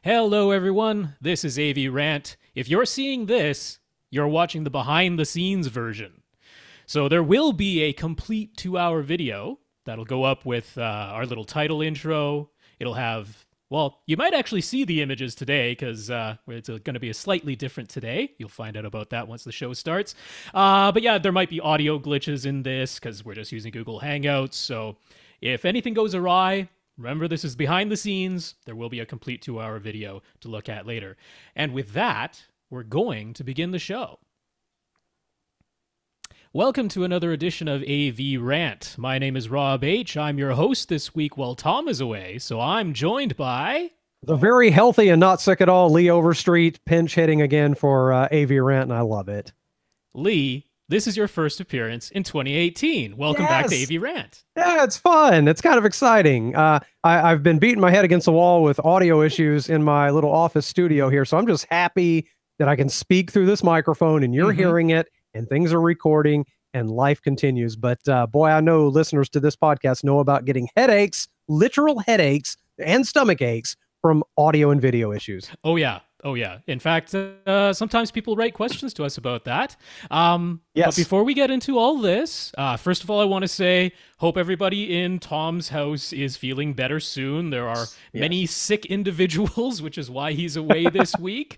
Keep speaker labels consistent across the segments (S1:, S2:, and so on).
S1: Hello, everyone. This is AV Rant. If you're seeing this, you're watching the behind the scenes version. So there will be a complete 2-hour video that'll go up with our little title intro. It'll have, well, you might actually see the images today because it's going to be a slightly different today. You'll find out about that once the show starts. But yeah, there might be audio glitches in this because we're just using Google Hangouts. So if anything goes awry, remember, this is behind the scenes. There will be a complete 2-hour video to look at later. And with that, we're going to begin the show. Welcome to another edition of AV Rant. My name is Rob H. I'm your host this week while Tom is away, so I'm joined by...
S2: the very healthy and not sick at all Lee Overstreet, pinch hitting again for AV Rant, and I love it.
S1: Lee, this is your first appearance in 2018. Welcome back to AV Rant.
S2: Yeah, it's fun. It's kind of exciting. I've been beating my head against the wall with audio issues in my little office studio here, so I'm just happy that I can speak through this microphone and you're hearing it and things are recording and life continues. But boy, I know listeners to this podcast know about getting headaches, literal headaches and stomach aches from audio and video issues.
S1: Oh, yeah. Oh, yeah. In fact, sometimes people write questions to us about that. Yes. But before we get into all this, first of all, I want to say, hope everybody in Tom's house is feeling better soon. There are many sick individuals, which is why he's away this week.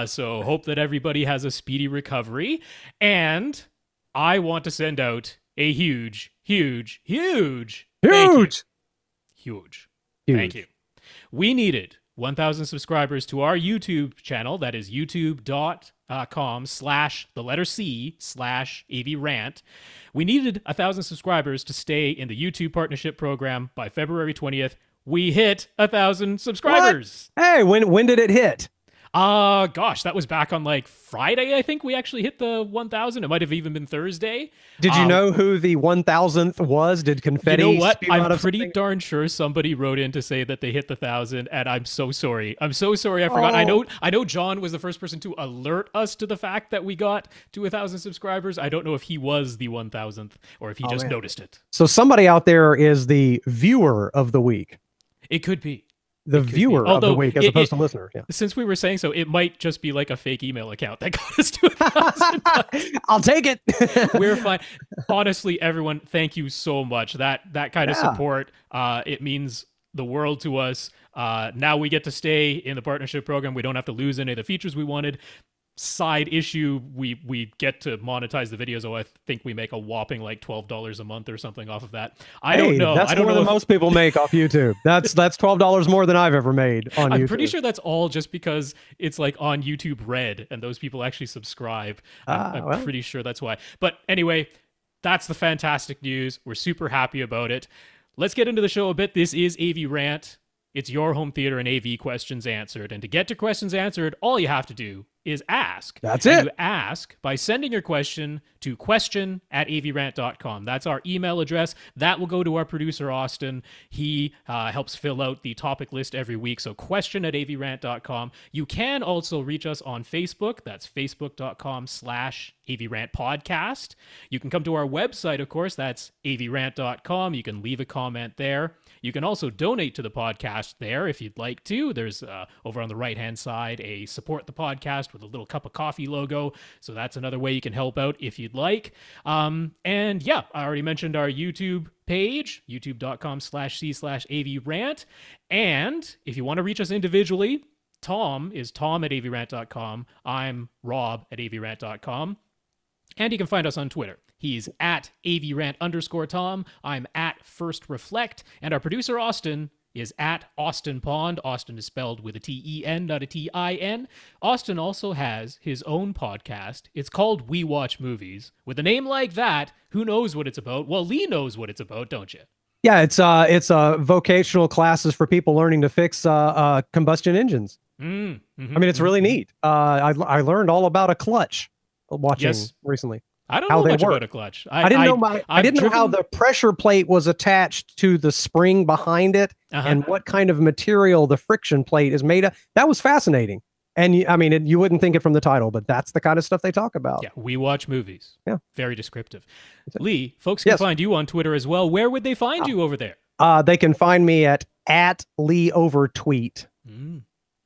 S1: So hope that everybody has a speedy recovery. And I want to send out a huge thank you. We needed 1,000 subscribers to our YouTube channel. That is youtube.com/AVRant. We needed 1,000 subscribers to stay in the YouTube partnership program by February 20th. We hit 1,000 subscribers.
S2: What? Hey, when did it hit?
S1: Gosh, that was back on like Friday, I think we actually hit the 1,000. It might have even been Thursday.
S2: Did you know who the 1,000th was? Did confetti?
S1: You know what? I'm pretty darn sure somebody wrote in to say that they hit the 1,000, and I'm so sorry. I forgot. I know John was the first person to alert us to the fact that we got to 1,000 subscribers. I don't know if he was the 1,000th or if he just noticed it.
S2: So somebody out there is the viewer of the week.
S1: It could be.
S2: The viewer of the week as opposed to listener. Yeah.
S1: Since we were saying so, it might just be like a fake email account that got us to 1,000.
S2: I'll take it.
S1: We're fine. Honestly, everyone, thank you so much. That kind of support, it means the world to us. Now we get to stay in the partnership program. We don't have to lose any of the features we wanted. Side issue, we get to monetize the videos. I think we make a whopping like $12 a month or something off of that. I don't know.
S2: That's more than most people make off YouTube. That's $12 more than I've ever made on YouTube.
S1: I'm pretty sure that's all just because it's like on YouTube Red and those people actually subscribe. I'm pretty sure that's why. But anyway, that's the fantastic news. We're super happy about it. Let's get into the show a bit. This is AV Rant. It's your home theater and AV questions answered. And to get to questions answered, all you have to do is ask.
S2: That's it.
S1: You ask by sending your question to question@avrant.com. That's our email address. That will go to our producer, Austin. He helps fill out the topic list every week. So question@avrant.com. You can also reach us on Facebook. That's facebook.com/AVRant Podcast. You can come to our website, of course. That's avrant.com. You can leave a comment there. You can also donate to the podcast there if you'd like to. There's over on the right-hand side a support the podcast with a little cup of coffee logo. So that's another way you can help out if you'd like. And yeah, I already mentioned our YouTube page, youtube.com/c/AVRant. And if you want to reach us individually, Tom is tom@avrant.com. I'm rob@avrant.com. And you can find us on Twitter. He's at AVRant_Tom. I'm at First Reflect. And our producer, Austin, is at Austin Pond. Austin is spelled with a T-E-N, not a T-I-N. Austin also has his own podcast. It's called We Watch Movies. With a name like that, who knows what it's about? Well, Lee knows what it's about, don't you?
S2: Yeah, it's vocational classes for people learning to fix combustion engines. I mean, it's really neat. I learned all about a clutch watching recently.
S1: I don't know much about a clutch.
S2: I didn't know how the pressure plate was attached to the spring behind it and what kind of material the friction plate is made of. That was fascinating. And you wouldn't think it from the title, but that's the kind of stuff they talk about.
S1: Yeah, we watch movies.
S2: Yeah.
S1: Very descriptive. Lee, folks can find you on Twitter as well. Where would they find you over there?
S2: They can find me at Lee Overtweet.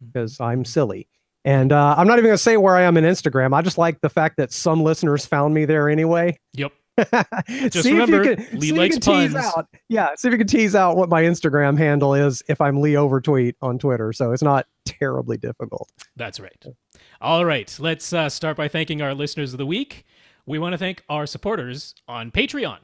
S2: because I'm silly. And I'm not even going to say where I am in Instagram. I just like the fact that some listeners found me there anyway.
S1: Yep. Just
S2: see
S1: remember,
S2: if you can,
S1: Lee likes puns.
S2: See if you can tease out what my Instagram handle is if I'm Lee Overtweet on Twitter. So it's not terribly difficult.
S1: That's right. All right. Let's start by thanking our listeners of the week. We want to thank our supporters on Patreon.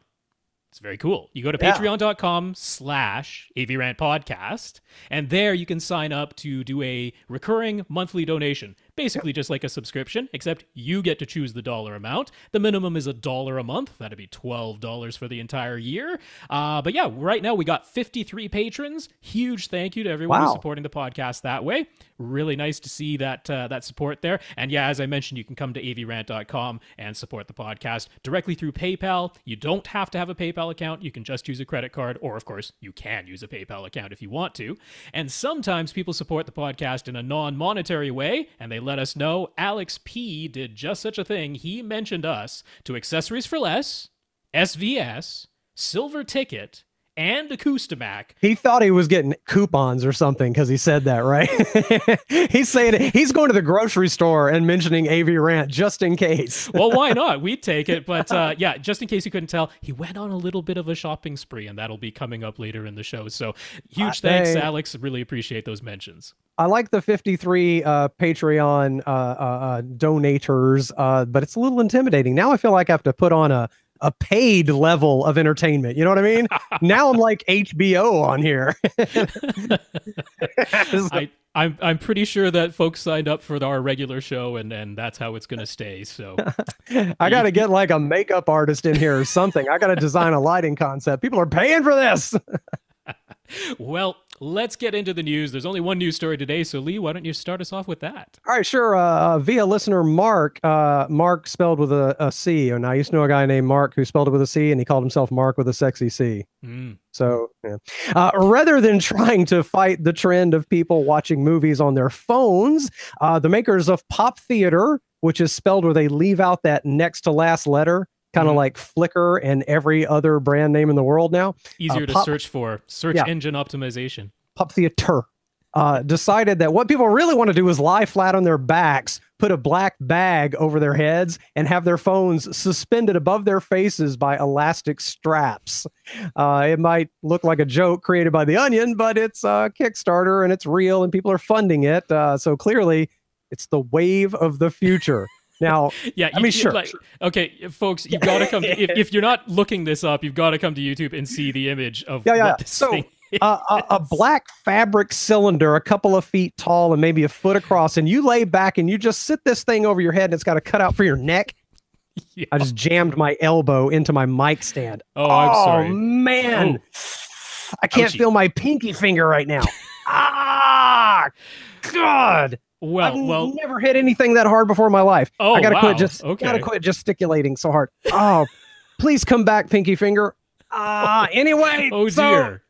S1: It's very cool. You go to patreon.com/AVRant Podcast, and there you can sign up to do a recurring monthly donation. Basically just like a subscription, except you get to choose the dollar amount. The minimum is $1 a month. That'd be $12 for the entire year. But yeah, right now we got 53 patrons. Huge thank you to everyone who's supporting the podcast that way. Really nice to see that that support there. And yeah, as I mentioned, you can come to avrant.com and support the podcast directly through PayPal. You don't have to have a PayPal account. You can just use a credit card, or of course, you can use a PayPal account if you want to. And sometimes people support the podcast in a non-monetary way, and they let us know. Alex P did just such a thing. He mentioned us to Accessories for Less, SVS, Silver Ticket, and Acoustimac.
S2: He thought he was getting coupons or something because he said that, right? He's saying it. He's going to the grocery store and mentioning AV Rant just in case.
S1: Well, why not? We'd take it. But yeah, just in case you couldn't tell, he went on a little bit of a shopping spree, and that'll be coming up later in the show. So huge thanks, Alex. Really appreciate those mentions.
S2: I like the 53 Patreon donators, but it's a little intimidating. Now I feel like I have to put on a paid level of entertainment. You know what I mean? Now I'm like HBO on here.
S1: I'm pretty sure that folks signed up for our regular show, and that's how it's going to stay. So
S2: I got to get like a makeup artist in here or something. I got to design a lighting concept. People are paying for this.
S1: Well, let's get into the news. There's only one news story today, so Lee, why don't you start us off with that?
S2: All right, sure. Via listener Mark, Mark spelled with a C. And I used to know a guy named Mark who spelled it with a C, and he called himself Mark with a sexy C. So, yeah. Rather than trying to fight the trend of people watching movies on their phones, the makers of Pop Theater, which is spelled where they leave out that next to last letter, kind of like Flickr and every other brand name in the world now.
S1: Easier to search for. Search engine optimization.
S2: Pop Theater decided that what people really want to do is lie flat on their backs, put a black bag over their heads, and have their phones suspended above their faces by elastic straps. It might look like a joke created by The Onion, but it's a Kickstarter and it's real and people are funding it. So clearly it's the wave of the future. Now,
S1: yeah,
S2: I mean, sure.
S1: Okay, folks, you've got to come. If you're not looking this up, you've got to come to YouTube and see the image of what this thing is.
S2: A black fabric cylinder, a couple of feet tall and maybe a foot across, and you lay back and you just sit this thing over your head, and it's got a cutout for your neck. Yeah. I just jammed my elbow into my mic stand.
S1: Oh, I'm sorry.
S2: Oh man, I can't feel my pinky finger right now. God. I've never hit anything that hard before in my life.
S1: Oh,
S2: I gotta quit
S1: gotta
S2: quit gesticulating so hard. Oh, please come back, pinky finger. Anyway.
S1: Oh dear.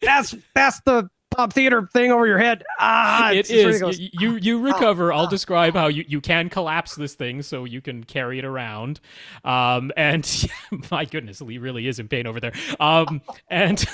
S2: That's the Pop Theater thing over your head.
S1: It is. You recover. I'll describe how you can collapse this thing so you can carry it around. And my goodness, Lee really is in pain over there. And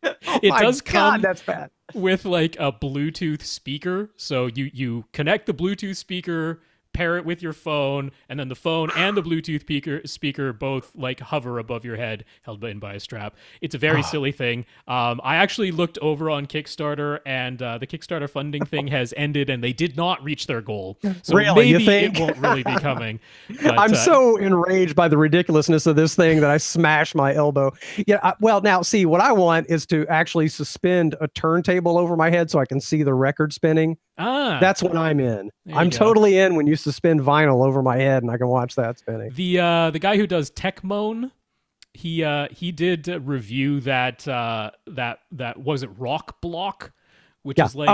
S1: it does come.
S2: That's bad.
S1: With like a Bluetooth speaker. So you connect the Bluetooth speaker, pair it with your phone, and then the phone and the Bluetooth speaker both like hover above your head, held in by a strap. It's a very silly thing. I actually looked over on Kickstarter, and the Kickstarter funding thing has ended, and they did not reach their goal. So
S2: really,
S1: maybe it won't really be coming. But,
S2: I'm so enraged by the ridiculousness of this thing that I smashed my elbow. Yeah. Well, now see, what I want is to actually suspend a turntable over my head so I can see the record spinning. That's what I'm in. I'm totally in when you suspend vinyl over my head and I can watch that spinning.
S1: The guy who does Tech Moan, he did review that was it Rock Block, which is like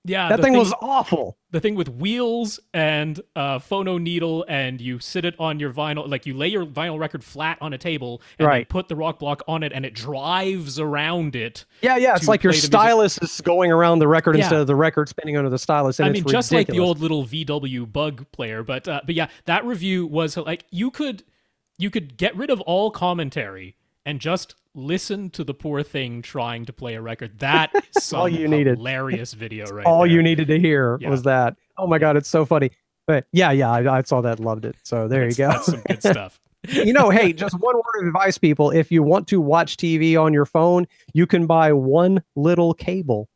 S1: that
S2: thing was awful.
S1: The thing with wheels and phono needle, and you sit it on your vinyl, like you lay your vinyl record flat on a table and then put the Rock Block on it, and it drives around it.
S2: Yeah, it's like your stylus is going around the record instead of the record spinning under the stylus. And
S1: I mean, just like the old little VW Bug player, but yeah, that review was like you could get rid of all commentary and just listen to the poor thing trying to play a record. That is some
S2: all you needed.
S1: hilarious video right
S2: All
S1: there.
S2: you needed to hear
S1: Yeah.
S2: was that. Oh my God, it's so funny. But yeah, I saw that, loved it. So there you go.
S1: That's some good stuff.
S2: Hey, just one word of advice, people. If you want to watch TV on your phone, you can buy one little cable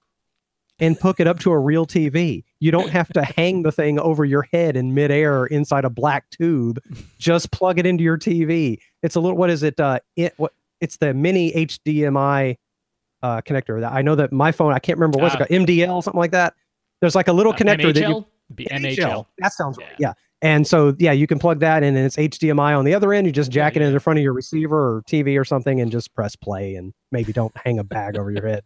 S2: and hook it up to a real TV. You don't have to hang the thing over your head in midair inside a black tube. Just plug it into your TV. It's a little, what is it? It's the mini HDMI connector. I know that my phone, I can't remember what's it called, MDL, something like that. There's like a little connector
S1: NHL?
S2: that you...
S1: NHL.
S2: That sounds right, yeah. And so, yeah, you can plug that in, and it's HDMI on the other end. You just jack it into the front of your receiver or TV or something and just press play, and maybe don't hang a bag over your head.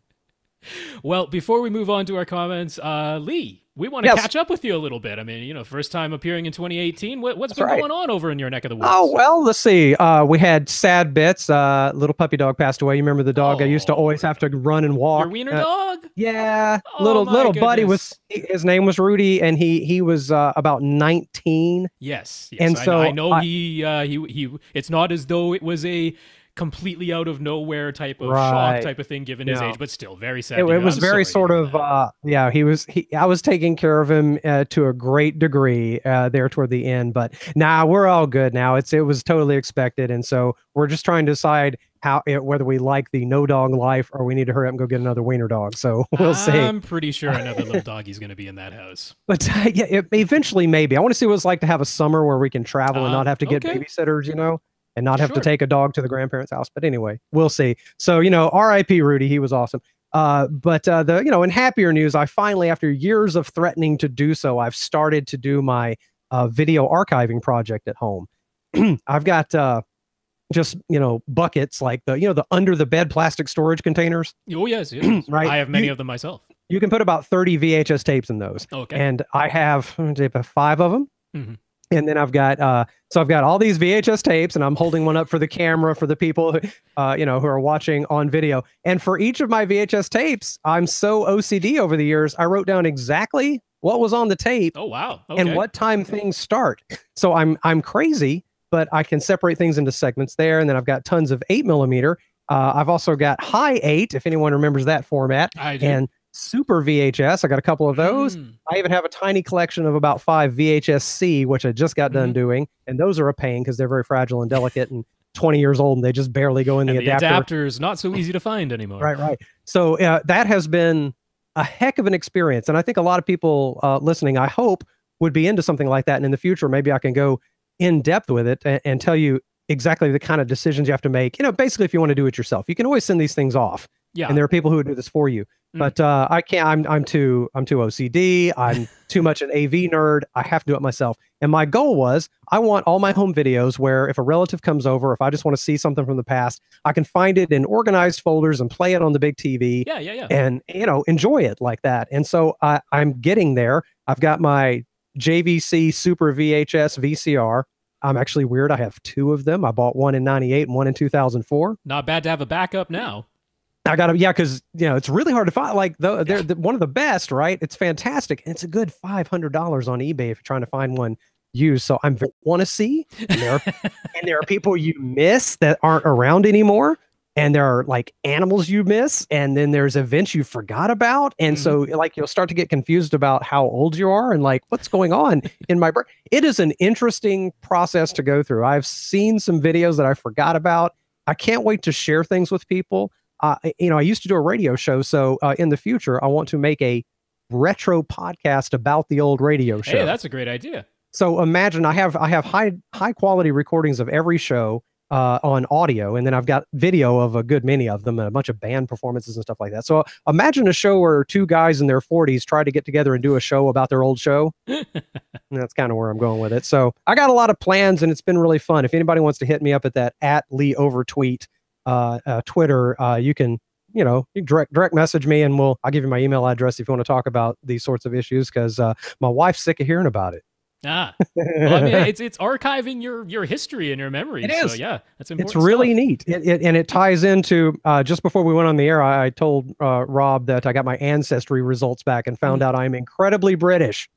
S1: Well, before we move on to our comments, Lee, we want to catch up with you a little bit. I mean, first time appearing in 2018. What's been going on over in your neck of the woods?
S2: Oh, well, let's see. We had sad bits. Little puppy dog passed away. You remember the dog I used to always have to run and walk?
S1: Your wiener dog?
S2: Yeah. Little buddy his name was Rudy, and he was about 19.
S1: Yes.
S2: And so
S1: I know he it's not as though it was a completely out of nowhere type of shock type of thing given his age, but still very sad.
S2: It was very sort of I was taking care of him to a great degree there toward the end, but we're all good now. It was totally expected, and so we're just trying to decide whether we like the no dog life or we need to hurry up and go get another wiener dog. So we'll see.
S1: I'm pretty sure another little doggy's going to be in that house.
S2: But eventually maybe. I want to see what it's like to have a summer where we can travel and not have to get babysitters, and not have to take a dog to the grandparents' house. But anyway, we'll see. So, R.I.P. Rudy, he was awesome. But in happier news, I finally, after years of threatening to do so, I've started to do my video archiving project at home. I've got just buckets like the under the bed plastic storage containers.
S1: Oh yes.
S2: Right.
S1: I have many of them myself.
S2: You can put about 30 VHS tapes in those. Okay. And I have 5 of them. Mm-hmm. And then I've got all these VHS tapes, and I'm holding one up for the camera for the people who are watching on video. And for each of my VHS tapes, I'm so OCD over the years, I wrote down exactly what was on the tape.
S1: Oh wow! Okay.
S2: And what time things start. So I'm crazy, but I can separate things into segments there. And then I've got tons of 8mm. I've also got high 8, if anyone remembers that format.
S1: I do.
S2: And Super VHS. I got a couple of those. I even have a tiny collection of about 5 VHS-C, which I just got done doing. And those are a pain because they're very fragile and delicate and 20 years old, and they just barely go in the adapter.
S1: The adapter's not so easy to find anymore.
S2: Right. So that has been a heck of an experience. And I think a lot of people listening, I hope, would be into something like that. And in the future, maybe I can go in depth with it and tell you exactly the kind of decisions you have to make. Basically, if you want to do it yourself, you can always send these things off. Yeah. And there are people who would do this for you. But I can't. I'm too OCD. I'm too much an AV nerd. I have to do it myself. And my goal was, I want all my home videos where if a relative comes over, if I just want to see something from the past, I can find it in organized folders and play it on the big TV.
S1: Yeah.
S2: And enjoy it like that. And so I'm getting there. I've got my JVC Super VHS VCR. I'm actually weird. I have 2 of them. I bought one in '98 and one in 2004.
S1: Not bad to have a backup now.
S2: I got to, because it's really hard to find. Like they're one of the best, right? It's fantastic, and it's a good $500 on eBay if you're trying to find one used. So I'm want to see, and there are people you miss that aren't around anymore, and there are like animals you miss, and then there's events you forgot about, and so like you'll start to get confused about how old you are and like what's going on in my brain. It is an interesting process to go through. I've seen some videos that I forgot about. I can't wait to share things with people. I used to do a radio show, so in the future, I want to make a retro podcast about the old radio show.
S1: Hey, that's a great idea.
S2: So imagine I have high quality recordings of every show on audio, and then I've got video of a good many of them and a bunch of band performances and stuff like that. So imagine a show where 2 guys in their 40s try to get together and do a show about their old show. And that's kind of where I'm going with it. So I got a lot of plans, and it's been really fun. If anybody wants to hit me up at that @LeeOverTweet Twitter, you can direct message me, and I'll give you my email address if you want to talk about these sorts of issues, because my wife's sick of hearing about it.
S1: Well, I mean, it's archiving your history and your memories. It is. So yeah, that's important.
S2: It's really neat. And it ties into just before we went on the air, I told Rob that I got my ancestry results back and found out I'm incredibly British,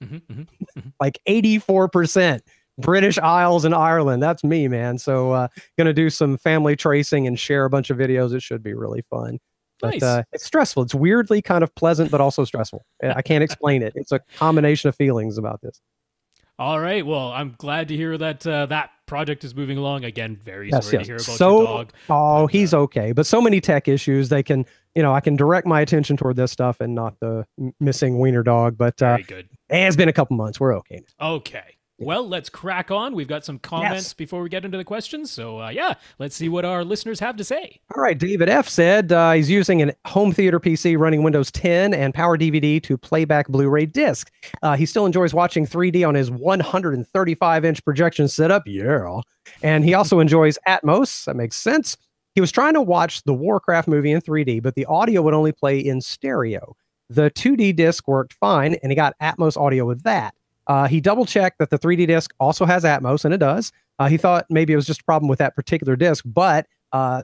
S2: like 84%. British Isles and Ireland. That's me, man. So gonna do some family tracing and share a bunch of videos. It should be really fun. But
S1: Nice.
S2: it's stressful. It's weirdly kind of pleasant, but also stressful. I can't explain it. It's a combination of feelings about this.
S1: All right. Well, I'm glad to hear that that project is moving along. Again, very sorry to hear about
S2: so,
S1: your dog.
S2: Oh, he's okay. But so many tech issues. They can, I can direct my attention toward this stuff and not the missing wiener dog. But
S1: very good.
S2: It's been a couple months. We're okay.
S1: Okay. Well, let's crack on. We've got some comments before we get into the questions. So, yeah, let's see what our listeners have to say.
S2: All right. David F. said he's using a home theater PC running Windows 10 and PowerDVD to playback Blu-ray disc. He still enjoys watching 3D on his 135-inch projection setup. Yeah. And he also enjoys Atmos. That makes sense. He was trying to watch the Warcraft movie in 3D, but the audio would only play in stereo. The 2D disc worked fine, and he got Atmos audio with that. He double-checked that the 3D disc also has Atmos, and it does. He thought maybe it was just a problem with that particular disc, but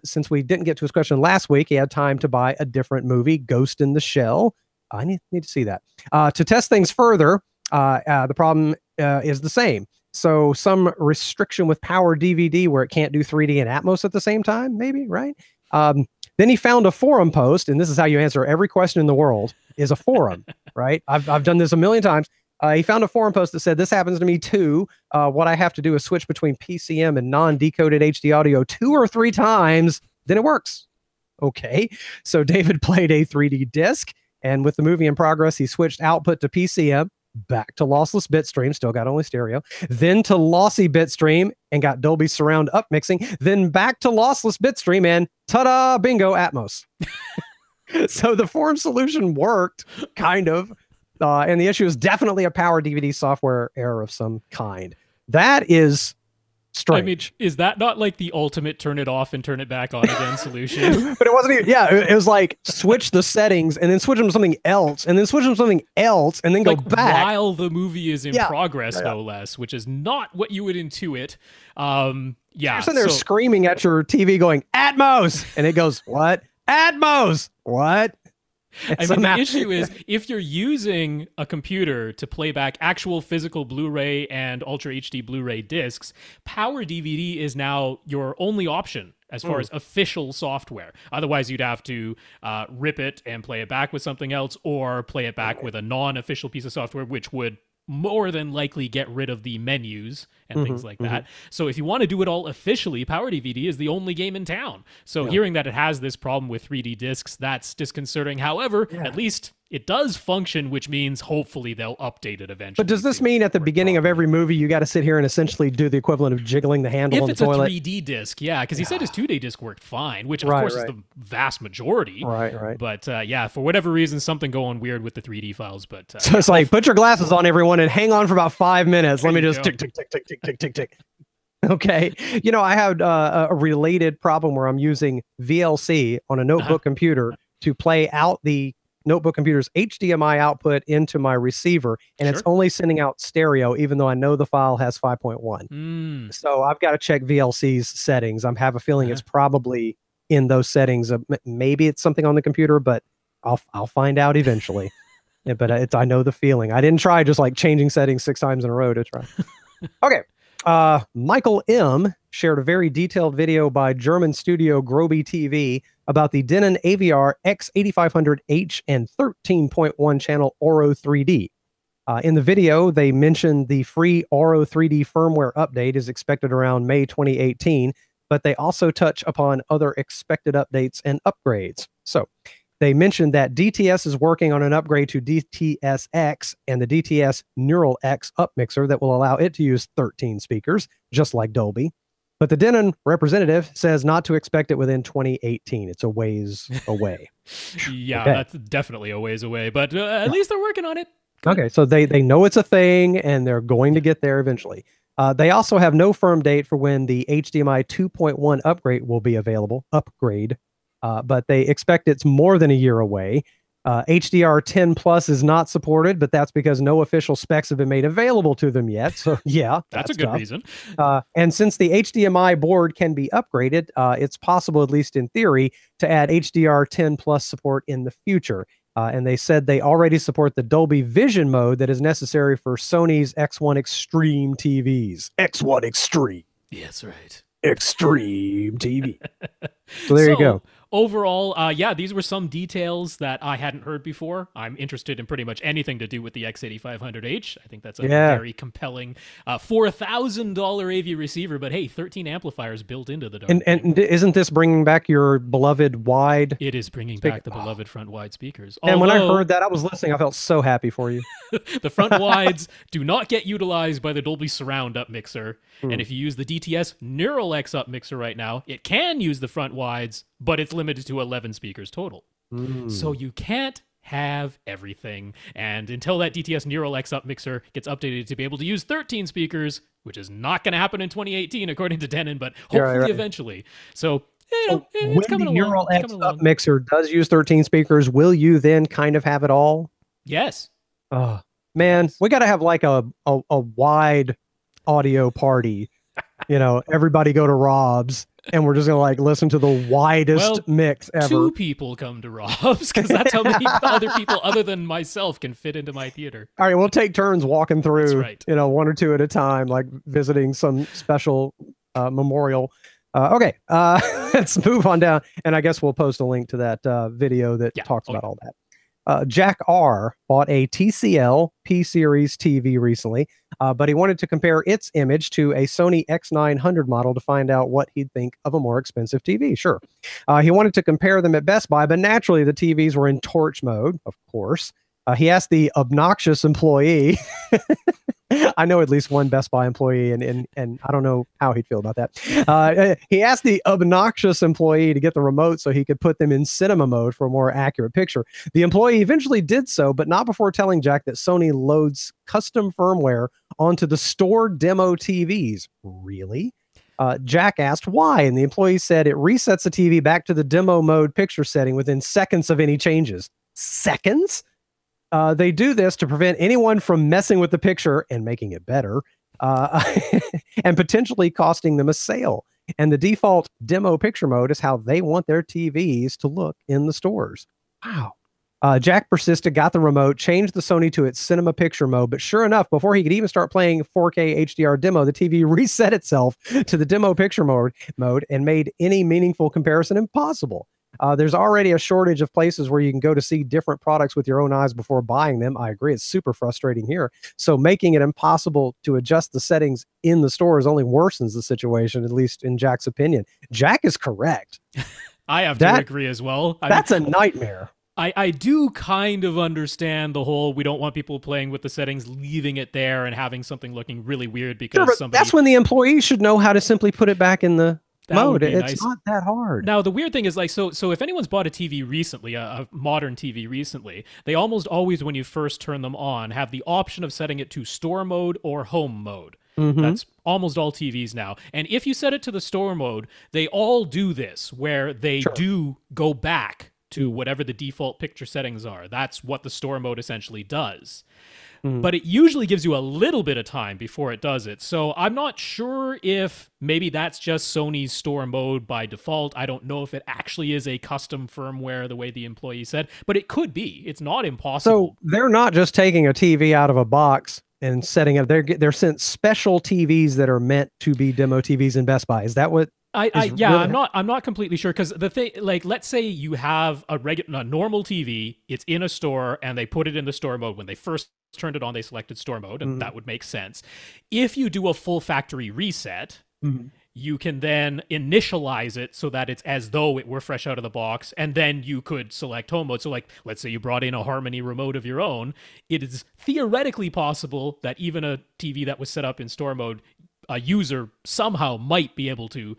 S2: since we didn't get to his question last week, he had time to buy a different movie, Ghost in the Shell. I need to see that. To test things further, the problem is the same. So some restriction with PowerDVD where it can't do 3D and Atmos at the same time, maybe, right? Then he found a forum post, and this is how you answer every question in the world, is a forum, right? I've done this a million times. He found a forum post that said, this happens to me too. What I have to do is switch between PCM and non-decoded HD audio 2 or 3 times, then it works. Okay, so David played a 3D disc, and with the movie in progress, he switched output to PCM, back to lossless bitstream, still got only stereo, then to lossy bitstream, and got Dolby Surround upmixing, then back to lossless bitstream, and ta-da, bingo, Atmos. So the forum solution worked, kind of. And the issue is definitely a PowerDVD software error of some kind. That is strange.
S1: I mean, is that not like the ultimate turn it off and turn it back on again solution?
S2: But it wasn't even, it was like switch the settings and then switch them to something else and then switch them to something else and then go back.
S1: While the movie is in progress, no less, which is not what you would intuit.
S2: You're sitting there screaming at your TV going, Atmos! And it goes, what? Atmos! What?
S1: I mean, the issue is if you're using a computer to play back actual physical Blu-ray and Ultra HD Blu-ray discs, PowerDVD is now your only option as far as official software. Otherwise, you'd have to rip it and play it back with something else or play it back with a non-official piece of software, which would more than likely get rid of the menus and things like that. So if you want to do it all officially, PowerDVD is the only game in town. So hearing that it has this problem with 3D discs, that's disconcerting. However, at least it does function, which means hopefully they'll update it eventually.
S2: But does this mean at the beginning of every movie, you got to sit here and essentially do the equivalent of jiggling the handle on the toilet?
S1: If it's a 3D disc, yeah, because he said his 2D disc worked fine, which of course is the vast majority.
S2: Right.
S1: But yeah, for whatever reason, something going weird with the 3D files. But
S2: so it's like, put your glasses on, everyone, and hang on for about 5 minutes. Let me just tick, tick, tick, tick, tick, tick, tick, tick. Okay. I had a related problem where I'm using VLC on a notebook computer to play out the notebook computer's HDMI output into my receiver, and it's only sending out stereo, even though I know the file has 5.1. So I've got to check VLC's settings. I have a feeling it's probably in those settings. Maybe it's something on the computer, but I'll find out eventually. But I know the feeling. I didn't try just like changing settings 6 times in a row to try. Okay. Michael M. shared a very detailed video by German studio Groby TV about the Denon AVR X8500H and 13.1 channel Oro 3D. In the video, they mentioned the free Oro 3D firmware update is expected around May 2018, but they also touch upon other expected updates and upgrades. So they mentioned that DTS is working on an upgrade to DTS-X and the DTS Neural X upmixer that will allow it to use 13 speakers, just like Dolby. But the Denon representative says not to expect it within 2018. It's a ways away.
S1: Yeah, that's definitely a ways away, but at least they're working on it.
S2: Okay, so they know it's a thing, and they're going to get there eventually. They also have no firm date for when the HDMI 2.1 upgrade will be available, but they expect it's more than a year away. HDR 10 Plus is not supported, but that's because no official specs have been made available to them yet. So yeah,
S1: that's a good reason.
S2: And since the HDMI board can be upgraded, it's possible, at least in theory, to add HDR 10 Plus support in the future. And they said they already support the Dolby Vision mode that is necessary for Sony's X1 Extreme TVs. X1 Extreme.
S1: Yes, right.
S2: Extreme TV. So there you go.
S1: Overall, yeah, these were some details that I hadn't heard before. I'm interested in pretty much anything to do with the X8500H. I think that's a very compelling $4,000 AV receiver, but hey, 13 amplifiers built into the darn thing.
S2: And isn't this bringing back your beloved wide?
S1: It is bringing back the beloved front wide speakers.
S2: And when I heard that, I was listening. I felt so happy for you.
S1: The front wides do not get utilized by the Dolby Surround up mixer. And if you use the DTS Neural X up mixer right now, it can use the front wides, but it's limited to 11 speakers total. So you can't have everything. And until that DTS Neural X up mixer gets updated to be able to use 13 speakers, which is not going to happen in 2018 according to Denon, but hopefully eventually. So it's coming along. When the Neural X up
S2: mixer does use 13 speakers, will you then kind of have it all?
S1: Yes.
S2: Oh man, we got to have like a wide audio party. You know, everybody go to Rob's, and we're just gonna like listen to the widest mix ever.
S1: 2 people come to Rob's because that's how many other people other than myself can fit into my theater.
S2: All right, we'll take turns walking through.
S1: That's right.
S2: You know, 1 or 2 at a time, like visiting some special memorial. Okay, let's move on down, and I guess we'll post a link to that video that talks about all that. Jack R bought a TCL P-Series TV recently, but he wanted to compare its image to a Sony X900 model to find out what he'd think of a more expensive TV. Sure. He wanted to compare them at Best Buy, but naturally the TVs were in torch mode, of course. He asked the obnoxious employee. I know at least one Best Buy employee, and I don't know how he'd feel about that. He asked the obnoxious employee to get the remote so he could put them in cinema mode for a more accurate picture. The employee eventually did so, but not before telling Jack that Sony loads custom firmware onto the store demo TVs. Really? Jack asked why, and the employee said it resets the TV back to the demo mode picture setting within seconds of any changes. Seconds? They do this to prevent anyone from messing with the picture and making it better, and potentially costing them a sale. And the default demo picture mode is how they want their TVs to look in the stores. Wow. Jack persisted, got the remote, changed the Sony to its cinema picture mode, but sure enough, before he could even start playing 4K HDR demo, the TV reset itself to the demo picture mode and made any meaningful comparison impossible. There's already a shortage of places where you can go to see different products with your own eyes before buying them. I agree. It's super frustrating here. So making it impossible to adjust the settings in the stores only worsens the situation, at least in Jack's opinion. Jack is correct.
S1: I have to agree as well.
S2: That's a nightmare.
S1: I do kind of understand the whole we don't want people playing with the settings, leaving it there and having something looking really weird because somebody...
S2: That's when the employee should know how to simply put it back in the mode. It's not that hard.
S1: Now, the weird thing is, like, so if anyone's bought a TV recently, a modern TV recently, they almost always, when you first turn them on, have the option of setting it to store mode or home mode. That's almost all TVs now. And if you set it to the store mode, they all do this, where they do go back to whatever the default picture settings are. That's what the store mode essentially does. But it usually gives you a little bit of time before it does it. So I'm not sure if maybe that's just Sony's store mode by default. I don't know if it actually is a custom firmware the way the employee said, but it could be. It's not impossible.
S2: So they're not just taking a TV out of a box and setting it. They're sent special TVs that are meant to be demo TVs in Best Buy. Is that what?
S1: I'm not completely sure, because the thing, like, let's say you have a normal TV, it's in a store, and they put it in the store mode. When they first turned it on, they selected store mode, and that would make sense. If you do a full factory reset, you can then initialize it so that it's as though it were fresh out of the box, and then you could select home mode. So, like, let's say you brought in a Harmony remote of your own, it is theoretically possible that even a TV that was set up in store mode, a user somehow might be able to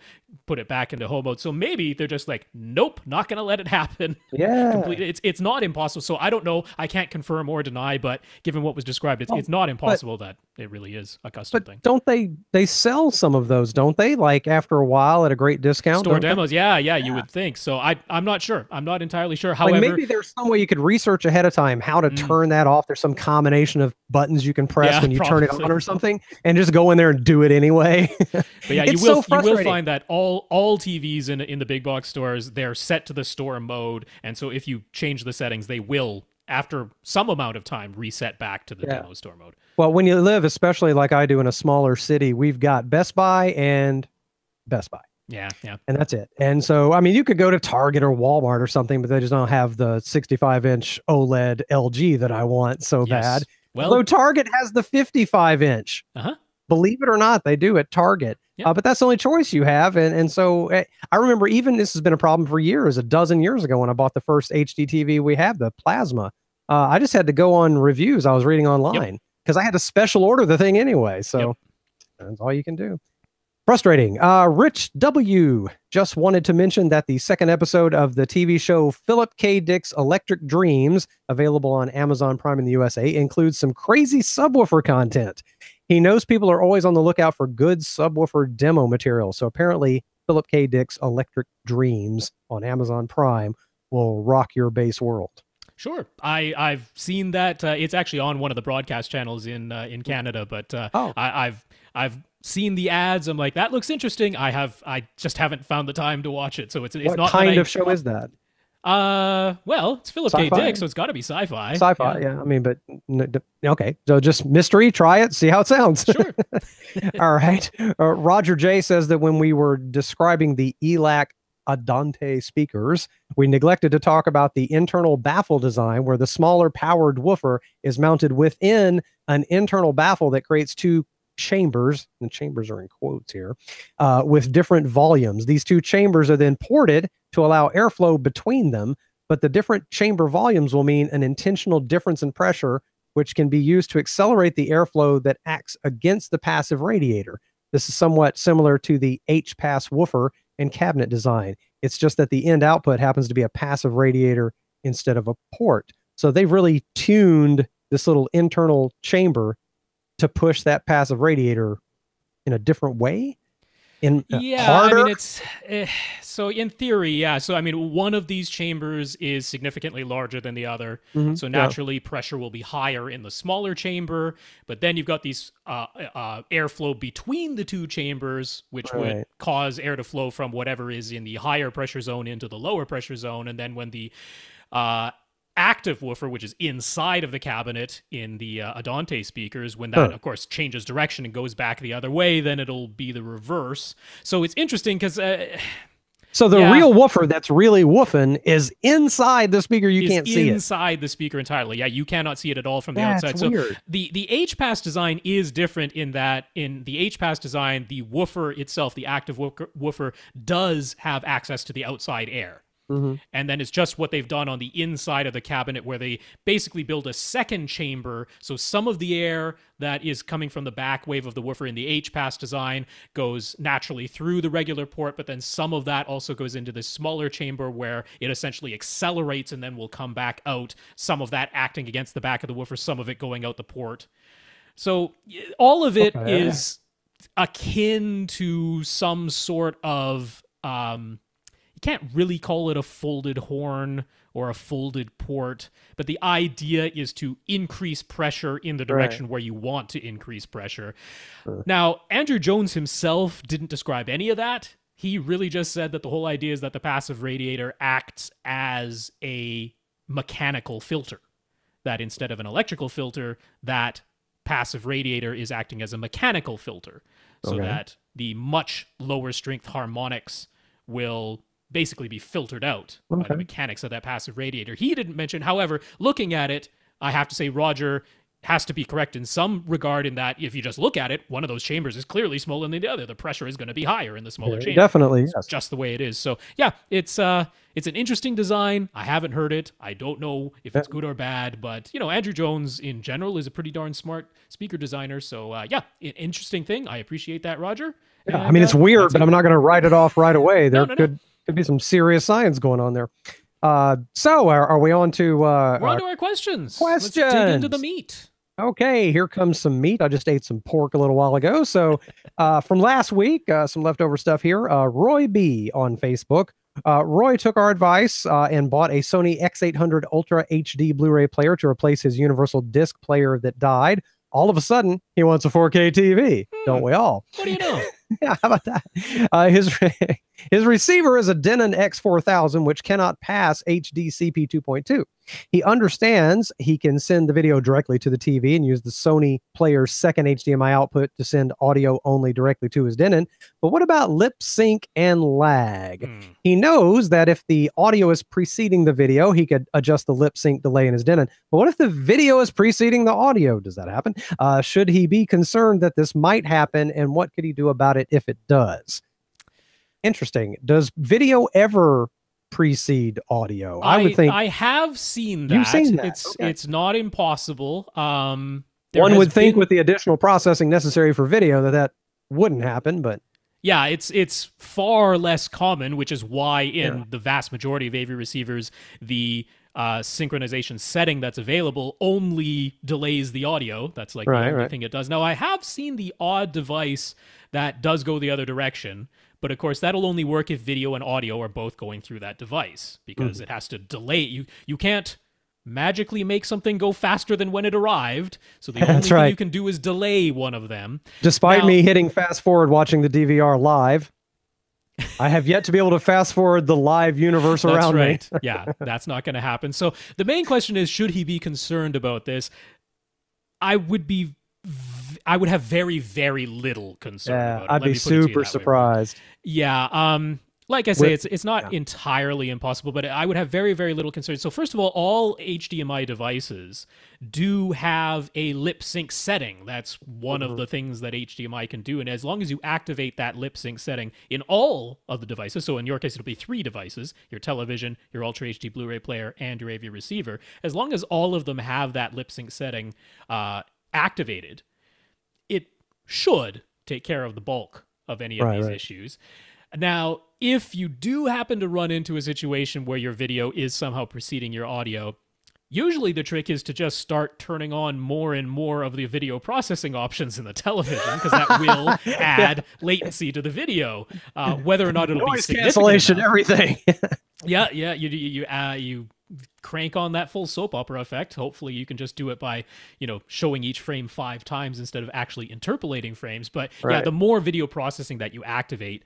S1: put it back into home mode. So maybe they're just like, nope, not going to let it happen.
S2: Yeah.
S1: Completely. It's not impossible. So I don't know. I can't confirm or deny, but given what was described, it's not impossible that it really is a custom thing.
S2: Don't they sell some of those, don't they? Like after a while at a great discount?
S1: Store demos, yeah, you would think. So I'm not sure. I'm not entirely sure. However,
S2: like maybe there's some way you could research ahead of time how to turn that off. There's some combination of buttons you can press when you turn it on or something, and just go in there and do it anyway.
S1: But yeah,
S2: It's
S1: you
S2: so
S1: will find that all TVs in the big box stores, they're set to the store mode, and so if you change the settings, they will, after some amount of time, reset back to the demo store mode.
S2: Well, when you live, especially like I do in a smaller city, we've got Best Buy and Best Buy.
S1: Yeah.
S2: And that's it. And so, I mean, you could go to Target or Walmart or something, but they just don't have the 65-inch OLED LG that I want so bad. Well, although Target has the 55-inch. Believe it or not, they do at Target. But that's the only choice you have. And so I remember even this has been a problem for years, a dozen years ago when I bought the first HD TV we have, the Plasma. I just had to go on reviews I was reading online because I had to special order the thing anyway. So that's all you can do. Frustrating. Rich W. just wanted to mention that the second episode of the TV show Philip K. Dick's Electric Dreams, available on Amazon Prime in the USA, includes some crazy subwoofer content. He knows people are always on the lookout for good subwoofer demo material. So apparently Philip K. Dick's Electric Dreams on Amazon Prime will rock your bass world.
S1: Sure, I've seen that. It's actually on one of the broadcast channels in Canada, but I've seen the ads. I'm like, that looks interesting. I just haven't found the time to watch it. So it's not. What
S2: kind of show is that?
S1: Well, it's Philip K. Dick, so it's got to be sci-fi.
S2: Sci-fi, yeah. I mean, but okay. So just mystery. Try it. See how it sounds.
S1: Sure.
S2: All right. Roger J says that when we were describing the ELAC Adante speakers, we neglected to talk about the internal baffle design, where the smaller powered woofer is mounted within an internal baffle that creates two chambers, and chambers are in quotes here, with different volumes. These two chambers are then ported to allow airflow between them, but the different chamber volumes will mean an intentional difference in pressure, which can be used to accelerate the airflow that acts against the passive radiator. This is somewhat similar to the H-pass woofer and cabinet design. It's just that the end output happens to be a passive radiator instead of a port. So they've really tuned this little internal chamber to push that passive radiator in a different way. Harder?
S1: I mean, it's so in theory, yeah. So I mean, one of these chambers is significantly larger than the other, so naturally pressure will be higher in the smaller chamber. But then you've got these airflow between the two chambers, which would cause air to flow from whatever is in the higher pressure zone into the lower pressure zone. And then when the active woofer, which is inside of the cabinet in the Adante speakers, when that of course changes direction and goes back the other way, then it'll be the reverse. So it's interesting because
S2: so the real woofer that's really woofing is inside the speaker. You can't see it
S1: inside the speaker entirely. Yeah, you cannot see it at all from the outside. So
S2: weird.
S1: The H-pass design is different in that in the H-pass design, the woofer itself, the active woofer, does have access to the outside air. And then it's just what they've done on the inside of the cabinet, where they basically build a second chamber. So some of the air that is coming from the back wave of the woofer in the H-pass design goes naturally through the regular port, but then some of that also goes into this smaller chamber where it essentially accelerates and then will come back out. Some of that acting against the back of the woofer, some of it going out the port. So all of it is akin to some sort of... can't really call it a folded horn or a folded port, but the idea is to increase pressure in the direction where you want to increase pressure. Now, Andrew Jones himself didn't describe any of that. He really just said that the whole idea is that the passive radiator acts as a mechanical filter, that instead of an electrical filter, that passive radiator is acting as a mechanical filter, so that the much lower strength harmonics will basically be filtered out by the mechanics of that passive radiator. He didn't mention, however, looking at it, I have to say Roger has to be correct in some regard, in that if you just look at it, one of those chambers is clearly smaller than the other. The pressure is going to be higher in the smaller chamber.
S2: Definitely,
S1: yes. It's just the way it is. So yeah, it's an interesting design. I haven't heard it. I don't know if it's good or bad, but you know, Andrew Jones in general is a pretty darn smart speaker designer. So yeah, an interesting thing. I appreciate that, Roger.
S2: Yeah, and, I mean, it's weird, but I'm not going to write it off right away. There could be some serious science going on there. So are we on to...
S1: We're on to our questions. Let's dig into the meat.
S2: Okay, here comes some meat. I just ate some pork a little while ago. So from last week, some leftover stuff here. Roy B on Facebook. Roy took our advice and bought a Sony X800 Ultra HD Blu-ray player to replace his Universal Disc player that died. all of a sudden he wants a 4K TV. Don't we all?
S1: What do you know?
S2: Yeah, how about that? His receiver is a Denon X4000, which cannot pass HDCP 2.2. He understands he can send the video directly to the TV and use the Sony player's second HDMI output to send audio only directly to his Denon. But what about lip sync and lag? He knows that if the audio is preceding the video, he could adjust the lip sync delay in his Denon. But what if the video is preceding the audio? Does that happen? Should he be concerned that this might happen, and what could he do about it if it does? Interesting. Does video ever precede audio? I would think
S1: I have seen that.
S2: You've seen that.
S1: It's not impossible.
S2: One would think with the additional processing necessary for video that wouldn't happen, but
S1: yeah, it's far less common, which is why in the vast majority of AV receivers, the synchronization setting that's available only delays the audio. That's like the only thing it does. Now, I have seen the odd device that does go the other direction, but of course that'll only work if video and audio are both going through that device, because it has to delay. You can't magically make something go faster than when it arrived, so the only thing you can do is delay one of them.
S2: Despite me hitting fast forward watching the DVR live, I have yet to be able to fast forward the live universe around me.
S1: Yeah, that's not going to happen. So the main question is, should he be concerned about this? I would have very, very little concern about it.
S2: I'd be super surprised.
S1: Yeah. Like I say, it's not entirely impossible, but I would have very, very little concern. So first of all HDMI devices do have a lip sync setting. That's one of the things that HDMI can do. And as long as you activate that lip sync setting in all of the devices, so in your case, it'll be 3 devices, your television, your Ultra HD Blu-ray player, and your AV receiver. As long as all of them have that lip sync setting activated, it should take care of the bulk of any of these issues. Now, if you do happen to run into a situation where your video is somehow preceding your audio, usually the trick is to just start turning on more and more of the video processing options in the television, because that will add latency to the video, whether or not it'll be significant
S2: cancellation,
S1: enough.
S2: Everything.
S1: You crank on that full soap opera effect. Hopefully you can just do it by, showing each frame 5 times instead of actually interpolating frames. But the more video processing that you activate,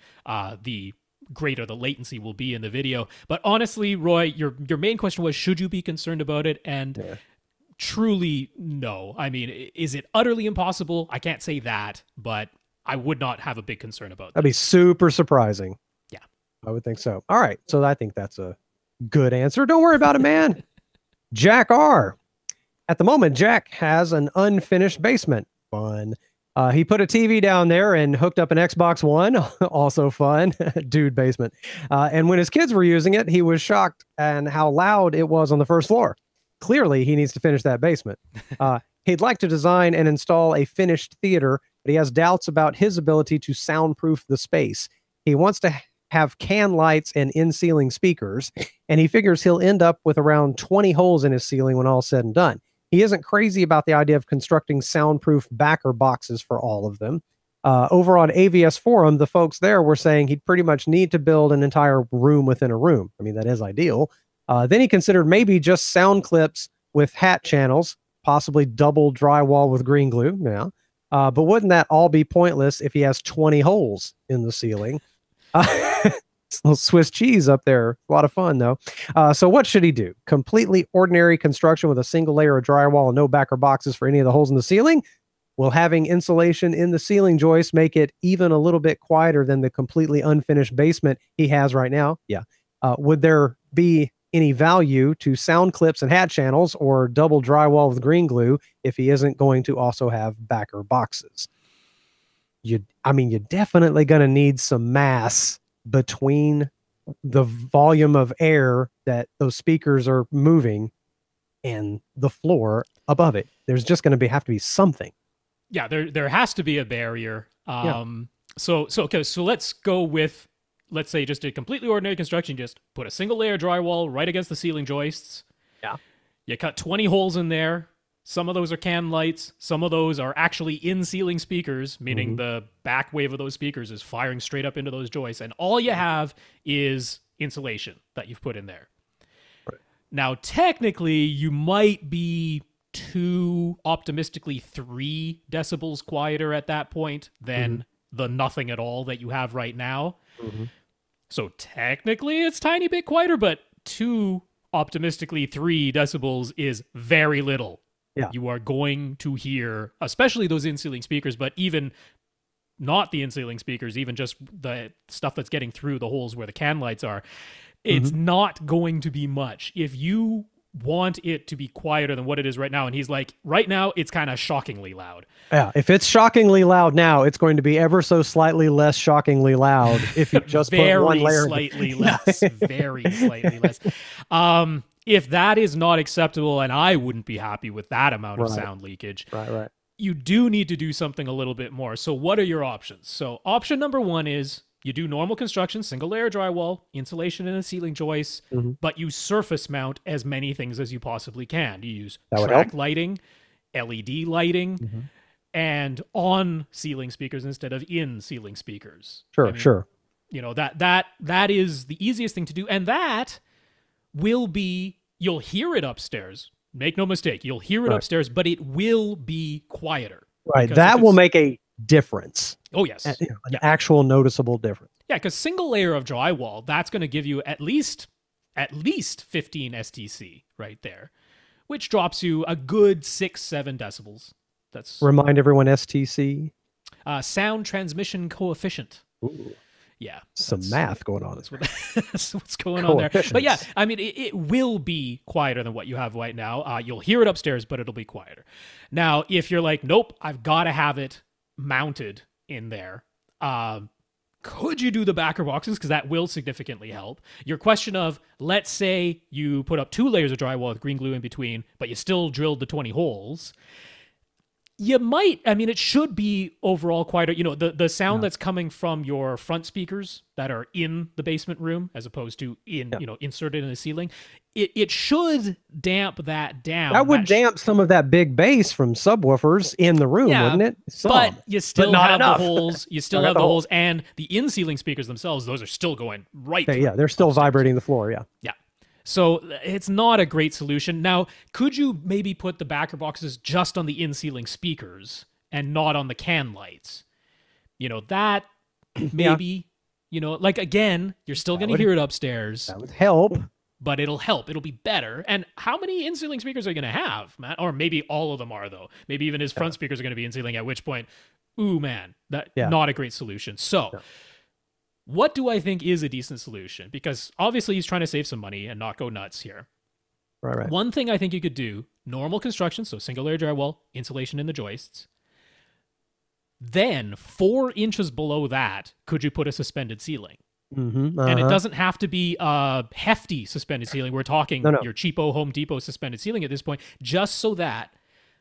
S1: the greater the latency will be in the video. But honestly, Roy, your main question was, should you be concerned about it? And truly, no. I mean, is it utterly impossible? I can't say that, but I would not have a big concern about that.
S2: That'd be super surprising.
S1: Yeah.
S2: I would think so. All right. So I think that's a good answer. Don't worry about it, man. Jack R. At the moment, Jack has an unfinished basement. Fun. He put a TV down there and hooked up an Xbox One. Also fun. Dude basement. And when his kids were using it, he was shocked at how loud it was on the first floor. Clearly, he needs to finish that basement. He'd like to design and install a finished theater, but he has doubts about his ability to soundproof the space. He wants to have can lights and in-ceiling speakers, and he figures he'll end up with around 20 holes in his ceiling when all's said and done. He isn't crazy about the idea of constructing soundproof backer boxes for all of them. Over on AVS Forum, the folks there were saying he'd pretty much need to build an entire room within a room. I mean, that is ideal. Then he considered maybe just sound clips with hat channels, possibly double drywall with green glue. Yeah. But wouldn't that all be pointless if he has 20 holes in the ceiling? Little Swiss cheese up there. A lot of fun, though. So what should he do? Completely ordinary construction with a single layer of drywall and no backer boxes for any of the holes in the ceiling? Will having insulation in the ceiling joist make it even a little bit quieter than the completely unfinished basement he has right now? Yeah. Would there be any value to sound clips and hat channels or double drywall with green glue if he isn't going to also have backer boxes? You're definitely going to need some mass between the volume of air that those speakers are moving and the floor above it. There's just going to have to be something.
S1: Yeah, there has to be a barrier. So let's go with, let's say, just a completely ordinary construction. Just put a single layer drywall right against the ceiling joists.
S2: Yeah.
S1: You cut 20 holes in there. Some of those are can lights. Some of those are actually in-ceiling speakers, meaning the back wave of those speakers is firing straight up into those joists. And all you have is insulation that you've put in there. Right. Now, technically, you might be 2, optimistically 3 decibels quieter at that point than the nothing at all that you have right now. So technically it's tiny bit quieter, but 2, optimistically 3 decibels is very little.
S2: Yeah.
S1: You are going to hear, especially those in-ceiling speakers, but even not the in-ceiling speakers, even just the stuff that's getting through the holes where the can lights are, it's not going to be much. If you want it to be quieter than what it is right now, and he's like, right now, it's kind of shockingly loud.
S2: Yeah, if it's shockingly loud now, it's going to be ever so slightly less shockingly loud if you just put one layer.
S1: Slightly less, very slightly less. If that is not acceptable, and I wouldn't be happy with that amount of sound leakage,
S2: right.
S1: You do need to do something a little bit more. So what are your options? So option number 1 is you do normal construction, single layer drywall, insulation in a ceiling joist, but you surface mount as many things as you possibly can. You use track lighting, LED lighting, and on ceiling speakers instead of in ceiling speakers.
S2: Sure.
S1: You know, that is the easiest thing to do. And that will be, you'll hear it upstairs. Make no mistake, you'll hear it upstairs, but it will be quieter.
S2: Right. That will make a difference.
S1: Oh, yes.
S2: An actual noticeable difference.
S1: Yeah, because single layer of drywall, that's going to give you at least 15 STC right there, which drops you a good 6-7 decibels. That's
S2: remind everyone STC.
S1: Sound transmission coefficient.
S2: Ooh.
S1: Yeah.
S2: Some math going on.
S1: That's what's going on there. But yeah, I mean, it will be quieter than what you have right now. You'll hear it upstairs, but it'll be quieter. Now, if you're like, nope, I've got to have it mounted in there, could you do the backer boxes? Because that will significantly help. Your question of, let's say you put up 2 layers of drywall with green glue in between, but you still drilled the 20 holes. You might, I mean, it should be overall quieter. You know, the sound that's coming from your front speakers that are in the basement room as opposed to inserted in the ceiling, it should damp that down.
S2: That would damp some of that big bass from subwoofers in the room, wouldn't it?
S1: But you still have the holes. You still have the holes, and the in-ceiling speakers themselves, those are still going right through.
S2: Yeah, they're still vibrating the floor, yeah.
S1: So it's not a great solution. Now, could you maybe put the backer boxes just on the in-ceiling speakers and not on the can lights? You know, that maybe, you know, like, again, you're still going to hear it upstairs.
S2: That would help.
S1: But it'll help. It'll be better. And how many in-ceiling speakers are you going to have, Matt? Or maybe all of them are, though. Maybe even his front speakers are going to be in-ceiling, at which point, ooh, man, not a great solution. So... what do I think is a decent solution? Because obviously he's trying to save some money and not go nuts here.
S2: Right.
S1: One thing I think you could do, normal construction, so single layer drywall, insulation in the joists. Then 4 inches below that, could you put a suspended ceiling? And it doesn't have to be a hefty suspended ceiling. We're talking your cheapo Home Depot suspended ceiling at this point, just so that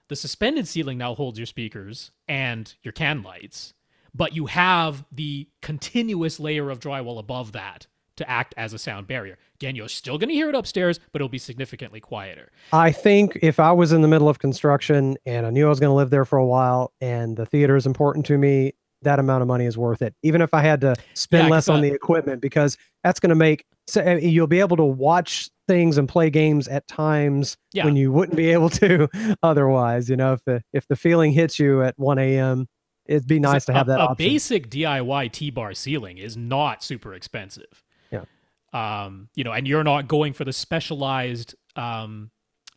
S1: the suspended ceiling now holds your speakers and your can lights. But you have the continuous layer of drywall above that to act as a sound barrier. Again, you're still going to hear it upstairs, but it'll be significantly quieter.
S2: I think if I was in the middle of construction and I knew I was going to live there for a while and the theater is important to me, that amount of money is worth it. Even if I had to spend less on the equipment, because that's going to make, so you'll be able to watch things and play games at times when you wouldn't be able to otherwise. You know, if the feeling hits you at 1 a.m., it'd be nice to have that option.
S1: A basic DIY T-bar ceiling is not super expensive.
S2: Yeah.
S1: You know, and you're not going for the specialized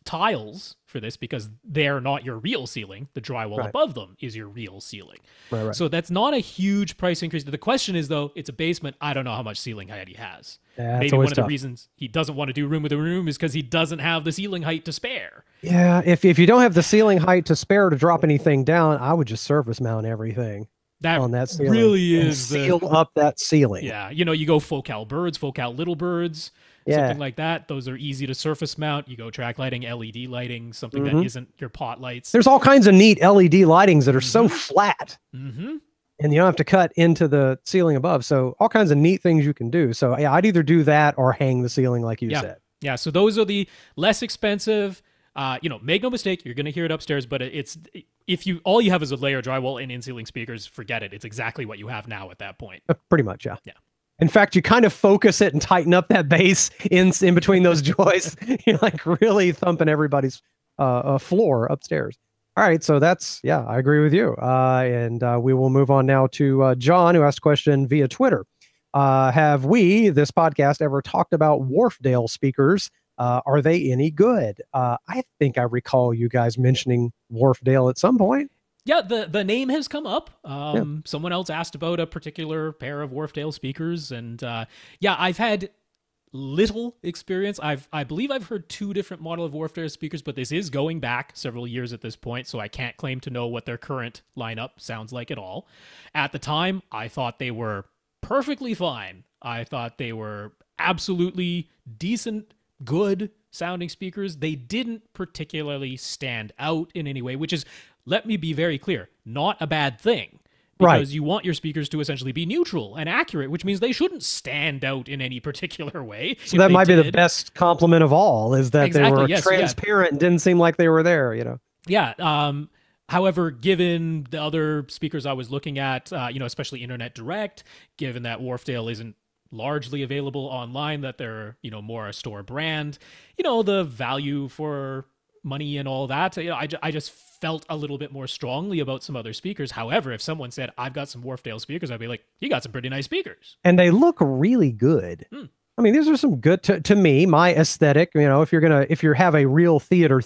S1: tiles for this because they're not your real ceiling. The drywall above them is your real ceiling.
S2: Right.
S1: So that's not a huge price increase. The question is, though, it's a basement. I don't know how much ceiling height he has.
S2: Yeah,
S1: maybe one of the reasons he doesn't want to do room with a room is because he doesn't have the ceiling height to spare.
S2: Yeah, if you don't have the ceiling height to spare to drop anything down, I would just surface mount everything on that ceiling.
S1: Really is
S2: seal up that ceiling.
S1: Yeah, you know, you go focal birds, focal little birds, something like that. Those are easy to surface mount. You go track lighting, LED lighting, something that isn't your pot lights.
S2: There's all kinds of neat LED lightings that are so flat. And you don't have to cut into the ceiling above. So all kinds of neat things you can do. So yeah, I'd either do that or hang the ceiling like you said.
S1: Yeah, so those are the less expensive. You know, make no mistake, you're going to hear it upstairs, but if all you have is a layer of drywall and in-ceiling speakers, forget it. It's exactly what you have now at that point.
S2: Pretty much, yeah. In fact, you kind of focus it and tighten up that bass in between those joists. You're like really thumping everybody's floor upstairs. All right, so that's, yeah, I agree with you. And we will move on now to John, who asked a question via Twitter. Have we, this podcast, ever talked about Wharfdale speakers? Are they any good? I think I recall you guys mentioning Wharfdale at some point.
S1: Yeah, the name has come up. Someone else asked about a particular pair of Wharfdale speakers, and yeah, I've had little experience. I believe I've heard 2 different model of Wharfdale speakers, but this is going back several years at this point, so I can't claim to know what their current lineup sounds like at all. At the time, I thought they were perfectly fine. I thought they were absolutely decent, good sounding speakers. They didn't particularly stand out in any way, which is, let me be very clear, not a bad thing. Because you want your speakers to essentially be neutral and accurate, which means they shouldn't stand out in any particular way.
S2: So that might be the best compliment of all, is that they were transparent and didn't seem like they were there, you know?
S1: Yeah. However, given the other speakers I was looking at, especially Internet Direct, given that Wharfdale isn't largely available online, that they're, more a store brand, the value for money and all that, I just felt a little bit more strongly about some other speakers. However, if someone said, I've got some Wharfdale speakers, I'd be like, you got some pretty nice speakers.
S2: And they look really good. I mean, these are some good, to me, my aesthetic, if you have a real theater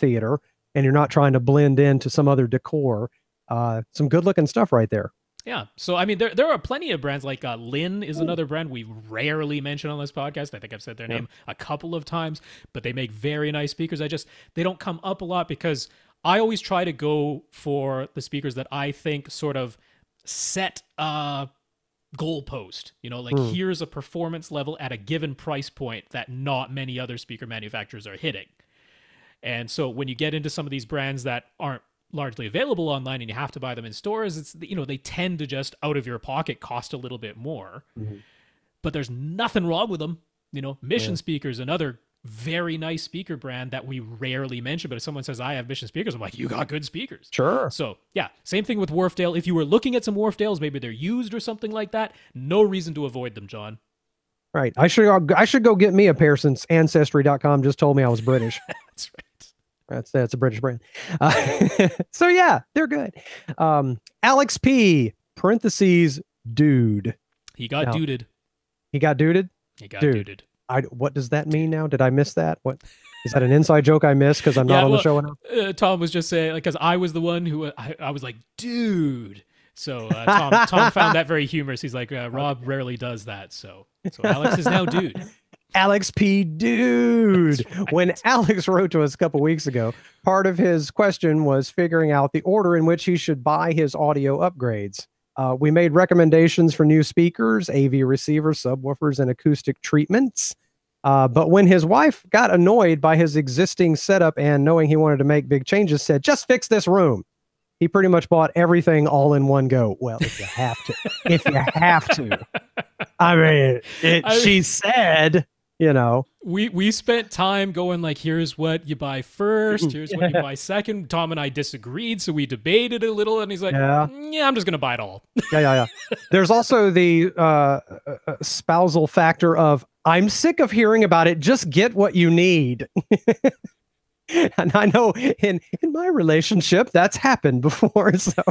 S2: and you're not trying to blend into some other decor, some good looking stuff right there.
S1: Yeah. So, I mean, there are plenty of brands like Lin is another brand we rarely mention on this podcast. I think I've said their name a couple of times, but they make very nice speakers. They don't come up a lot because I always try to go for the speakers that I think sort of set a goalpost. Here's a performance level at a given price point that not many other speaker manufacturers are hitting. And so when you get into some of these brands that aren't largely available online and you have to buy them in stores, it's, they tend to just out of your pocket cost a little bit more. But there's nothing wrong with them. Mission Speakers, another very nice speaker brand that we rarely mention, but if someone says I have Mission speakers, I'm like, you got good speakers.
S2: Sure.
S1: So yeah, same thing with Wharfdale. If you were looking at some Wharfdales, maybe they're used or something like that, no reason to avoid them, John.
S2: Right. I should go get me a pair since Ancestry.com just told me I was British.
S1: That's right.
S2: That's a British brand. So yeah, they're good. Alex P, parentheses, dude.
S1: He got duded.
S2: He got duded?
S1: He got duded.
S2: What does that mean now? Did I miss that? What is that, an inside joke I missed because I'm not on the show enough?
S1: Tom was just saying, because I was the one who I was like, dude. So Tom found that very humorous. He's like, Rob rarely does that. So Alex is now dude.
S2: Alex P. Dude. Right. When Alex wrote to us a couple weeks ago, part of his question was figuring out the order in which he should buy his audio upgrades. We made recommendations for new speakers, AV receivers, subwoofers, and acoustic treatments. But when his wife got annoyed by his existing setup and knowing he wanted to make big changes, said, just fix this room. He pretty much bought everything all in one go. Well, if you have to. If you have to. I mean, she said...
S1: we spent time going like, here's what you buy first, here's what you buy second. Tom and I disagreed, so we debated a little, and he's like, yeah, I'm just gonna buy it all.
S2: Yeah. There's also the spousal factor of, I'm sick of hearing about it, just get what you need. And I know in my relationship that's happened before, so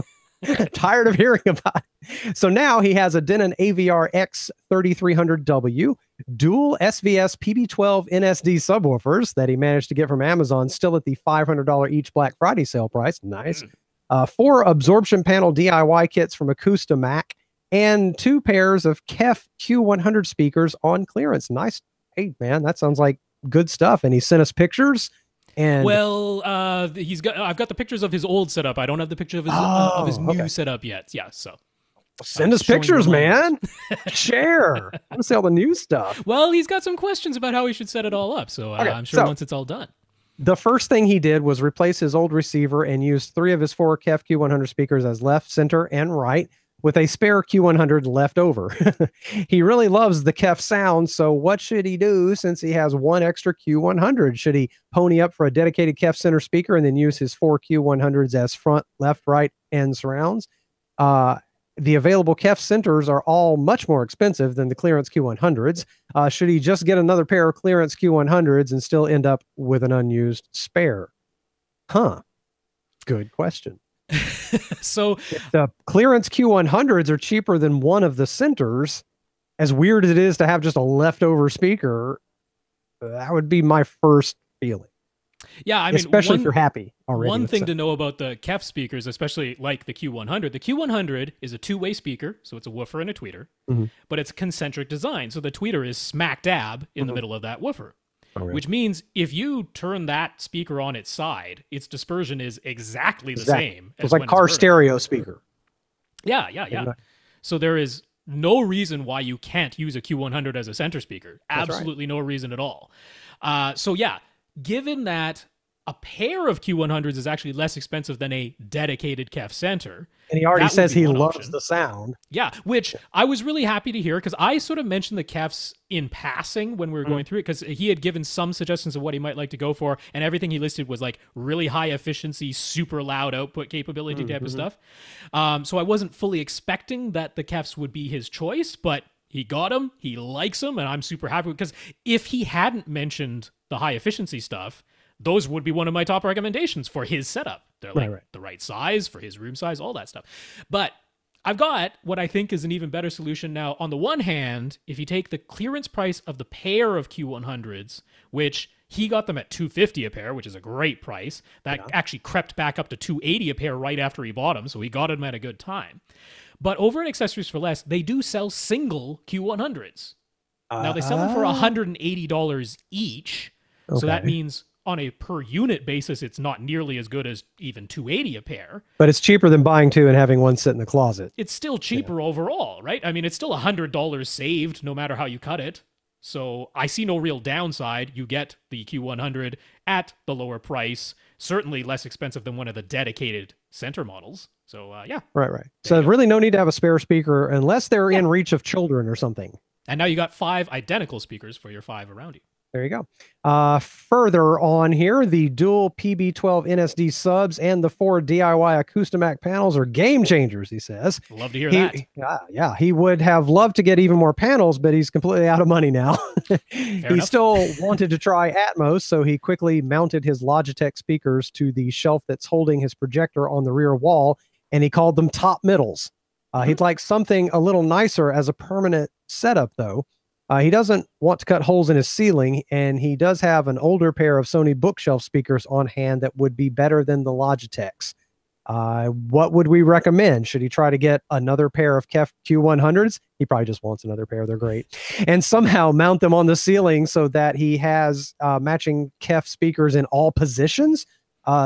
S2: tired of hearing about it. So now he has a Denon AVR X3300W, dual SVS PB12 NSD subwoofers that he managed to get from Amazon, still at the $500 each Black Friday sale price. Nice. 4 absorption panel DIY kits from Acoustamac, and 2 pairs of KEF Q100 speakers on clearance. Nice. Hey, man, that sounds like good stuff. And he sent us pictures. And
S1: I've got the pictures of his old setup. I don't have the picture of his new setup yet. Yeah, so
S2: send us pictures, man. Share. I want to see all the new stuff.
S1: Well, he's got some questions about how he should set it all up. So I'm sure once it's all done.
S2: The first thing he did was replace his old receiver and used 3 of his 4 KEF Q100 speakers as left, center, and right, with a spare Q100 left over. He really loves the KEF sound, so what should he do since he has 1 extra Q100? Should he pony up for a dedicated KEF center speaker and then use his 4 Q100s as front, left, right, and surrounds? The available KEF centers are all much more expensive than the clearance Q100s. Should he just get another pair of clearance Q100s and still end up with an unused spare? Huh. Good question.
S1: So
S2: if the clearance Q100s are cheaper than one of the centers, as weird as it is to have just a leftover speaker, that would be my first feeling.
S1: Yeah, I mean,
S2: especially if you're happy already.
S1: One thing to know about the KEF speakers, especially like the Q100, the Q100 is a two-way speaker, so it's a woofer and a tweeter, but it's concentric design, so the tweeter is smack dab in the middle of that woofer. Oh, really? Which means if you turn that speaker on its side, its dispersion is exactly the same.
S2: It's like car stereo speaker.
S1: Yeah. So there is no reason why you can't use a Q100 as a center speaker. Absolutely no reason at all. So yeah, given that a pair of Q100s is actually less expensive than a dedicated KEF center.
S2: And he already says he loves the sound.
S1: Yeah, which I was really happy to hear because I sort of mentioned the KEFs in passing when we were going through it because he had given some suggestions of what he might like to go for, and everything he listed was like really high efficiency, super loud output capability type of stuff. So I wasn't fully expecting that the KEFs would be his choice, but he got them, he likes them, and I'm super happy because if he hadn't mentioned the high efficiency stuff, those would be one of my top recommendations for his setup. They're like the right size for his room size, all that stuff. But I've got what I think is an even better solution now. On the one hand, if you take the clearance price of the pair of Q100s, which he got them at $250 a pair, which is a great price. That actually crept back up to $280 a pair right after he bought them, so he got them at a good time. But over at Accessories for Less, they do sell single Q100s. Now, they sell them for $180 each, so that means on a per unit basis, it's not nearly as good as even $280 a pair.
S2: But it's cheaper than buying two and having one sit in the closet.
S1: It's still cheaper overall, right? I mean, it's still $100 saved no matter how you cut it. So I see no real downside. You get the Q100 at the lower price, certainly less expensive than one of the dedicated center models. So yeah.
S2: Right. So really no need to have a spare speaker unless they're in reach of children or something.
S1: And now you got 5 identical speakers for your 5 around you.
S2: There you go. Further on here, the dual PB12 NSD subs and the 4 DIY Acoustimac panels are game changers, he says.
S1: Love to hear that.
S2: Yeah, he would have loved to get even more panels, but he's completely out of money now. He still wanted to try Atmos, so he quickly mounted his Logitech speakers to the shelf that's holding his projector on the rear wall, and he called them top middles. He'd like something a little nicer as a permanent setup, though. He doesn't want to cut holes in his ceiling, and he does have an older pair of Sony bookshelf speakers on hand that would be better than the Logitechs. What would we recommend? Should he try to get another pair of KEF Q100s? He probably just wants another pair. They're great. And somehow mount them on the ceiling so that he has matching KEF speakers in all positions?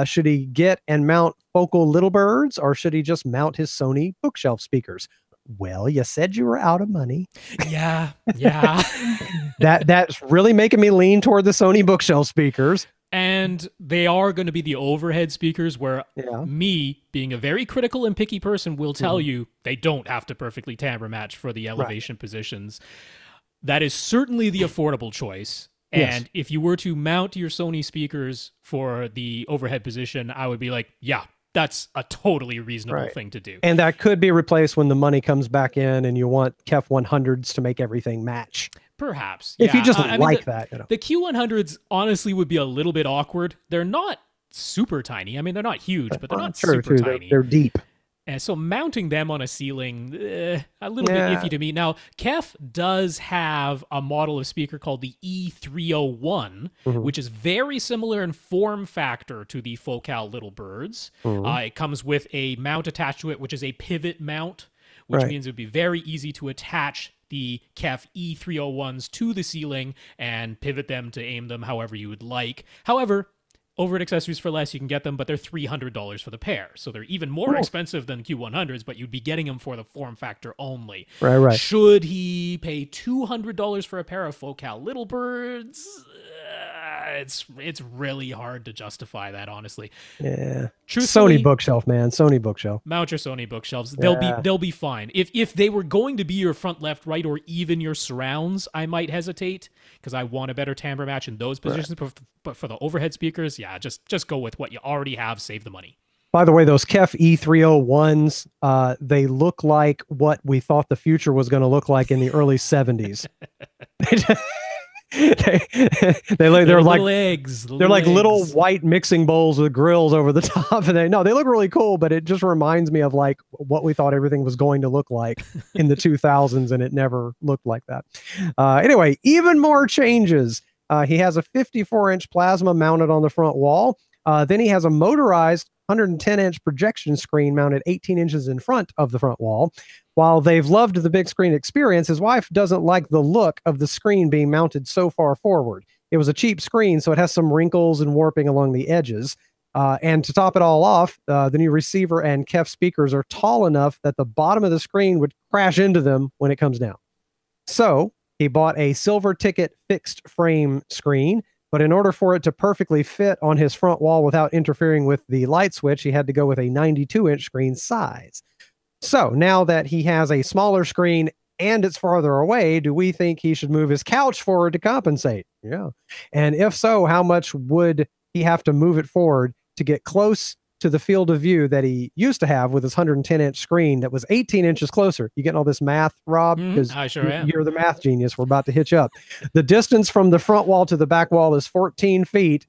S2: Should he get and mount focal little birds, or should he just mount his Sony bookshelf speakers? Well, you said you were out of money.
S1: Yeah.
S2: That's really making me lean toward the Sony bookshelf speakers.
S1: And they are going to be the overhead speakers where me, being a very critical and picky person, will tell you they don't have to perfectly timbre match for the elevation positions. That is certainly the affordable choice. And if you were to mount your Sony speakers for the overhead position, I would be like, yeah, that's a totally reasonable thing to do.
S2: And that could be replaced when the money comes back in and you want KEF 100s to make everything match.
S1: Perhaps.
S2: If you just that. You know.
S1: The Q100s honestly would be a little bit awkward. They're not super tiny. I mean, they're not huge, but they're not super tiny.
S2: They're deep.
S1: And so mounting them on a ceiling, a little bit iffy to me. Now, KEF does have a model of speaker called the E301, which is very similar in form factor to the Focal Little Birds. It comes with a mount attached to it, which is a pivot mount, which means it would be very easy to attach the KEF E301s to the ceiling and pivot them to aim them however you would like. However, over at Accessories for Less, you can get them, but they're $300 for the pair. So they're even more expensive than Q100s, but you'd be getting them for the form factor only.
S2: Right.
S1: Should he pay $200 for a pair of Focal Little Birds? It's really hard to justify that, honestly.
S2: Yeah. Sony bookshelf, man. Sony bookshelf.
S1: Mount your Sony bookshelves. They'll be fine. If they were going to be your front, left, right, or even your surrounds, I might hesitate because I want a better timbre match in those positions. But for the overhead speakers, just go with what you already have. Save the money.
S2: By the way, those KEF E301s, they look like what we thought the future was going to look like in the early 70s. they're like
S1: little eggs.
S2: They're like little white mixing bowls with grills over the top. And they look really cool, but it just reminds me of like what we thought everything was going to look like in the 2000s, and it never looked like that. Anyway, even more changes. He has a 54-inch plasma mounted on the front wall. Then he has a motorized 110-inch projection screen mounted 18 inches in front of the front wall. While they've loved the big screen experience, his wife doesn't like the look of the screen being mounted so far forward. It was a cheap screen, so it has some wrinkles and warping along the edges. And to top it all off, the new receiver and KEF speakers are tall enough that the bottom of the screen would crash into them when it comes down. So he bought a silver ticket fixed frame screen, but in order for it to perfectly fit on his front wall without interfering with the light switch, he had to go with a 92-inch screen size. So now that he has a smaller screen and it's farther away, do we think he should move his couch forward to compensate? Yeah. And if so, how much would he have to move it forward to get close to the field of view that he used to have with his 110-inch screen that was 18 inches closer? You getting all this math, Rob? Because
S1: I sure am.
S2: You're the math genius. We're about to hitch up. The distance from the front wall to the back wall is 14 feet.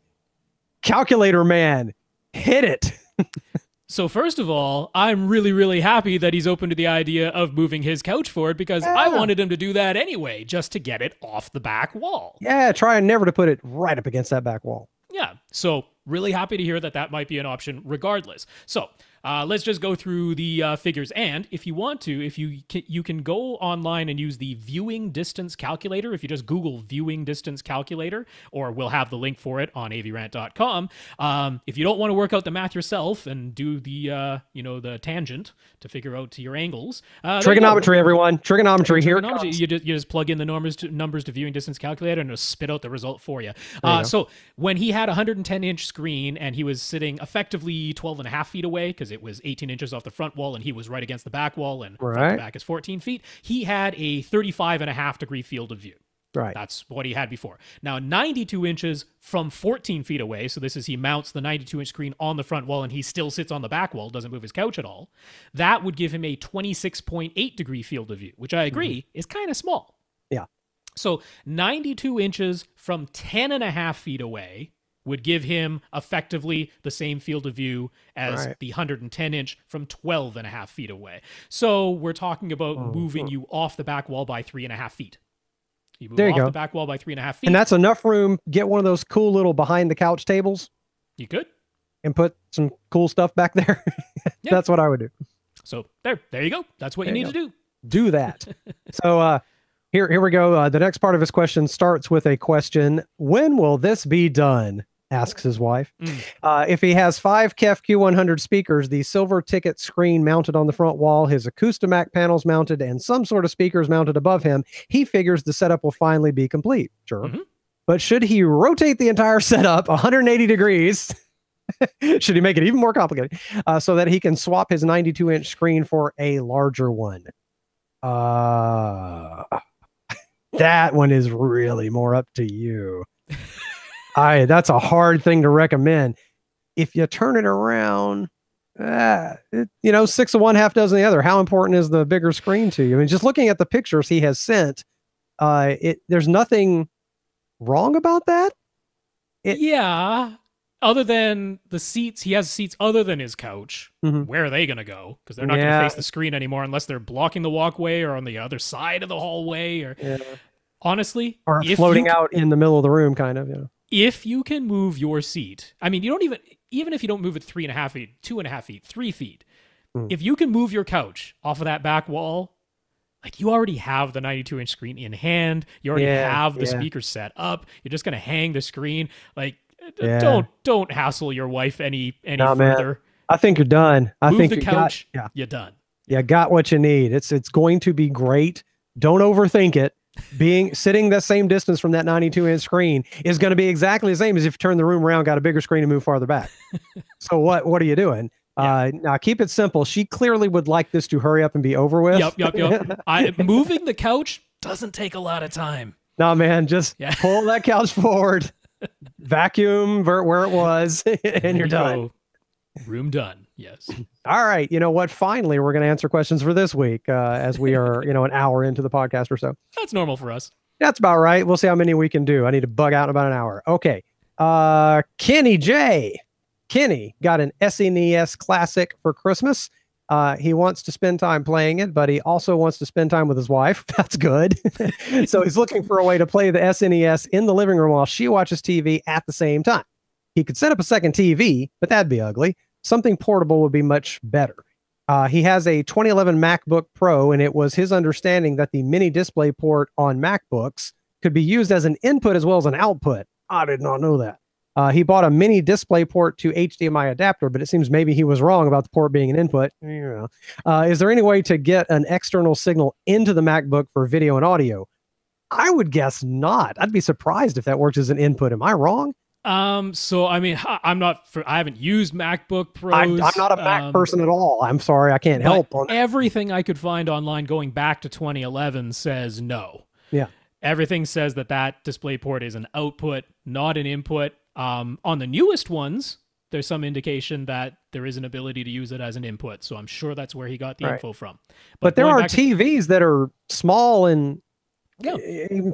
S2: Calculator man, hit it.
S1: So first of all, I'm really, really happy that he's open to the idea of moving his couch forward, because I wanted him to do that anyway, just to get it off the back wall.
S2: Yeah, trying never to put it right up against that back wall.
S1: Yeah, so really happy to hear that that might be an option regardless. So let's just go through the figures. And if you want to, you can go online and use the viewing distance calculator. If you just Google viewing distance calculator, or we'll have the link for it on avrant.com. If you don't want to work out the math yourself and do the the tangent to figure out your angles,
S2: trigonometry, everyone, trigonometry here.
S1: You just plug in the numbers to viewing distance calculator, and it'll spit out the result for you. So when he had a 110-inch screen and he was sitting effectively 12 and a half feet away, because it was 18 inches off the front wall and he was right against the back wall, and front to back is 14 feet, he had a 35.5-degree field of view.
S2: Right.
S1: That's what he had before. Now, 92 inches from 14 feet away, so this is he mounts the 92-inch screen on the front wall and he still sits on the back wall, doesn't move his couch at all. That would give him a 26.8-degree field of view, which I agree is kind of small.
S2: Yeah.
S1: So 92 inches from 10.5 feet away would give him effectively the same field of view as the 110-inch from 12.5 feet away. So we're talking about moving you off the back wall by 3.5 feet. You move off the back wall by 3.5 feet.
S2: And that's enough room. Get one of those cool little behind the couch tables.
S1: You could.
S2: And put some cool stuff back there.
S1: Yeah.
S2: That's what I would do.
S1: So there you go. That's what you need to do.
S2: Do that. So here we go. The next part of his question starts with a question. When will this be done? Asks his wife. If he has 5 KEF Q100 speakers, the silver ticket screen mounted on the front wall, his Acoustimac panels mounted, and some sort of speakers mounted above him, he figures the setup will finally be complete. Sure. But should he rotate the entire setup 180 degrees? Should he make it even more complicated so that he can swap his 92-inch screen for a larger one? That one is really more up to you. That's a hard thing to recommend. If you turn it around, 6 of one, half dozen of the other. How important is the bigger screen to you? I mean, just looking at the pictures he has sent, there's nothing wrong about that.
S1: Other than the seats, he has seats other than his couch. Where are they going to go? Because they're not going to face the screen anymore unless they're blocking the walkway or on the other side of the hallway. Or honestly,
S2: or floating out in the middle of the room, kind of.
S1: If you can move your seat, I mean, you don't even if you don't move it 3.5 feet, 2.5 feet, 3 feet, if you can move your couch off of that back wall, like you already have the 92-inch screen in hand, you already have the speaker set up, you're just going to hang the screen. Like, don't hassle your wife any further. Man.
S2: I think you're done.
S1: Move
S2: think
S1: the couch, you're done.
S2: Yeah, got what you need. It's going to be great. Don't overthink it. Sitting the same distance from that 92-inch screen is going to be exactly the same as if you turn the room around, got a bigger screen, and move farther back. So what are you doing? Now keep it simple. She clearly would like this to hurry up and be over with.
S1: Yep. Moving the couch doesn't take a lot of time.
S2: No, man, just pull that couch forward, vacuum where it was, and you're done.
S1: Room done. Yes.
S2: All right. You know what? Finally, we're going to answer questions for this week as we are, an hour into the podcast or so.
S1: That's normal for us.
S2: That's about right. We'll see how many we can do. I need to bug out in about an hour. Okay. Kenny J. Kenny got an SNES Classic for Christmas. He wants to spend time playing it, but he also wants to spend time with his wife. That's good. So he's looking for a way to play the SNES in the living room while she watches TV at the same time. He could set up a second TV, but that'd be ugly. Something portable would be much better. He has a 2011 MacBook Pro, and it was his understanding that the mini display port on MacBooks could be used as an input as well as an output. I did not know that. He bought a mini display port to HDMI adapter, but it seems maybe he was wrong about the port being an input. Is there any way to get an external signal into the MacBook for video and audio? I would guess not. I'd be surprised if that works as an input. Am I wrong?
S1: So I mean, I haven't used MacBook Pros.
S2: I'm not a Mac person at all. I'm sorry, I can't help.
S1: Everything I could find online going back to 2011 says no.
S2: Yeah.
S1: Everything says that DisplayPort is an output, not an input. On the newest ones, there's some indication that there is an ability to use it as an input. So I'm sure that's where he got the info from.
S2: But there are TVs that are small and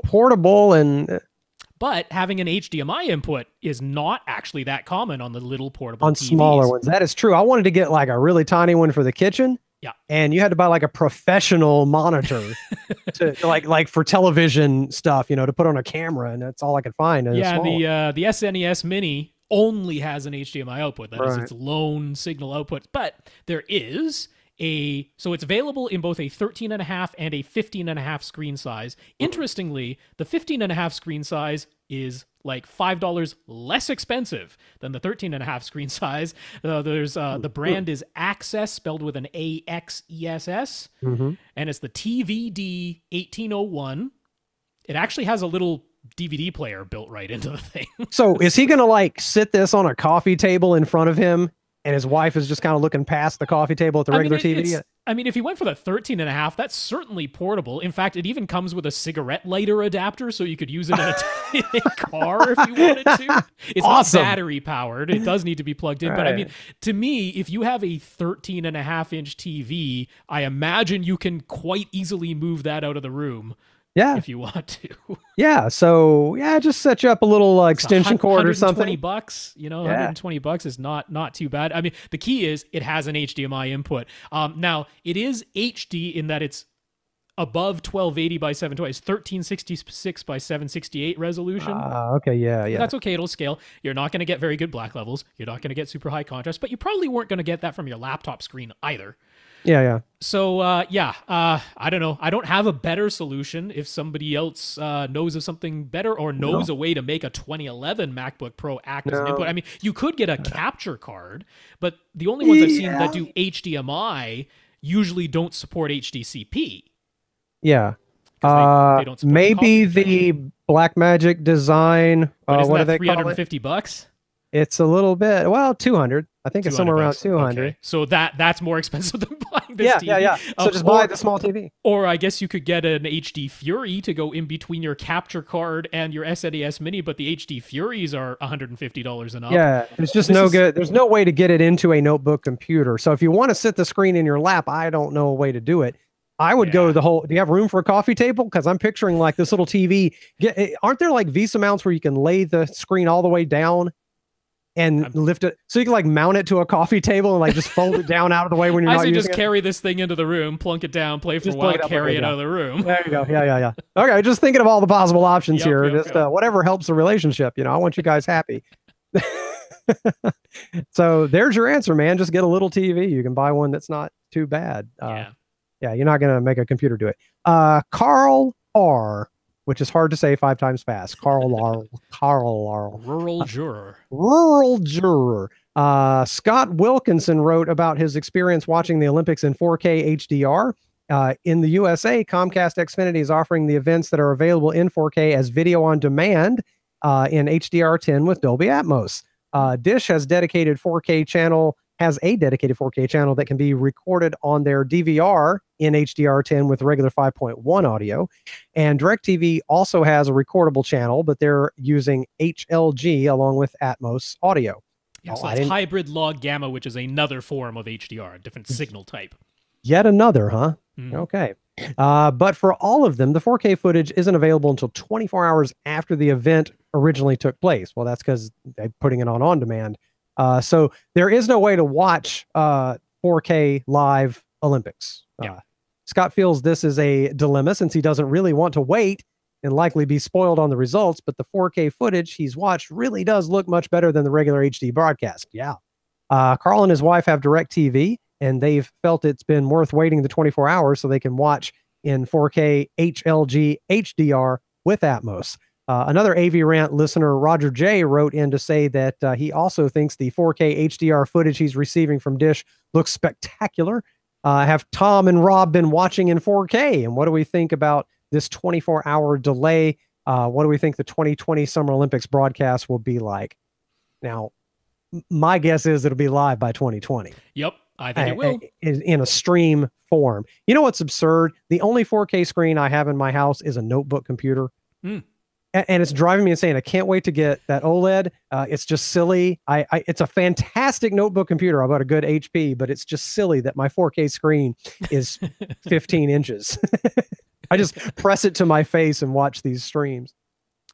S2: portable and...
S1: But having an HDMI input is not actually that common on the little portable
S2: on
S1: TVs.
S2: Smaller ones. That is true. I wanted to get like a really tiny one for the kitchen.
S1: Yeah.
S2: And you had to buy like a professional monitor to like for television stuff, to put on a camera, and that's all I could find. And
S1: the SNES Mini only has an HDMI output. That is its lone signal output. But there is so it's available in both a 13.5 and a 15.5 screen size. Interestingly, the 15.5 screen size is like $5 less expensive than the 13.5 screen size. The brand is Access, spelled with an AXESS, and it's the TVD 1801. It actually has a little DVD player built right into the thing.
S2: So is he gonna like sit this on a coffee table in front of him, and his wife is just kind of looking past the coffee table at the regular TV?
S1: I mean, if you went for the 13.5, that's certainly portable. In fact, it even comes with a cigarette lighter adapter, so you could use it in a car if you wanted to. It's awesome. Not battery powered. It does need to be plugged in. But I mean, to me, if you have a 13.5-inch TV, I imagine you can quite easily move that out of the room.
S2: Yeah,
S1: if you want to.
S2: Yeah, so just set you up a little extension cord or something.
S1: $120, $120 is not too bad. I mean, the key is it has an HDMI input. Now it is HD in that it's above 1280 by 720. It's 1366 by 768 resolution.
S2: Okay, yeah.
S1: That's okay. It'll scale. You're not going to get very good black levels. You're not going to get super high contrast, but you probably weren't going to get that from your laptop screen either.
S2: Yeah.
S1: So, I don't know. I don't have a better solution. If somebody else knows of something better or knows a way to make a 2011 MacBook Pro act as an input. I mean, you could get a capture card, but the only ones I've seen that do HDMI usually don't support HDCP.
S2: Yeah.
S1: They don't support
S2: maybe the Blackmagic design. What do they call it?
S1: $350?
S2: It's a little bit, 200. I think it's somewhere around 200.
S1: Okay. So that's more expensive than buying this TV.
S2: Yeah. So just buy the small TV.
S1: Or I guess you could get an HD Fury to go in between your capture card and your SNES Mini, but the HD Furies are $150 and up.
S2: Yeah, it's just good. There's no way to get it into a notebook computer. So if you want to sit the screen in your lap, I don't know a way to do it. I would go do you have room for a coffee table? Because I'm picturing like this little TV. Aren't there like Visa mounts where you can lay the screen all the way down and lift it, so you can like mount it to a coffee table and like just fold it down out of the way when you're not using it?
S1: I say just carry this thing into the room, plunk it down, play for a while, carry it out of the room.
S2: There you go. Yeah. Okay, just thinking of all the possible options here. Whatever helps the relationship. I want you guys happy. So there's your answer, man. Just get a little TV. You can buy one that's not too bad. Yeah, you're not gonna make a computer do it. Carl R, which is hard to say 5 times fast. Carl R.
S1: Rural juror.
S2: Scott Wilkinson wrote about his experience watching the Olympics in 4K HDR. In the USA, Comcast Xfinity is offering the events that are available in 4K as video on demand in HDR10 with Dolby Atmos. Dish has a dedicated 4K channel that can be recorded on their DVR in HDR10 with regular 5.1 audio. And DirecTV also has a recordable channel, but they're using HLG along with Atmos audio.
S1: Yeah, so that's hybrid log gamma, which is another form of HDR, a different signal type.
S2: Yet another, huh?
S1: Mm.
S2: Okay. But for all of them, the 4K footage isn't available until 24 hours after the event originally took place. Well, that's because they're putting it on demand. So there is no way to watch 4K live Olympics.
S1: Yeah.
S2: Scott feels this is a dilemma since he doesn't really want to wait and likely be spoiled on the results, but the 4K footage he's watched really does look much better than the regular HD broadcast. Yeah. Carl and his wife have DirecTV, and they've felt it's been worth waiting the 24 hours so they can watch in 4K HLG HDR with Atmos. Another AV Rant listener, Roger J, wrote in to say that he also thinks the 4K HDR footage he's receiving from Dish looks spectacular. Have Tom and Rob been watching in 4K? And what do we think about this 24-hour delay? What do we think the 2020 Summer Olympics broadcast will be like? Now, my guess is it'll be live by 2020.
S1: Yep, I think it will.
S2: In a stream form. You know what's absurd? The only 4K screen I have in my house is a notebook computer.
S1: Mm.
S2: And it's driving me insane. I can't wait to get that OLED. It's just silly. It's a fantastic notebook computer. I bought a good HP, but it's just silly that my 4K screen is 15 inches. I just press it to my face and watch these streams.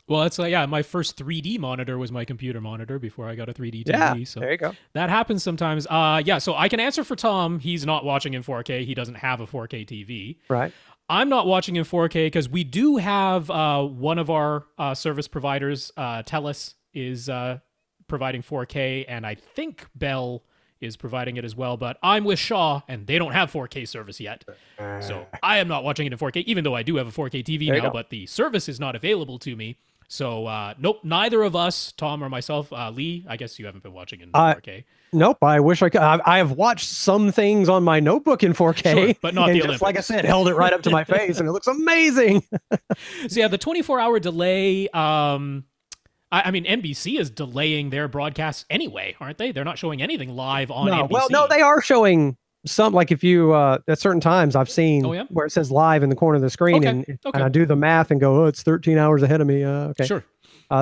S1: Well, it's like, yeah, my first 3D monitor was my computer monitor before I got a 3D TV.
S2: Yeah,
S1: so
S2: there you go.
S1: That happens sometimes. Yeah, so I can answer for Tom. He's not watching in 4K. He doesn't have a 4K TV.
S2: Right.
S1: I'm not watching in 4K because we do have one of our service providers, TELUS, is providing 4K, and I think Bell is providing it as well, but I'm with Shaw, and they don't have 4K service yet. So I am not watching it in 4K, even though I do have a 4K TV now, but the service is not available to me. So, nope, neither of us, Tom or myself, Lee, I guess you haven't been watching in 4K.
S2: Nope, I wish I could. I have watched some things on my notebook in 4K,
S1: sure, but not the Olympics.
S2: Like I said, held it right up to my face, and it looks amazing.
S1: So, yeah, the 24-hour delay, I mean, NBC is delaying their broadcasts anyway, aren't they? They're not showing anything live on NBC.
S2: Well, no, they are showing some, like if you, at certain times I've seen where it says live in the corner of the screen, and I do the math and go, oh, it's 13 hours ahead of me. Okay.
S1: Sure.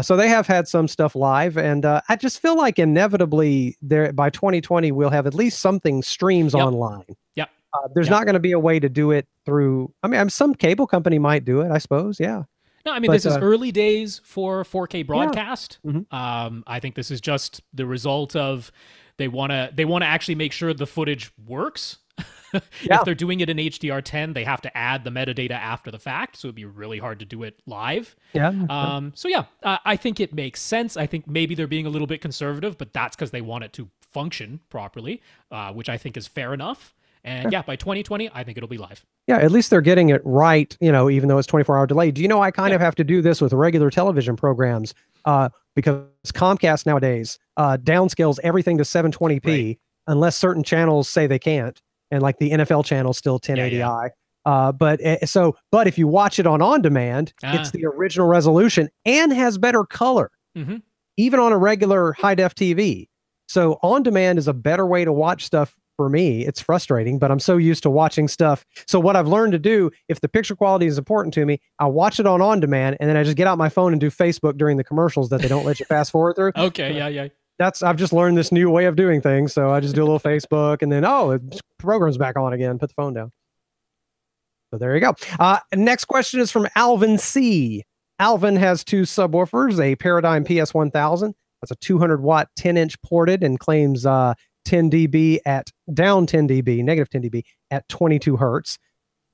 S2: So they have had some stuff live, and I just feel like inevitably there by 2020 we'll have at least something streams online.
S1: Yep.
S2: There's not going to be a way to do it through. I mean, some cable company might do it, I suppose. Yeah.
S1: No, I mean, this is early days for 4K broadcast.
S2: Yeah. Mm-hmm.
S1: I think this is just the result of they want to actually make sure the footage works. If they're doing it in HDR10, they have to add the metadata after the fact, so it'd be really hard to do it live.
S2: Yeah.
S1: So yeah, I think it makes sense. I think maybe they're being a little bit conservative, but that's because they want it to function properly, which I think is fair enough. And yeah, by 2020, I think it'll be live. Yeah,
S2: at least they're getting it right, even though it's 24-hour delay. Do you know I kind of have to do this with regular television programs because Comcast nowadays downscales everything to 720p unless certain channels say they can't. And like the NFL channel still 1080i. But if you watch it on demand, it's the original resolution and has better color, even on a regular high def TV. So on demand is a better way to watch stuff for me. It's frustrating, but I'm so used to watching stuff. So what I've learned to do, if the picture quality is important to me, I watch it on demand, and then I just get out my phone and do Facebook during the commercials that they don't let you fast forward through.
S1: Okay, yeah.
S2: I've just learned this new way of doing things. So I just do a little Facebook, and then, the program's back on again. Put the phone down. So there you go. Next question is from Alvin C. Alvin has two subwoofers, a Paradigm PS1000. That's a 200-watt 10-inch ported, and claims 10 dB at down 10 dB, negative 10 dB at 22 hertz.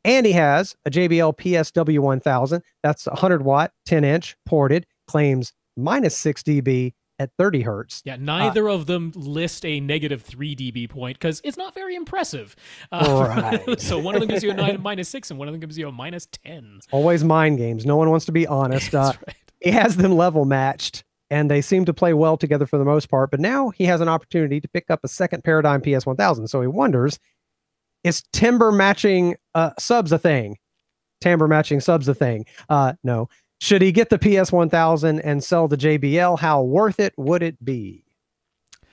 S2: And he has a JBL PSW1000. That's 100-watt 10-inch ported, claims minus 6 dB at 30 hertz.
S1: Yeah, neither of them list a negative 3 dB point because it's not very impressive.
S2: Right.
S1: So one of them gives you a minus 6 and one of them gives you a minus 10.
S2: Always mind games. No one wants to be honest.
S1: That's right.
S2: He has them level matched, and they seem to play well together for the most part. But now he has an opportunity to pick up a second Paradigm PS1000. So he wonders, is timbre matching subs a thing? Timbre matching subs a thing? No. Should he get the PS1000 and sell the JBL? How worth it would it be?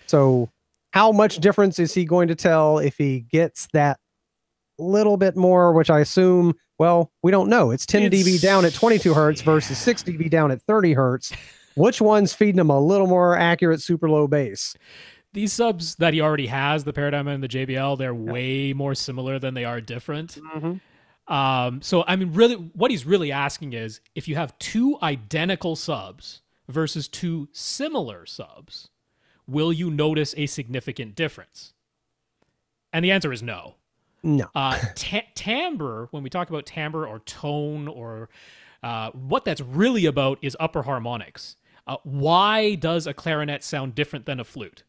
S2: So how much difference is he going to tell if he gets that little bit more, which I assume, well, we don't know. It's 10 dB down at 22 hertz versus 6 dB down at 30 hertz. Which one's feeding him a little more accurate super low bass?
S1: These subs that he already has, the Paradigm and the JBL, they're way more similar than they are different. So I mean, really, what he's really asking is if you have two identical subs versus two similar subs, will you notice a significant difference? And the answer is no.
S2: No.
S1: Timbre, when we talk about timbre or tone or what that's really about is upper harmonics. Why does a clarinet sound different than a flute?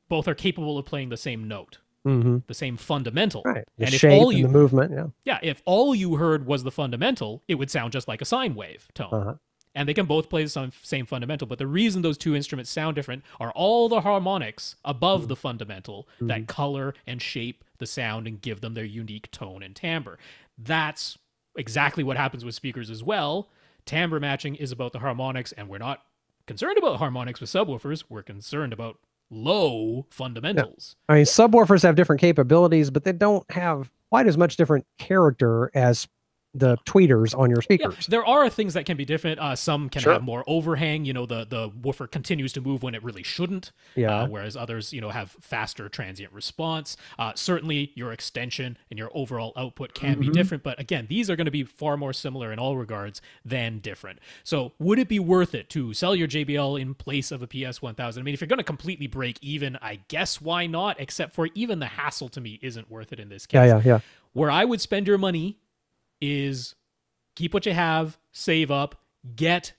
S1: Both are capable of playing the same note, the same fundamental.
S2: Right. The
S1: and
S2: shape
S1: if all
S2: and the movement,
S1: yeah, if all you heard was the fundamental, it would sound just like a sine wave tone. And they can both play the same fundamental. But the reason those two instruments sound different are all the harmonics above the fundamental that color and shape the sound and give them their unique tone and timbre. That's exactly what happens with speakers as well. Timbre matching is about the harmonics, and we're not concerned about harmonics with subwoofers. We're concerned about low fundamentals.
S2: Yeah. I mean, subwoofers have different capabilities, but they don't have quite as much different character as the tweeters on your speakers.
S1: Yeah, there are things that can be different. Some can have more overhang. You know, the woofer continues to move when it really shouldn't.
S2: Yeah.
S1: Whereas others, you know, have faster transient response. Certainly, your extension and your overall output can be different. But again, these are going to be far more similar in all regards than different. So, would it be worth it to sell your JBL in place of a PS1000? I mean, if you're going to completely break even, I guess why not? Except for even the hassle to me isn't worth it in this case.
S2: Yeah.
S1: Where I would spend your money is keep what you have, save up, get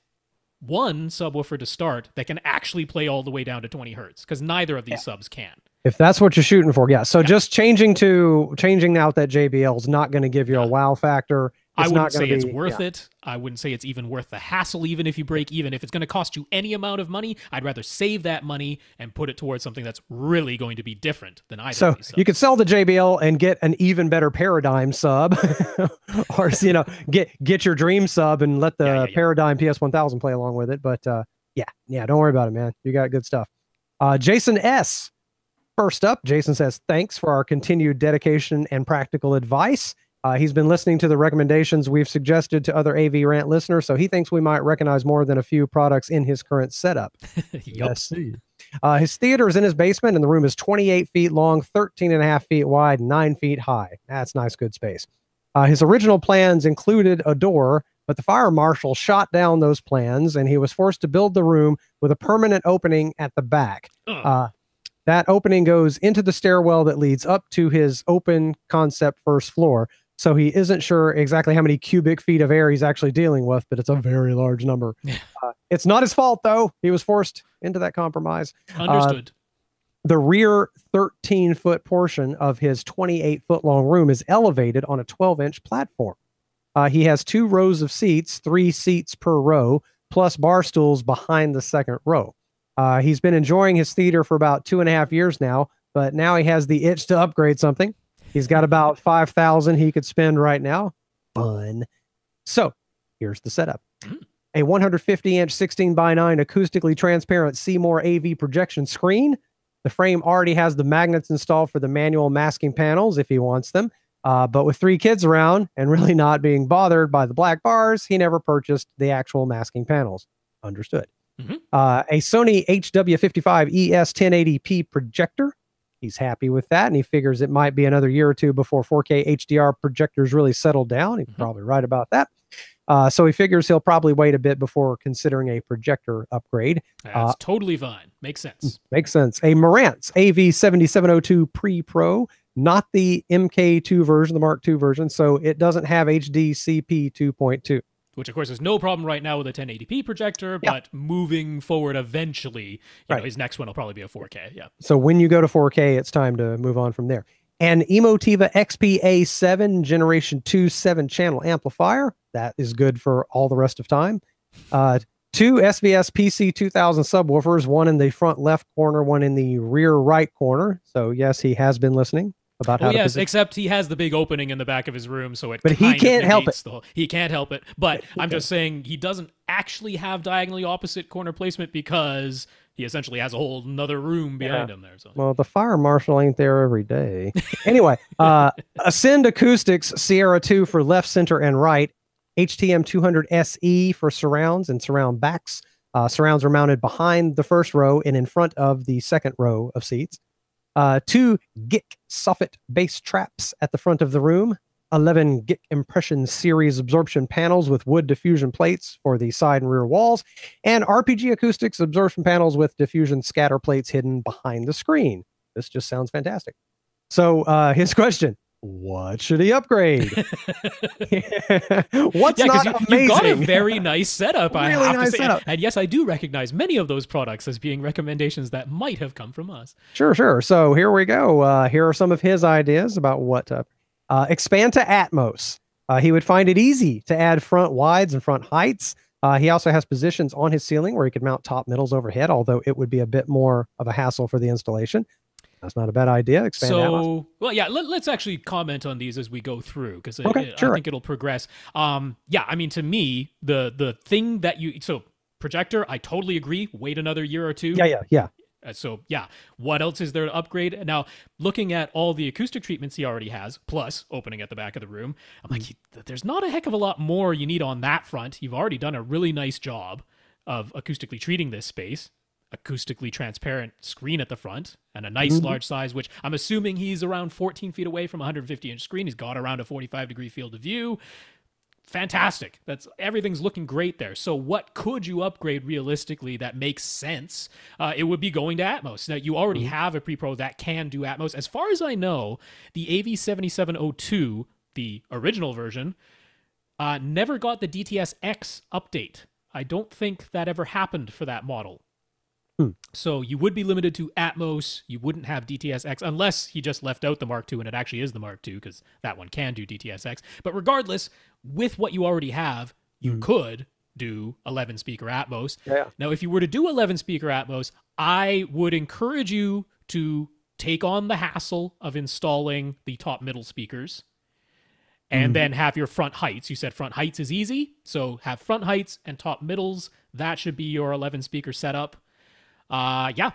S1: one subwoofer to start that can actually play all the way down to 20 hertz, because neither of these subs can.
S2: If that's what you're shooting for, yeah. So just changing out that JBL is not going to give you a wow factor.
S1: I wouldn't say it's worth it. I wouldn't say it's even worth the hassle, even if you break even. If it's going to cost you any amount of money, I'd rather save that money and put it towards something that's really going to be different than either of these subs.
S2: You could sell the JBL and get an even better Paradigm sub, or get your dream sub and let the Paradigm PS1000 play along with it. But don't worry about it, man. You got good stuff. Jason S. First up, Jason says, thanks for our continued dedication and practical advice. He's been listening to the recommendations we've suggested to other AV Rant listeners, so he thinks we might recognize more than a few products in his current setup.
S1: Yes.
S2: His theater is in his basement, and the room is 28 feet long, 13 and a half feet wide, 9 feet high. That's nice, good space. His original plans included a door, but the fire marshal shot down those plans, and he was forced to build the room with a permanent opening at the back. That opening goes into the stairwell that leads up to his open concept first floor. So he isn't sure exactly how many cubic feet of air he's actually dealing with, but it's a very large number. It's not his fault, though. He was forced into that compromise.
S1: Understood.
S2: The rear 13-foot portion of his 28-foot-long room is elevated on a 12-inch platform. He has 2 rows of seats, 3 seats per row, plus bar stools behind the second row. He's been enjoying his theater for about 2.5 years now, but now he has the itch to upgrade something. He's got about $5,000 he could spend right now. Fun. So here's the setup. A 150-inch 16:9 acoustically transparent Seymour AV projection screen. The frame already has the magnets installed for the manual masking panels if he wants them. But with 3 kids around and really not being bothered by the black bars, he never purchased the actual masking panels. Understood. A Sony HW55 ES 1080p projector. He's happy with that, and he figures it might be another year or two before 4K HDR projectors really settle down. He's probably right about that. So he figures he'll probably wait a bit before considering a projector upgrade.
S1: That's totally fine. Makes sense.
S2: Makes sense. A Marantz AV7702 Pre-Pro, not the MK2 version, the Mark II version, so it doesn't have HDCP 2.2.
S1: Which, of course, is no problem right now with a 1080p projector, but moving forward eventually, you know, his next one will probably be a 4K. Yeah.
S2: So when you go to 4K, it's time to move on from there. An Emotiva XP-A7 Generation 2 7-channel amplifier. That is good for all the rest of time. 2 SVS PC2000 subwoofers, one in the front left corner, one in the rear right corner. So, yes, he has been listening. About how
S1: except he has the big opening in the back of his room, so it.
S2: But he can't help it.
S1: He can't help it. But I'm just saying he doesn't actually have diagonally opposite corner placement because he essentially has a whole another room behind him there. So.
S2: Well, the fire marshal ain't there every day. Anyway, Ascend Acoustics Sierra 2 for left, center, and right. HTM 200 SE for surrounds and surround backs. Surrounds are mounted behind the first row and in front of the second row of seats. 2 GIC soffit bass traps at the front of the room. 11 GIC impression series absorption panels with wood diffusion plates for the side and rear walls, and RPG acoustics absorption panels with diffusion scatter plates hidden behind the screen. This just sounds fantastic. So his question, what should he upgrade? What's not amazing?
S1: You've got a very nice setup, I
S2: really
S1: have
S2: nice
S1: to say.
S2: setup.
S1: And yes, I do recognize many of those products as being recommendations that might have come from us.
S2: Sure. So here we go. Here are some of his ideas about what expand to Atmos. He would find it easy to add front wides and front heights. He also has positions on his ceiling where he could mount top middles overhead, although it would be a bit more of a hassle for the installation. That's not a bad idea. Expand Atmos.
S1: Well, yeah, let's actually comment on these as we go through, because I think it'll progress. Yeah, I mean, to me, the thing that so projector, I totally agree. Wait another year or two.
S2: Yeah.
S1: So yeah, what else is there to upgrade? Now, looking at all the acoustic treatments he already has, plus opening at the back of the room, I'm like, there's not a heck of a lot more you need on that front. You've already done a really nice job of acoustically treating this space. Acoustically transparent screen at the front and a nice large size, which I'm assuming he's around 14 feet away from a 150-inch screen. He's got around a 45-degree field of view. Fantastic. Everything's looking great there. So what could you upgrade realistically that makes sense? It would be going to Atmos. Now, you already have a pre-pro that can do Atmos. As far as I know, the AV7702, the original version, never got the DTS-X update. I don't think that ever happened for that model. So you would be limited to Atmos. You wouldn't have DTS-X unless he just left out the Mark II and it actually is the Mark II, because that one can do DTS-X. But regardless, with what you already have, you could do 11-speaker Atmos.
S2: Yeah.
S1: Now, if you were to do 11-speaker Atmos, I would encourage you to take on the hassle of installing the top middle speakers and then have your front heights. You said front heights is easy, so have front heights and top middles. That should be your 11-speaker setup. Yeah,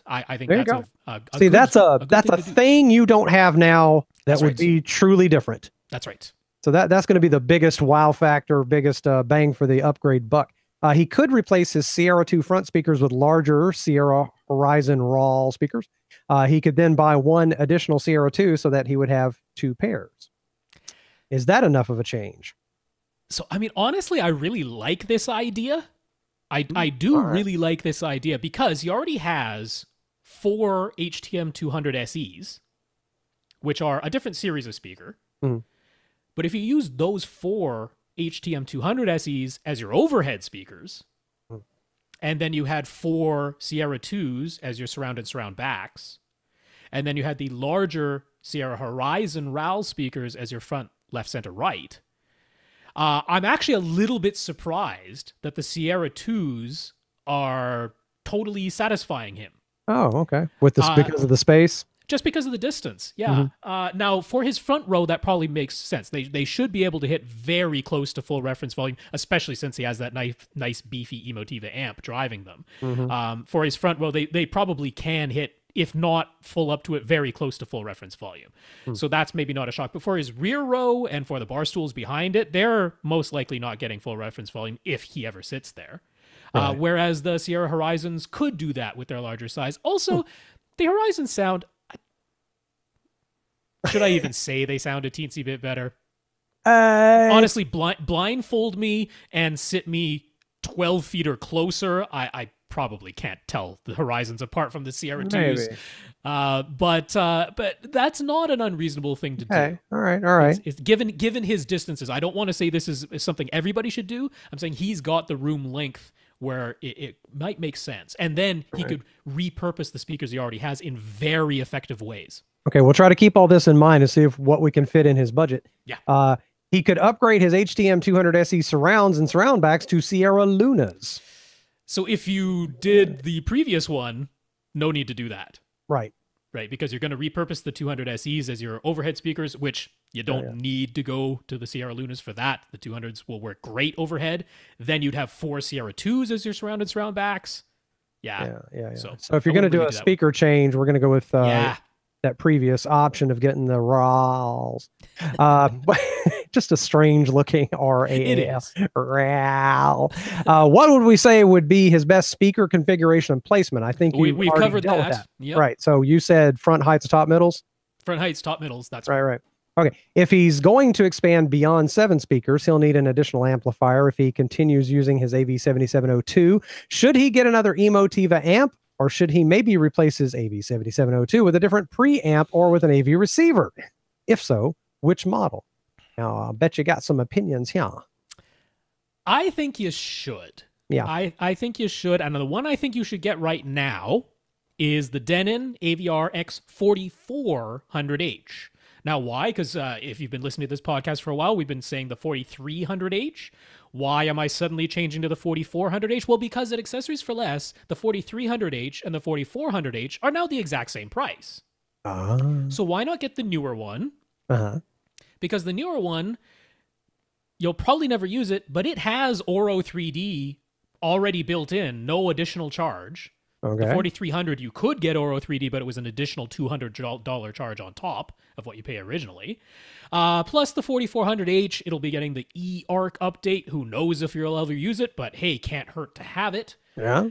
S1: I think
S2: there
S1: that's
S2: a see, that's a thing you don't have now that would be truly different.
S1: That's right.
S2: So that's going to be the biggest wow factor, biggest bang for the upgrade buck. He could replace his Sierra 2 front speakers with larger Sierra Horizon RAW speakers. He could then buy one additional Sierra 2 so that he would have 2 pairs. Is that enough of a change?
S1: So, I mean, honestly, I really like this idea. I do really like this idea because he already has 4 HTM200 SEs, which are a different series of speaker. But if you use those 4 HTM200 SEs as your overhead speakers, and then you had 4 Sierra 2s as your surround and surround backs, and then you had the larger Sierra Horizon RAL speakers as your front, left, center, right, I'm actually a little bit surprised that the Sierra 2s are totally satisfying him.
S2: Oh, okay. With this because of the space?
S1: Just because of the distance, yeah. Now, for his front row, that probably makes sense. They should be able to hit very close to full reference volume, especially since he has that nice beefy Emotiva amp driving them. For his front row, they probably can hit, if not full up to it, very close to full reference volume. So that's maybe not a shock. But for his rear row and for the bar stools behind it, they're most likely not getting full reference volume if he ever sits there. Right. Whereas the Sierra Horizons could do that with their larger size. Also, the Horizon sound... Should I even say they sound a teensy bit better? Honestly, blindfold me and sit me 12 feet or closer. I probably can't tell the Horizons apart from the Sierra 2s. But that's not an unreasonable thing to do.
S2: All right.
S1: It's given his distances. I don't want to say this is something everybody should do. I'm saying he's got the room length where it might make sense. And then he could repurpose the speakers he already has in very effective ways.
S2: Okay, we'll try to keep all this in mind and see what we can fit in his budget.
S1: Yeah.
S2: He could upgrade his HTM200 SE surrounds and surround backs to Sierra Lunas.
S1: So if you did the previous one, no need to do that.
S2: Right.
S1: Right, because you're going to repurpose the 200 SEs as your overhead speakers, which you don't need to go to the Sierra Lunas for that. The 200s will work great overhead. Then you'd have 4 Sierra 2s as your surround and surround backs. Yeah.
S2: So if you're going to do a speaker change, we're going to go with that previous option of getting the RALs. Just a strange looking RAL. RAL. What would we say would be his best speaker configuration and placement? I think we've
S1: covered
S2: dealt
S1: that.
S2: with that. Yep. Right. So you said front heights, top middles?
S1: Front heights, top middles. That's
S2: right. Okay. If he's going to expand beyond 7 speakers, he'll need an additional amplifier if he continues using his AV7702. Should he get another Emotiva amp, or should he maybe replace his AV7702 with a different preamp or with an AV receiver? If so, which model? Now, I bet you got some opinions here.
S1: I think you should.
S2: Yeah.
S1: I think you should. And the one I think you should get right now is the Denon AVR X4400H. Now, why? Because if you've been listening to this podcast for a while, we've been saying the 4300H. Why am I suddenly changing to the 4400H? Well, because at Accessories for Less, the 4300H and the 4400H are now the exact same price. So why not get the newer one? Because the newer one, you'll probably never use it, but it has Oro 3D already built in, no additional charge.
S2: Okay.
S1: The 4300, you could get Oro 3D, but it was an additional $200 charge on top of what you pay originally. Plus the 4400H, it'll be getting the eARC update. Who knows if you'll ever use it, but hey, can't hurt to have it.
S2: Yeah.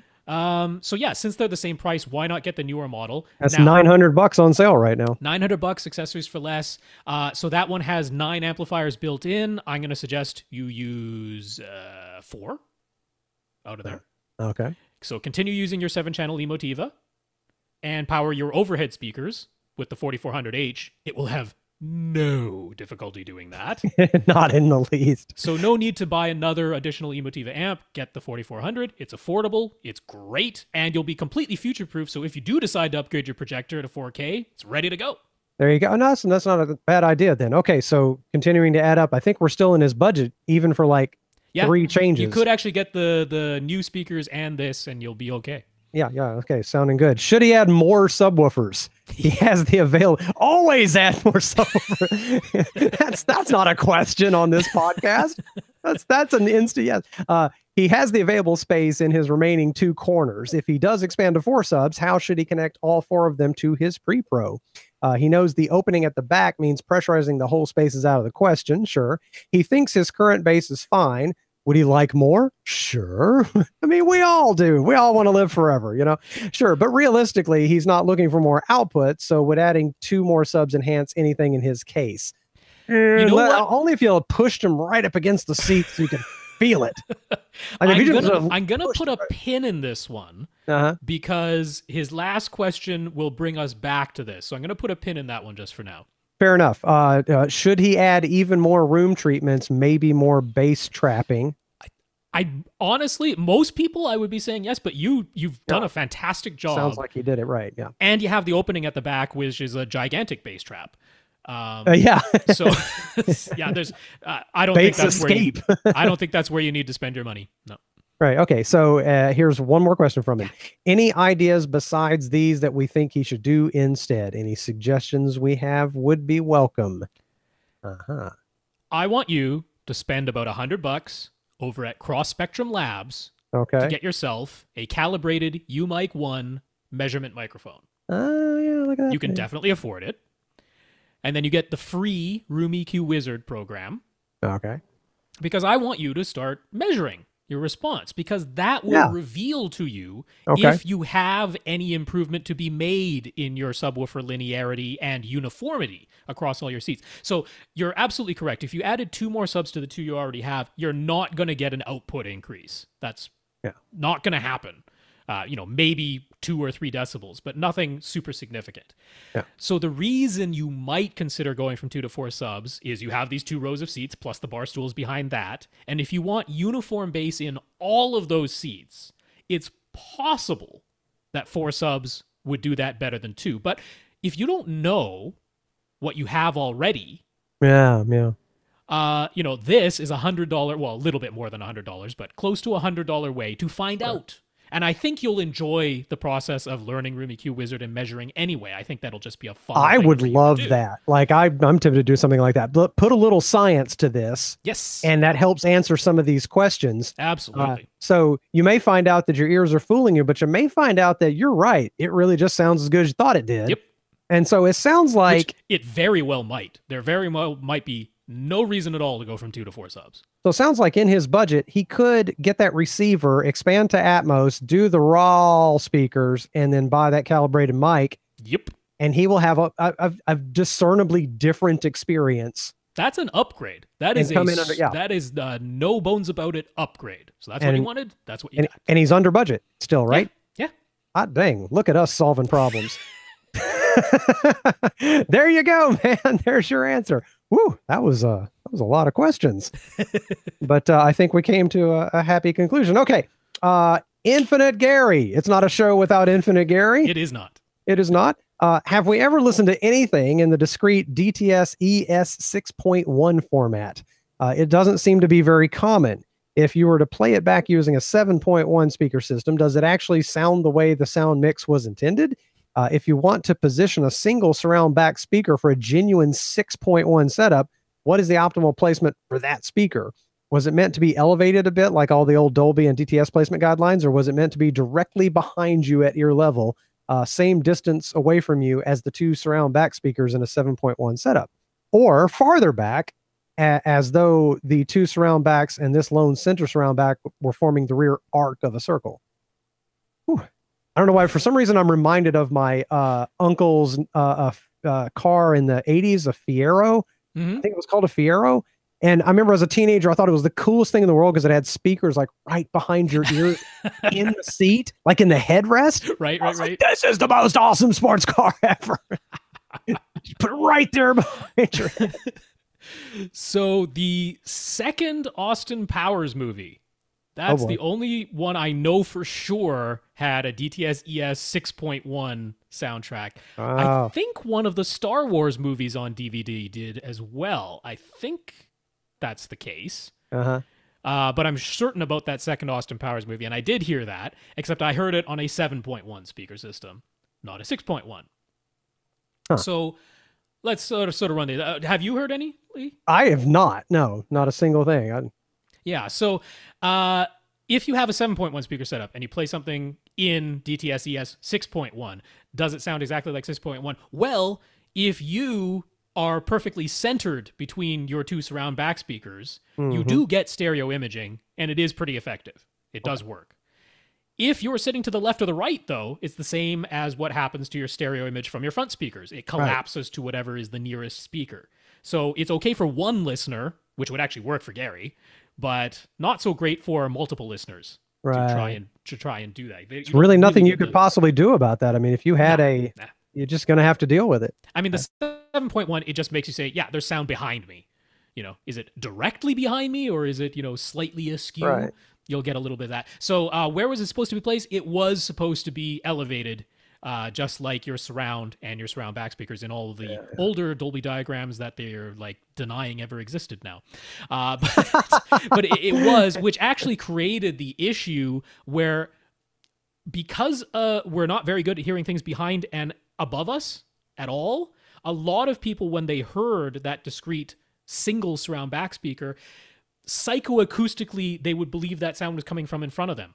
S1: So yeah, since they're the same price, why not get the newer model?
S2: That's now, $900 on sale right now.
S1: $900, Accessories for Less. So that one has 9 amplifiers built in. I'm going to suggest you use 4 out of there.
S2: Okay.
S1: So continue using your 7-channel Emotiva and power your overhead speakers with the 4400H. It will have no difficulty doing that.
S2: Not in the least.
S1: So no need to buy another additional Emotiva amp. Get the 4400. It's affordable. It's great. And you'll be completely future-proof. So if you do decide to upgrade your projector to 4K, it's ready to go.
S2: There you go. No, that's not a bad idea then. Okay, so continuing to add up, I think we're still in his budget, even for like 3 changes.
S1: You could actually get the new speakers and this, and you'll be okay.
S2: Yeah. Okay, sounding good. Should he add more subwoofers? He has the available. Always add more subwoofers. That's not a question on this podcast. That's an instant yes. He has the available space in his remaining 2 corners. If he does expand to 4 subs, how should he connect all 4 of them to his pre-pro? He knows the opening at the back means pressurizing the whole space is out of the question. Sure. He thinks his current bass is fine. Would he like more? Sure. I mean, we all do. We all want to live forever, you know? Sure. But realistically, he's not looking for more output. So would adding 2 more subs enhance anything in his case?
S1: You know what?
S2: Only if you pushed him right up against the seat so you can feel it.
S1: I'm gonna put a pin in this one because his last question will bring us back to this. So I'm gonna put a pin in that one just for now.
S2: Fair enough. Should he add even more room treatments, maybe more bass trapping?
S1: I honestly, most people I would be saying yes, but you've done a fantastic job.
S2: Sounds like he did it right. Yeah.
S1: And you have the opening at the back, which is a gigantic bass trap.
S2: Yeah.
S1: So yeah, there's. I don't think that's escape. I don't think that's where you need to spend your money. No.
S2: Right. Okay. So here's one more question from him. Any ideas besides these that we think he should do instead? Any suggestions we have would be welcome.
S1: I want you to spend about $100 over at Cross Spectrum Labs to get yourself a calibrated UMic 1 measurement microphone.
S2: Oh, yeah. Look at that.
S1: You can definitely afford it. And then you get the free Room EQ Wizard program.
S2: Okay.
S1: Because I want you to start measuring your response, because that will reveal to you if you have any improvement to be made in your subwoofer linearity and uniformity across all your seats. So you're absolutely correct. If you added 2 more subs to the 2 you already have, you're not going to get an output increase. That's not going to happen. Maybe 2 or 3 decibels, but nothing super significant. Yeah. So the reason you might consider going from 2 to 4 subs is you have these 2 rows of seats plus the bar stools behind that. And if you want uniform bass in all of those seats, it's possible that 4 subs would do that better than 2. But if you don't know what you have already, this is $100, well, a little bit more than $100, but close to $100 way to find out. And I think you'll enjoy the process of learning Room EQ Wizard and measuring anyway. I think that'll just be a fun
S2: I would love that. Like, I'm tempted to do something like that. But put a little science to this.
S1: Yes.
S2: And that helps answer some of these questions.
S1: Absolutely.
S2: So you may find out that your ears are fooling you, but you may find out that you're right. It really just sounds as good as you thought it did.
S1: Yep.
S2: And so it sounds like...
S1: Which it very well might. There very well might be no reason at all to go from 2 to 4 subs.
S2: So it sounds like in his budget, he could get that receiver, expand to Atmos, do the raw speakers, and then buy that calibrated mic.
S1: Yep.
S2: and he will have a discernibly different experience.
S1: That's an upgrade. That is that is no bones about it upgrade. So that's what he wanted. That's what you got.
S2: And he's under budget still, right?
S1: Yeah.
S2: Hot dang. Look at us solving problems. There you go, man. There's your answer. Woo, that was a lot of questions. But I think we came to a happy conclusion. Okay. Infinite Gary. It's not a show without Infinite Gary.
S1: It is not.
S2: It is not. Have we ever listened to anything in the discrete DTS ES 6.1 format? It doesn't seem to be very common. If you were to play it back using a 7.1 speaker system, does it actually sound the way the sound mix was intended? If you want to position a single surround back speaker for a genuine 6.1 setup, what is the optimal placement for that speaker? Was it meant to be elevated a bit like all the old Dolby and DTS placement guidelines, or was it meant to be directly behind you at ear level, same distance away from you as the two surround back speakers in a 7.1 setup? Or farther back, as though the two surround backs and this lone center surround back were forming the rear arc of a circle? Whew. I don't know why. For some reason, I'm reminded of my uncle's car in the 80s, a Fiero.
S1: Mm-hmm.
S2: I think it was called a Fiero. And I remember as a teenager, I thought it was the coolest thing in the world because it had speakers like right behind your ears in the seat, like in the headrest.
S1: Right.
S2: Like, this is the most awesome sports car ever. Just put it right there behind your head.
S1: So the second Austin Powers movie, that's the only one I know for sure had a DTS ES 6.1 soundtrack. I think one of the Star Wars movies on DVD did as well. I think that's the case. But I'm certain about that second Austin Powers movie, and I did hear that, except I heard it on a 7.1 speaker system, not a 6.1. So let's sort of run these. Have you heard any, Lee?
S2: I have not. No, not a single thing.
S1: Yeah, so if you have a 7.1 speaker setup and you play something in DTS ES 6.1, does it sound exactly like 6.1? Well, if you are perfectly centered between your two surround back speakers, you do get stereo imaging, and it is pretty effective. It does work. If you're sitting to the left or the right, though, it's the same as what happens to your stereo image from your front speakers. It collapses to whatever is the nearest speaker. So it's okay for one listener, which would actually work for Gary, but not so great for multiple listeners to try and do that.
S2: It's really nothing you could possibly do about that. I mean, if you had you're just going to have to deal with it.
S1: I mean, the 7.1, it just makes you say, yeah, there's sound behind me. You know, is it directly behind me, or is it, slightly askew?
S2: Right.
S1: You'll get a little bit of that. So where was it supposed to be placed? It was supposed to be elevated, just like your surround and your surround back speakers in all of the older Dolby diagrams that they're like denying ever existed now. But it was, which actually created the issue where, because we're not very good at hearing things behind and above us at all, a lot of people, when they heard that discrete single surround back speaker, psychoacoustically, they would believe that sound was coming from in front of them.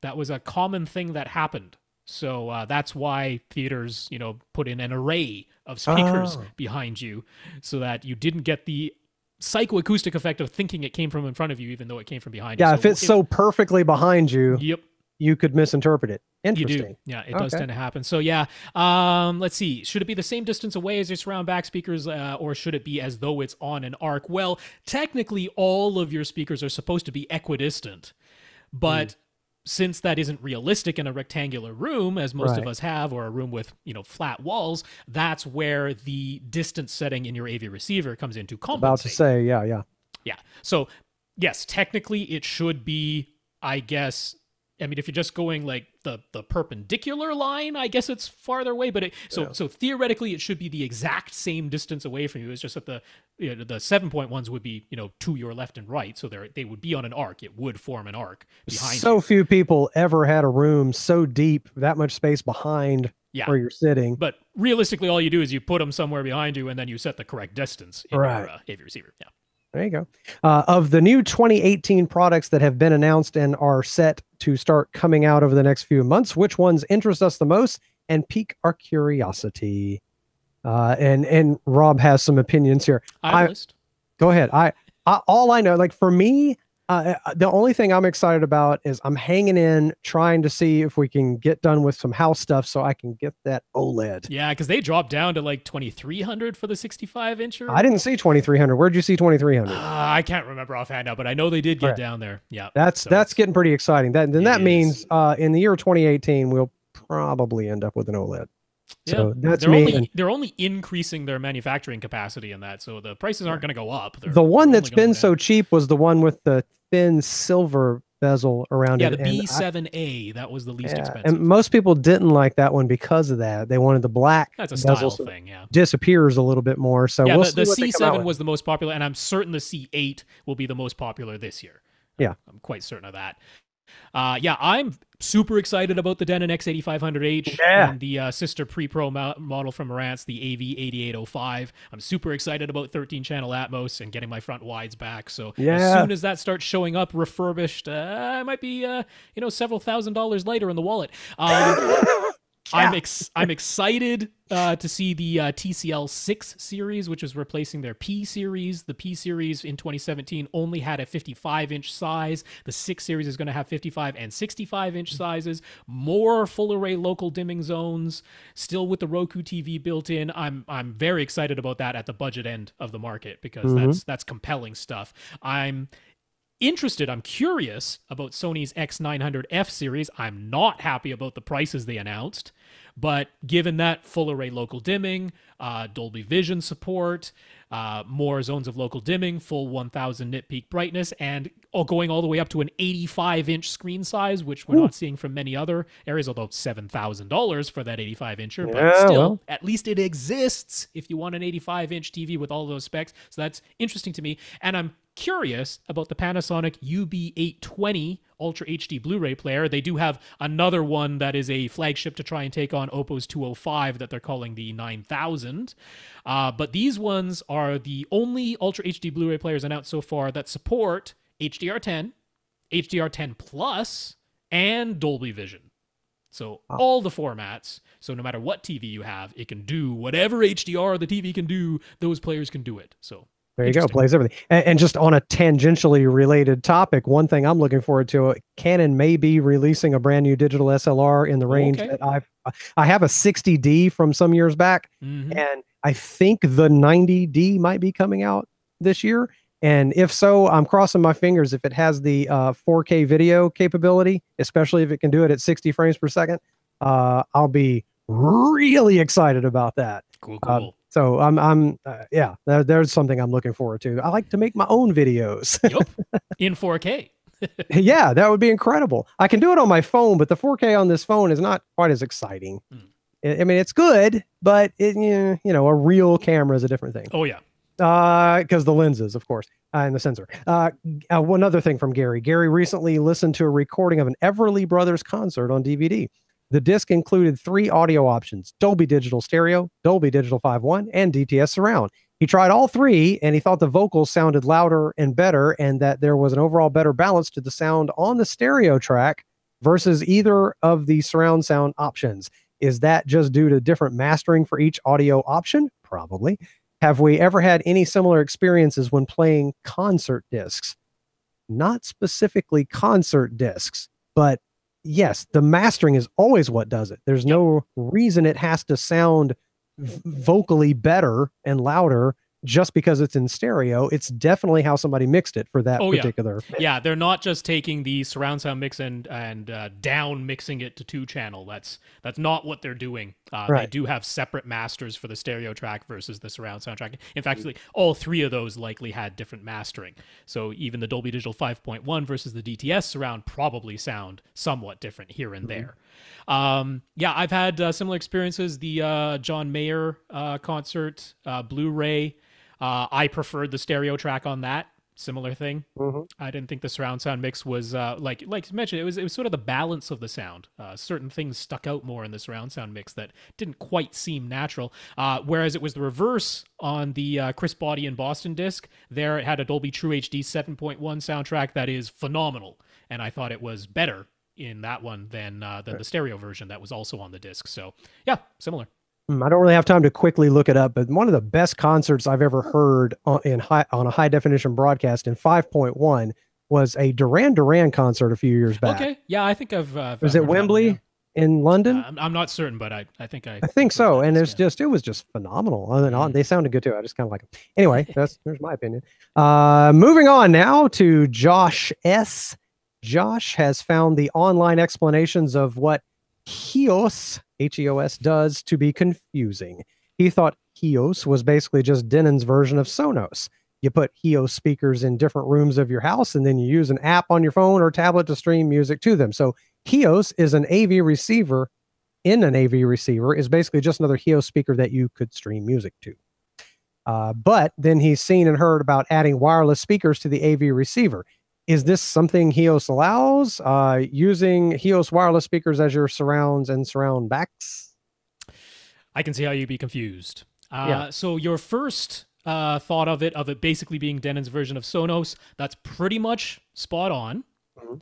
S1: That was a common thing that happened. So that's why theaters, put in an array of speakers behind you, so that you didn't get the psychoacoustic effect of thinking it came from in front of you, even though it came from behind you.
S2: Yeah, if it's so perfectly behind you,
S1: yep,
S2: you could misinterpret it. Interesting.
S1: You do. Yeah, it does tend to happen. So yeah, let's see. Should it be the same distance away as your surround back speakers, or should it be as though it's on an arc? Well, technically, all of your speakers are supposed to be equidistant, but since that isn't realistic in a rectangular room, as most of us have, or a room with flat walls, that's where the distance setting in your AV receiver comes into compensate.
S2: About to say, yeah.
S1: So yes, technically, it should be, I guess. I mean, if you're just going like the perpendicular line, I guess it's farther away. But so theoretically, it should be the exact same distance away from you. It's just that the 7.1s would be to your left and right, so they would be on an arc. It would form an arc behind you.
S2: So few people ever had a room so deep, that much space behind where you're sitting.
S1: But realistically, all you do is you put them somewhere behind you, and then you set the correct distance in your AV receiver. Yeah.
S2: There you go. Of the new 2018 products that have been announced and are set to start coming out over the next few months, which ones interest us the most and pique our curiosity? And Rob has some opinions here.
S1: I list.
S2: Go ahead. All I know, like for me, The only thing I'm excited about is I'm hanging in, trying to see if we can get done with some house stuff so I can get that OLED.
S1: Yeah, because they dropped down to like 2,300 for the 65-incher.
S2: I didn't see 2,300. Where'd you see 2,300?
S1: I can't remember offhand now, but I know they did get down there. Yeah,
S2: that's getting pretty exciting. That means in the year 2018 we'll probably end up with an OLED. So that's
S1: they're only increasing their manufacturing capacity in that, so the prices aren't going to go up.
S2: The one that's been so cheap was the one with the thin silver bezel around it.
S1: Yeah, the B7A, that was the least expensive.
S2: And most people didn't like that one because of that. They wanted the black.
S1: That's a style thing, yeah.
S2: Disappears a little bit more. So we'll see
S1: the C7 was the most popular, and I'm certain the C8 will be the most popular this year.
S2: Yeah.
S1: I'm quite certain of that. I'm super excited about the Denon X8500H and the sister pre-pro model from Marantz, the AV8805. I'm super excited about 13-channel Atmos and getting my front wides back. So as soon as that starts showing up refurbished, I might be several $1,000s lighter in the wallet. I'm excited to see the TCL 6 series, which is replacing their P series. The P series in 2017 only had a 55-inch size. The 6 series is going to have 55 and 65-inch sizes. More full array local dimming zones, still with the Roku TV built in. I'm very excited about that at the budget end of the market because that's compelling stuff. I'm curious about Sony's X900F series. I'm not happy about the prices they announced, but given that full array local dimming, Dolby Vision support, more zones of local dimming, full 1000 nit peak brightness, and going all the way up to an 85-inch screen size, which we're not seeing from many other areas, although $7,000 for that 85-incher, but still, at least it exists if you want an 85-inch TV with all those specs. So that's interesting to me, and I'm curious about the Panasonic UB820 Ultra HD Blu-ray player. They do have another one that is a flagship to try and take on Oppo's 205 that they're calling the 9000. But these ones are the only Ultra HD Blu-ray players announced so far that support HDR10, HDR10 Plus, and Dolby Vision. So all the formats. So no matter what TV you have, it can do whatever HDR the TV can do. Those players can do it. So
S2: there you go, plays everything. And just on a tangentially related topic, one thing I'm looking forward to, Canon may be releasing a brand new digital SLR in the range that I have a 60D from some years back, and I think the 90D might be coming out this year. And if so, I'm crossing my fingers if it has the 4K video capability, especially if it can do it at 60 frames per second. I'll be really excited about that.
S1: Cool.
S2: So there's something I'm looking forward to. I like to make my own videos.
S1: In 4K.
S2: Yeah, that would be incredible. I can do it on my phone, but the 4K on this phone is not quite as exciting. I mean, it's good, but a real camera is a different thing.
S1: Oh yeah.
S2: Because the lenses, of course, and the sensor. One other thing from Gary. Gary recently listened to a recording of an Everly Brothers concert on DVD. The disc included 3 audio options: Dolby Digital Stereo, Dolby Digital 5.1, and DTS Surround. He tried all 3, and he thought the vocals sounded louder and better, and that there was an overall better balance to the sound on the stereo track versus either of the surround sound options. Is that just due to different mastering for each audio option? Probably. Have we ever had any similar experiences when playing concert discs? Not specifically concert discs, but yes, the mastering is always what does it. There's no reason it has to sound vocally better and louder just because it's in stereo. It's definitely how somebody mixed it for that particular.
S1: Yeah, they're not just taking the surround sound mix and down mixing it to 2-channel. That's not what they're doing. They do have separate masters for the stereo track versus the surround sound track. In fact, all 3 of those likely had different mastering. So even the Dolby Digital 5.1 versus the DTS surround probably sound somewhat different here and there. I've had similar experiences. The John Mayer concert Blu-ray. I preferred the stereo track on that. Similar thing. I didn't think the surround sound mix was like you mentioned. It was sort of the balance of the sound. Certain things stuck out more in the surround sound mix that didn't quite seem natural. Whereas it was the reverse on the Chris Body in Boston disc. There it had a Dolby True HD 7.1 soundtrack that is phenomenal, and I thought it was better in that one than the stereo version that was also on the disc. So yeah, similar.
S2: I don't really have time to quickly look it up, but one of the best concerts I've ever heard on a high definition broadcast in 5.1 was a Duran Duran concert a few years back.
S1: Okay, yeah, I think I've.
S2: Was it Wembley?
S1: One, yeah.
S2: In London?
S1: I'm not certain, but I think
S2: I think so. And
S1: it
S2: was just phenomenal.
S1: Mm.
S2: They sounded good too. I just kind of like them. Anyway, there's my opinion. Moving on now to Josh S. Josh has found the online explanations of what HEOS, H-E-O-S, does to be confusing. He thought HEOS was basically just Denon's version of Sonos. You put HEOS speakers in different rooms of your house, and then you use an app on your phone or tablet to stream music to them. So HEOS is an AV receiver in an AV receiver, is basically just another HEOS speaker that you could stream music to. But then he's seen and heard about adding wireless speakers to the AV receiver. Is this something HEOS allows? Using HEOS wireless speakers as your surrounds and surround backs?
S1: I can see how you'd be confused.
S2: Yeah.
S1: So your first thought of it basically being Denon's version of Sonos, that's pretty much spot on. Mm-hmm.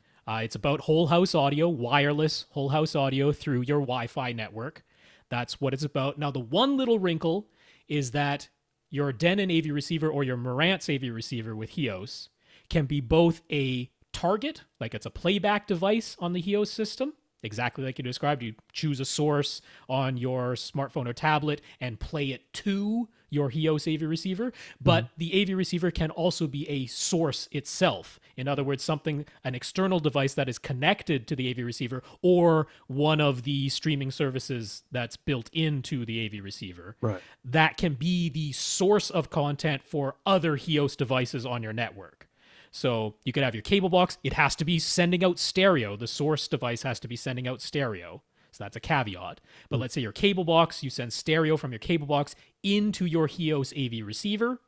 S1: It's about whole house audio, wireless whole house audio through your Wi-Fi network. That's what it's about. Now, the one little wrinkle is that your Denon AV receiver or your Marantz AV receiver with HEOS can be both a target, like it's a playback device on the HEOS system, exactly like you described. You choose a source on your smartphone or tablet and play it to your HEOS AV receiver, but the AV receiver can also be a source itself. In other words, an external device that is connected to the AV receiver or one of the streaming services that's built into the AV receiver.
S2: Right.
S1: That can be the source of content for other HEOS devices on your network. So you could have your cable box. It has to be sending out stereo. The source device has to be sending out stereo. So that's a caveat. But let's say your cable box, you send stereo from your cable box into your HEOS AV receiver.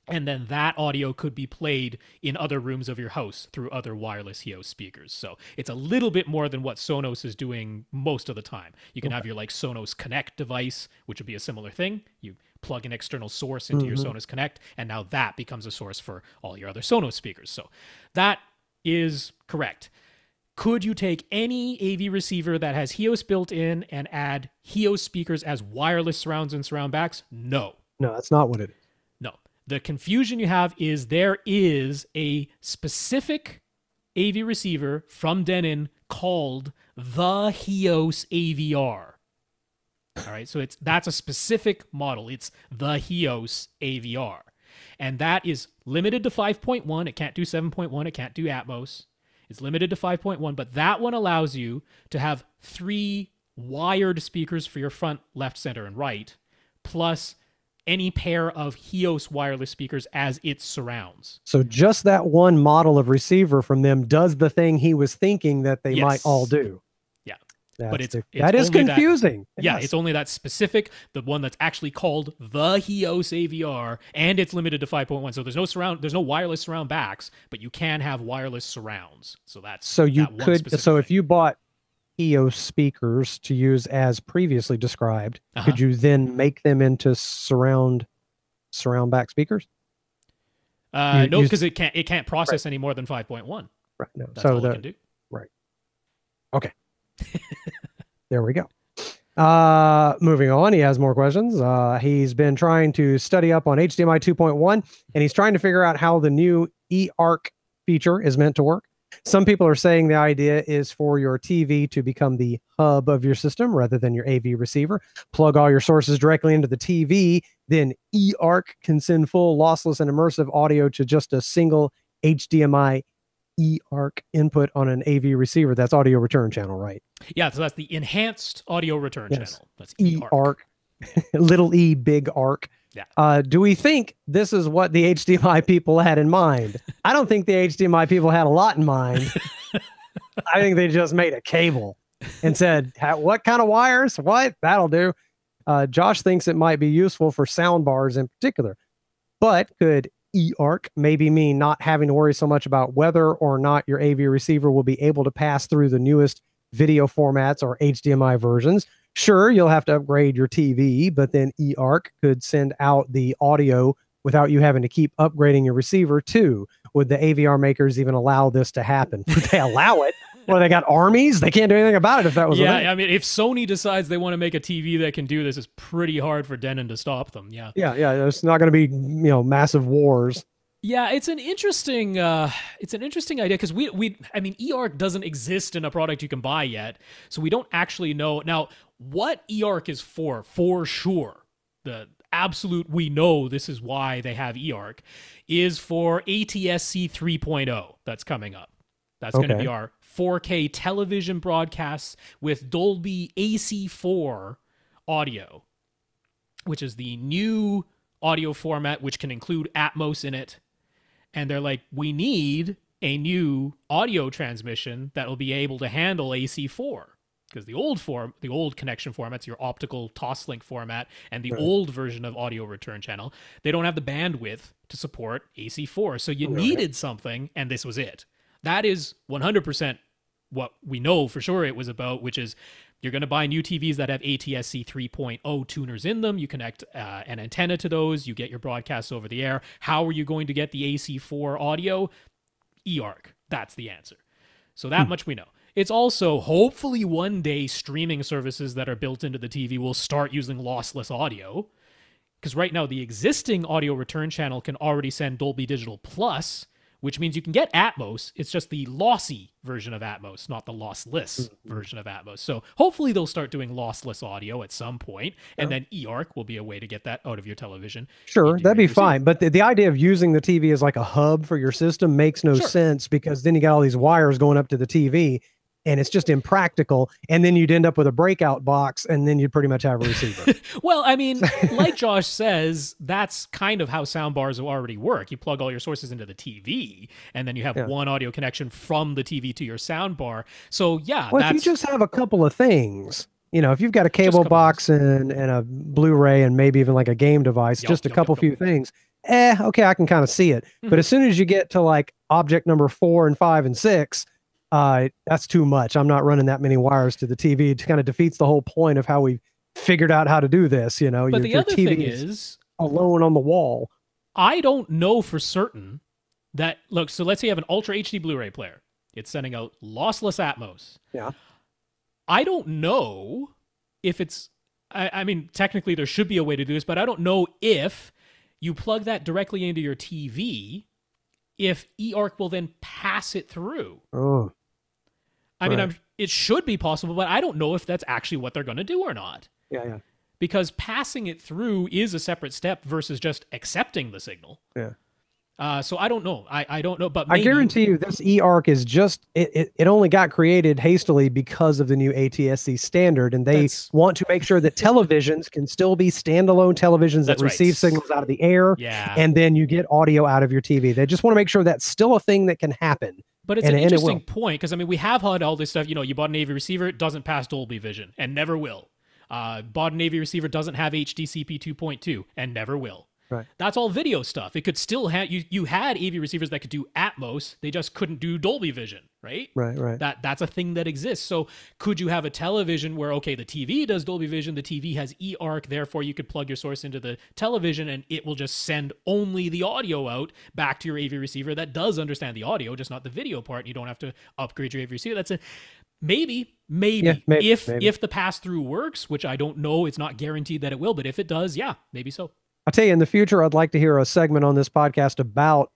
S1: And then that audio could be played in other rooms of your house through other wireless HEOS speakers. So it's a little bit more than what Sonos is doing most of the time. You can have your like Sonos Connect device, which would be a similar thing. You plug an external source into your Sonos Connect, and now that becomes a source for all your other Sonos speakers. So that is correct. Could you take any AV receiver that has HEOS built in and add HEOS speakers as wireless surrounds and surround backs? No.
S2: No, that's not what it is.
S1: No. The confusion you have is there is a specific AV receiver from Denon called the HEOS AVR. All right, so that's a specific model. It's the HEOS AVR. And that is limited to 5.1. It can't do 7.1. It can't do Atmos. It's limited to 5.1, but that one allows you to have 3 wired speakers for your front, left, center, and right, plus any pair of HEOS wireless speakers as its surrounds.
S2: So just that one model of receiver from them does the thing he was thinking that they might all do.
S1: Yeah.
S2: But
S1: that
S2: is confusing.
S1: Yeah, it's only that specific, the one that's actually called the HEOS AVR, and it's limited to 5.1. So there's no wireless surround backs, but you can have wireless surrounds. So that's
S2: if you bought HEOS speakers to use as previously described, could you then make them into surround back speakers?
S1: No, because it can't process any more than 5.1.
S2: Right. No.
S1: That's all it can do.
S2: Right. Okay. There we go. Moving on, he has more questions. He's been trying to study up on HDMI 2.1, and he's trying to figure out how the new eARC feature is meant to work. Some people are saying the idea is for your TV to become the hub of your system rather than your AV receiver. Plug all your sources directly into the TV, then eARC can send full lossless and immersive audio to just a single HDMI eARC input on an AV receiver. That's audio return channel, right?
S1: Yeah, so that's the enhanced audio return channel. That's
S2: eARC. Little e, big arc.
S1: Yeah.
S2: Do we think this is what the HDMI people had in mind? I don't think the HDMI people had a lot in mind. I think they just made a cable and said, what kind of wires? What? That'll do. Josh thinks it might be useful for sound bars in particular. But could eARC maybe mean not having to worry so much about whether or not your AV receiver will be able to pass through the newest video formats or HDMI versions? Sure, you'll have to upgrade your TV, but then eARC could send out the audio without you having to keep upgrading your receiver too. Would the AVR makers even allow this to happen? Would they allow it? Well, they got armies. They can't do anything about it if that was
S1: I mean, if Sony decides they want to make a TV that can do this, it's pretty hard for Denon to stop them. Yeah.
S2: Yeah. There's not going to be, massive wars.
S1: Yeah, it's an interesting idea because I mean eARC doesn't exist in a product you can buy yet, so we don't actually know now what eARC is for sure. The absolute we know this is why they have eARC is for ATSC 3.0 that's coming up. That's going to be our 4K television broadcasts with Dolby AC4 audio, which is the new audio format which can include Atmos in it. And they're like, we need a new audio transmission that will be able to handle AC4 because the old connection format's your optical toslink format, and the old version of audio return channel, they don't have the bandwidth to support AC4. So you needed something, and this was it. That is 100% what we know for sure it was about, which is you're going to buy new TVs that have ATSC 3.0 tuners in them. You connect an antenna to those. You get your broadcasts over the air. How are you going to get the AC4 audio? eARC. That's the answer. So that much we know. It's also hopefully one day streaming services that are built into the TV will start using lossless audio. Because right now the existing audio return channel can already send Dolby Digital Plus, which means you can get Atmos. It's just the lossy version of Atmos, not the lossless version of Atmos. So hopefully they'll start doing lossless audio at some point, and then eARC will be a way to get that out of your television.
S2: Sure, that'd be fine. But the idea of using the TV as like a hub for your system makes no sense, because then you got all these wires going up to the TV, and it's just impractical. And then you'd end up with a breakout box, and then you'd pretty much have a receiver.
S1: Well, I mean, like Josh says, that's kind of how soundbars already work. You plug all your sources into the TV, and then you have one audio connection from the TV to your soundbar. So yeah,
S2: well, if you just have a couple of things, you know, if you've got a cable box and a Blu-ray and maybe even like a game device, just a couple few things, okay, I can kind of see it. But as soon as you get to like object number 4 and 5 and 6, that's too much. I'm not running that many wires to the TV. It kind of defeats the whole point of how we figured out how to do this. You know,
S1: but the other thing is
S2: alone on the wall.
S1: I don't know for certain that, look, so let's say you have an Ultra HD Blu-ray player. It's sending out lossless Atmos.
S2: Yeah.
S1: I don't know if it's, I mean, technically there should be a way to do this, but I don't know if you plug that directly into your TV, if eARC will then pass it through.
S2: Oh.
S1: I mean, it should be possible, but I don't know if that's actually what they're going to do or not.
S2: Yeah.
S1: Because passing it through is a separate step versus just accepting the signal.
S2: Yeah.
S1: So I don't know. I don't know, but
S2: maybe. I guarantee you this eARC is just, it only got created hastily because of the new ATSC standard, and they want to make sure that televisions can still be standalone televisions that receive signals out of the air, and then you get audio out of your TV. They just want to make sure that's still a thing that can happen.
S1: But it's an interesting point, because I mean, we have had all this stuff. You know, you bought an AV receiver, it doesn't pass Dolby Vision and never will. Bought an AV receiver, doesn't have HDCP 2.2 and never will.
S2: Right.
S1: That's all video stuff. It could still have, you had AV receivers that could do Atmos, they just couldn't do Dolby Vision, right?
S2: Right.
S1: That's a thing that exists. So could you have a television where, okay, the TV does Dolby Vision, the TV has eARC, therefore you could plug your source into the television and it will just send only the audio out back to your AV receiver that does understand the audio, just not the video part, and you don't have to upgrade your AV receiver. That's a maybe. If the pass-through works, which I don't know, it's not guaranteed that it will, but if it does, yeah, maybe so.
S2: I'll tell you, in the future, I'd like to hear a segment on this podcast about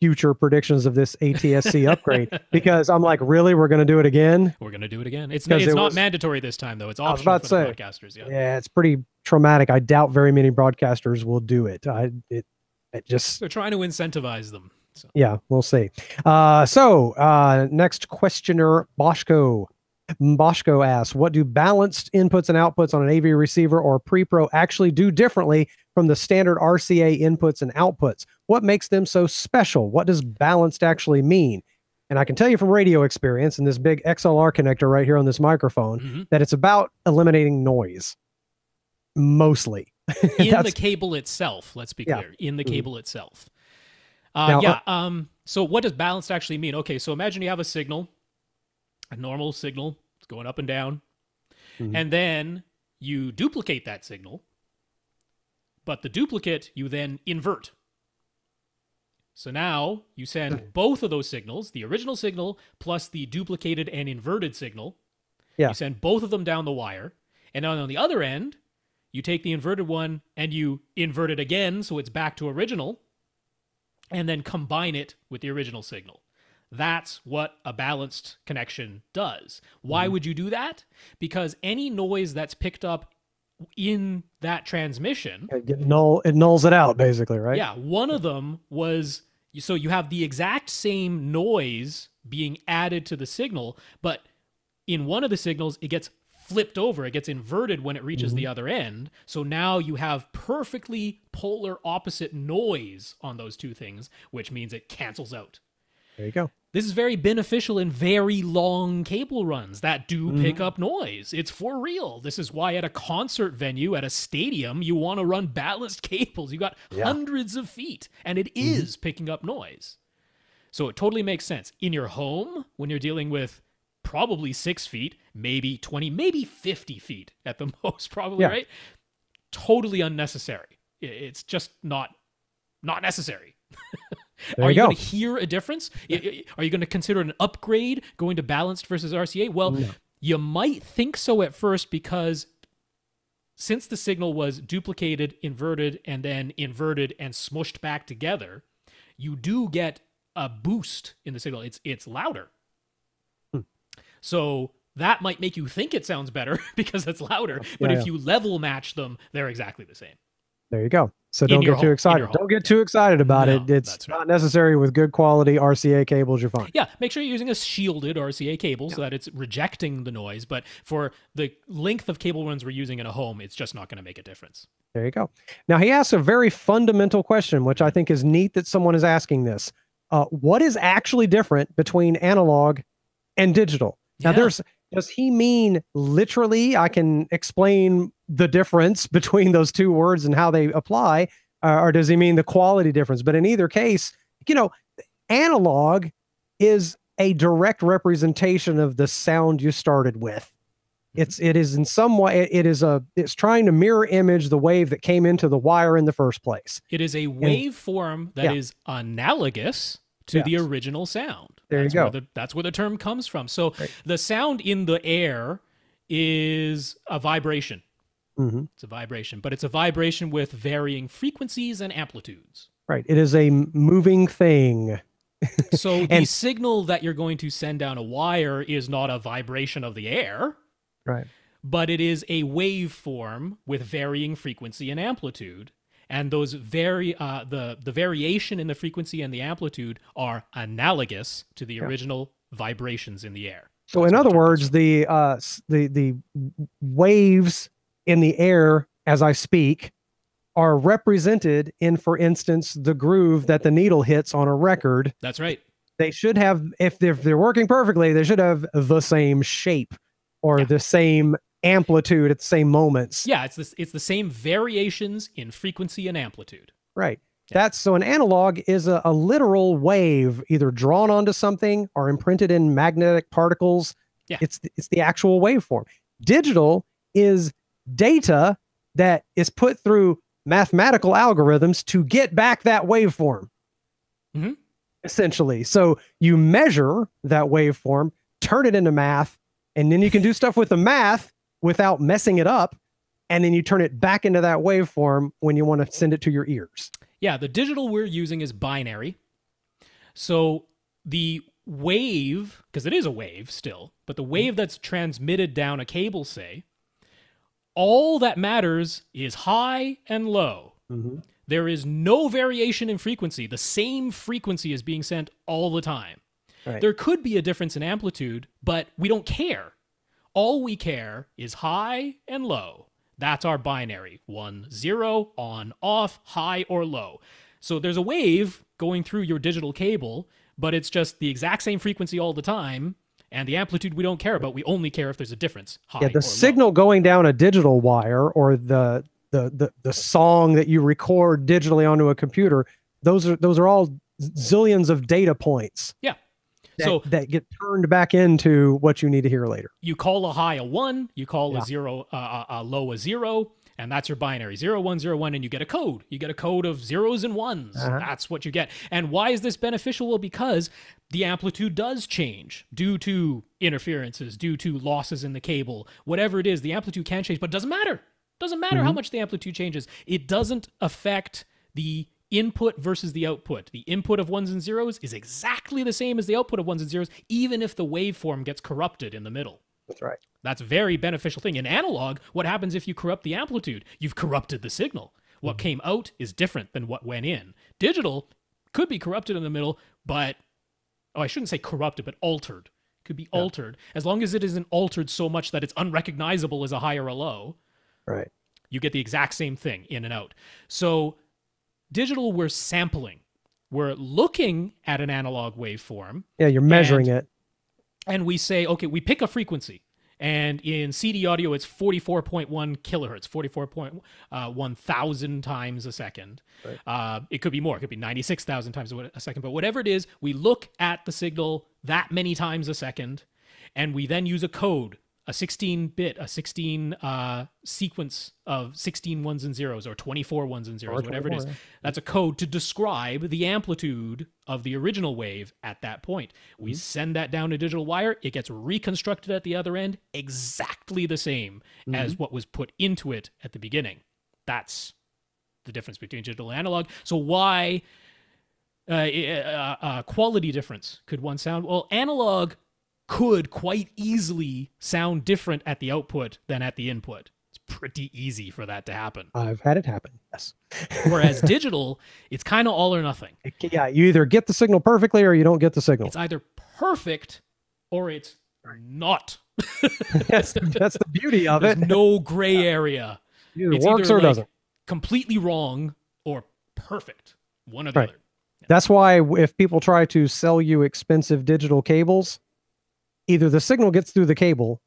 S2: future predictions of this ATSC upgrade, because I'm like, really? We're going to do it again?
S1: We're going to do it again. It's not mandatory this time, though. It's optional for the broadcasters.
S2: Yeah, it's pretty traumatic. I doubt very many broadcasters will do it. They're
S1: trying to incentivize them. So.
S2: Yeah, we'll see. Next questioner, Boschko. Boschko asks, what do balanced inputs and outputs on an AV receiver or pre-pro actually do differently from the standard RCA inputs and outputs? What makes them so special? What does balanced actually mean? And I can tell you from radio experience and this big XLR connector right here on this microphone that it's about eliminating noise. Mostly.
S1: In the cable itself, let's be clear. In the cable itself. So what does balanced actually mean? Okay, so imagine you have a signal, a normal signal, it's going up and down, and then you duplicate that signal, but the duplicate you then invert. So now you send both of those signals, the original signal plus the duplicated and inverted signal. Yeah. You send both of them down the wire, and on the other end, you take the inverted one and you invert it again so it's back to original. and then combine it with the original signal. That's what a balanced connection does. Why would you do that? Because any noise that's picked up in that transmission,
S2: it nulls it out, basically, right?
S1: yeah, one of them was, so you have the exact same noise being added to the signal, but in one of the signals, it gets flipped over, it gets inverted when it reaches the other end. So now you have perfectly polar opposite noise on those two things, which means it cancels out.
S2: There you go.
S1: This is very beneficial in very long cable runs that do pick up noise. It's for real. This is why at a concert venue, at a stadium, you want to run balanced cables. You got hundreds of feet, and it is picking up noise. So it totally makes sense. In your home, when you're dealing with probably 6 feet, maybe 20, maybe 50 feet at the most, probably, right? Totally unnecessary. It's just not necessary. Are you going to hear a difference? Are you going to consider an upgrade going to balanced versus RCA? Well, you might think so at first, because since the signal was duplicated, inverted, and then inverted and smushed back together, you do get a boost in the signal. It's louder. So that might make you think it sounds better because it's louder. But if you level match them, they're exactly the same.
S2: There you go. So don't get too excited. Don't get too excited about it. It's not necessary with good quality RCA cables. You're fine.
S1: Yeah, make sure you're using a shielded RCA cable so that it's rejecting the noise. But for the length of cable runs we're using in a home, it's just not going to make a difference.
S2: There you go. Now, he asks a very fundamental question, which I think is neat that someone is asking this. What is actually different between analog and digital? Now, does he mean literally, I can explain the difference between those two words and how they apply, or does he mean the quality difference? But in either case, analog is a direct representation of the sound you started with. It is in some way, it's trying to mirror image the wave that came into the wire in the first place.
S1: It is a waveform that is analogous to the original sound.
S2: There you go.
S1: That's where the term comes from. So the sound in the air is a vibration. It's a vibration, but it's a vibration with varying frequencies and amplitudes.
S2: Right. It is a moving thing.
S1: So the signal that you're going to send down a wire is not a vibration of the air.
S2: Right.
S1: But it is a waveform with varying frequency and amplitude. And those the variation in the frequency and the amplitude are analogous to the original vibrations in the air.
S2: So in other words, the waves in the air as I speak are represented in, for instance, the groove that the needle hits on a record.
S1: That's right.
S2: They should have, if they're working perfectly, they should have the same shape or the same amplitude at the same moments.
S1: Yeah, it's the same variations in frequency and amplitude.
S2: Right. So an analog is a literal wave either drawn onto something or imprinted in magnetic particles. Yeah. It's the actual waveform. Digital is data that is put through mathematical algorithms to get back that waveform. Essentially. So you measure that waveform, turn it into math, and then you can do stuff with the math without messing it up, and then you turn it back into that waveform when you want to send it to your ears.
S1: Yeah, the digital we're using is binary. So the wave, because it is a wave still, but the wave that's transmitted down a cable, say, all that matters is high and low. There is no variation in frequency. The same frequency is being sent all the time. Right. There could be a difference in amplitude, but we don't care. All we care is high and low. That's our binary. 1, 0, on, off, high or low. So there's a wave going through your digital cable, but it's just the exact same frequency all the time. And the amplitude we don't care about. We only care if there's a difference. High
S2: the signal going down a digital wire or the song that you record digitally onto a computer, those are all zillions of data points.
S1: Yeah.
S2: That get turned back into what you need to hear later.
S1: You call a high a 1, you call a low a 0, and that's your binary. 0, 1, 0, 1, and you get a code. You get a code of zeros and ones. That's what you get. And why is this beneficial? Well, because the amplitude does change due to interferences, due to losses in the cable. Whatever it is, the amplitude can change, but it doesn't matter. It doesn't matter how much the amplitude changes. It doesn't affect the input versus the output. The input of ones and zeros is exactly the same as the output of ones and zeros, even if the waveform gets corrupted in the middle.
S2: That's right.
S1: That's a very beneficial thing. In analog, what happens if you corrupt the amplitude? You've corrupted the signal. What came out is different than what went in. Digital could be corrupted in the middle, but, I shouldn't say corrupted, but altered. Could be altered. As long as it isn't altered so much that it's unrecognizable as a high or a low,
S2: right,
S1: you get the exact same thing in and out. So digital, we're sampling. We're looking at an analog waveform.
S2: Yeah, you're measuring it.
S1: And we say, okay, we pick a frequency. And in CD audio, it's 44.1 kilohertz, 44.1 thousand times a second. Right. It could be more. It could be 96,000 times a second. But whatever it is, we look at the signal that many times a second, and we then use a code, a 16-bit, a 16 sequence of 16 ones and zeros, or 24 ones and zeros, whatever it is. That's a code to describe the amplitude of the original wave at that point. We send that down a digital wire. It gets reconstructed at the other end exactly the same as what was put into it at the beginning. That's the difference between digital and analog. So why quality difference could one sound? Well, analog could quite easily sound different at the output than at the input. It's pretty easy for that to happen.
S2: I've had it happen, yes.
S1: Whereas digital, it's kind of all or nothing.
S2: Yeah, you either get the signal perfectly or you don't get the signal.
S1: It's either perfect or it's not.
S2: That's the beauty of
S1: There's
S2: it.
S1: no gray area.
S2: It works or doesn't.
S1: Completely wrong or perfect. One or the other. Yeah.
S2: That's why if people try to sell you expensive digital cables, either the signal gets through the cable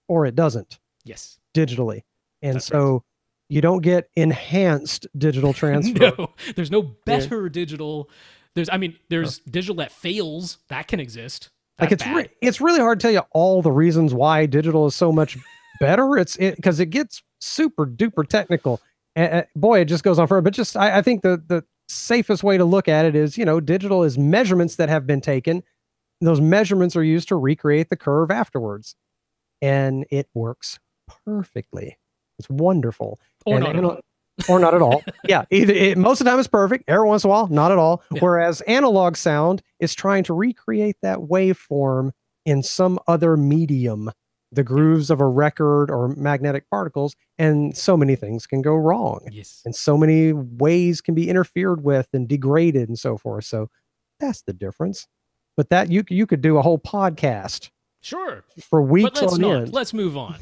S2: or it doesn't.
S1: Yes.
S2: Digitally. And
S1: That's
S2: so
S1: right.
S2: You don't get enhanced digital transfer.
S1: No, there's no better digital. There's digital that fails. That can exist. That's
S2: it's really hard to tell you all the reasons why digital is so much better. Because it gets super duper technical. Boy, it just goes on forever. But I think the safest way to look at it is, digital is measurements that have been taken. Those measurements are used to recreate the curve afterwards. And it works perfectly. It's wonderful. Or not at all. Yeah. Most of the time it's perfect. Every once in a while, not at all. Yeah. Whereas analog sound is trying to recreate that waveform in some other medium, the grooves of a record or magnetic particles. And so many things can go wrong.
S1: Yes.
S2: And so many ways can be interfered with and degraded and so forth. So that's the difference. But that you could do a whole podcast.
S1: Sure.
S2: For weeks on end.
S1: Let's move on.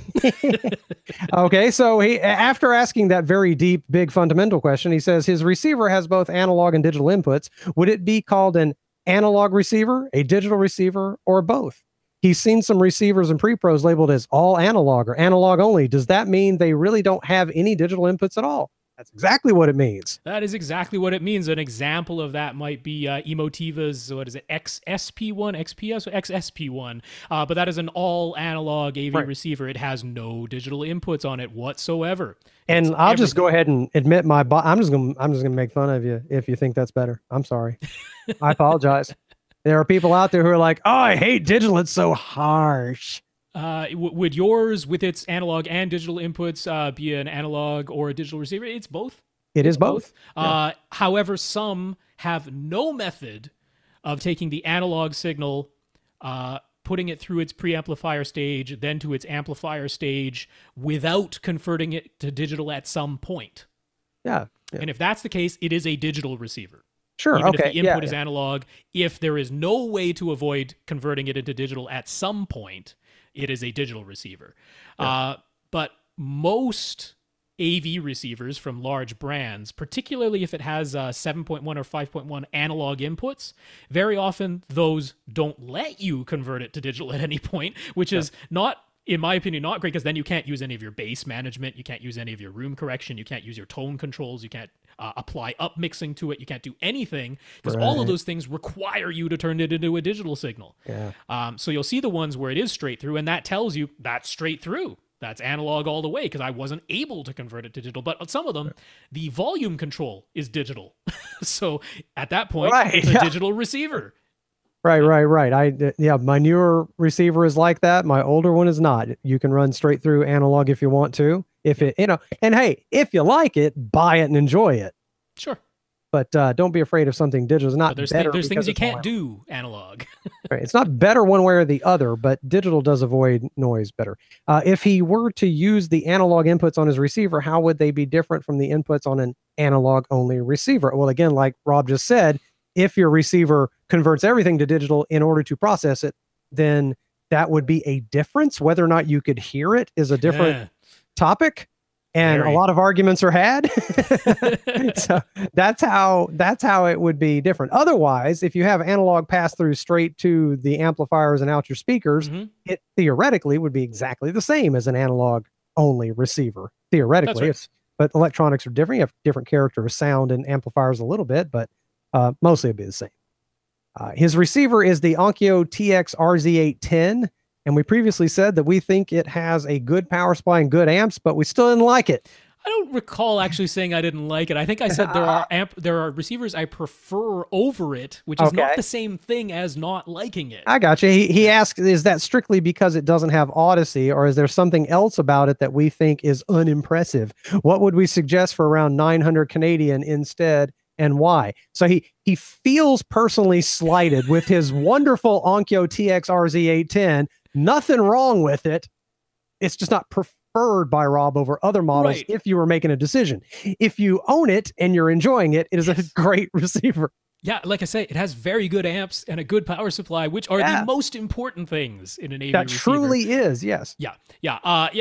S2: Okay, so after asking that very deep, big fundamental question, he says his receiver has both analog and digital inputs. Would it be called an analog receiver, a digital receiver, or both? He's seen some receivers and pre-pros labeled as all analog or analog only. Does that mean they really don't have any digital inputs at all? That's exactly what it means.
S1: That is exactly what it means. An example of that might be Emotiva's, XSP1, XPS, XSP1. But that is an all analog AV receiver. It has no digital inputs on it whatsoever.
S2: And I'll just go ahead and admit I'm just gonna make fun of you if you think that's better. I'm sorry. I apologize. There are people out there who are like, "Oh, I hate digital. It's so harsh."
S1: Would yours, with its analog and digital inputs, be an analog or a digital receiver? It's both.
S2: It's both.
S1: Yeah. However, some have no method of taking the analog signal, putting it through its preamplifier stage, then to its amplifier stage, without converting it to digital at some point.
S2: Yeah.
S1: And if that's the case, it is a digital receiver.
S2: Sure.
S1: Even if the input is analog, if there is no way to avoid converting it into digital at some point, it is a digital receiver. Yeah. But most AV receivers from large brands, particularly if it has 7.1 or 5.1 analog inputs, very often those don't let you convert it to digital at any point, which is not, in my opinion, not great, because then you can't use any of your bass management, you can't use any of your room correction, you can't use your tone controls, you can't apply up mixing to it, you can't do anything, because all of those things require you to turn it into a digital signal.
S2: Yeah.
S1: So you'll see the ones where it is straight through, and that tells you that's straight through. That's analog all the way, because I wasn't able to convert it to digital. But some of them, the volume control is digital. So at that point, it's a digital receiver.
S2: Right. My newer receiver is like that. My older one is not. You can run straight through analog if you want to. If it, and hey, if you like it, buy it and enjoy it.
S1: Sure.
S2: But don't be afraid of something digital. It's not better.
S1: There's things you can't do analog.
S2: Right. It's not better one way or the other, but digital does avoid noise better. If he were to use the analog inputs on his receiver, how would they be different from the inputs on an analog only receiver? Well, again, like Rob just said, if your receiver converts everything to digital in order to process it, then that would be a difference. Whether or not you could hear it is a different topic. And a lot of arguments are had. So that's how it would be different. Otherwise, if you have analog pass through straight to the amplifiers and out your speakers, it theoretically would be exactly the same as an analog only receiver. Theoretically, but electronics are different. You have different character of sound and amplifiers a little bit, but mostly it'd be the same. His receiver is the Onkyo TX RZ810. And we previously said that we think it has a good power supply and good amps, but we still didn't like it.
S1: I don't recall actually saying I didn't like it. I think I said there are receivers I prefer over it, which is not the same thing as not liking it.
S2: I got you. He asked, is that strictly because it doesn't have Odyssey, or is there something else about it that we think is unimpressive? What would we suggest for around 900 Canadian instead, and why? So he feels personally slighted with his wonderful Onkyo TX RZ810. Nothing wrong with it. It's just not preferred by Rob over other models if you were making a decision. If you own it and you're enjoying it, it is a great receiver.
S1: Yeah, like I say, it has very good amps and a good power supply, which are the most important things in an AV receiver.
S2: That truly is, yes.
S1: Yeah.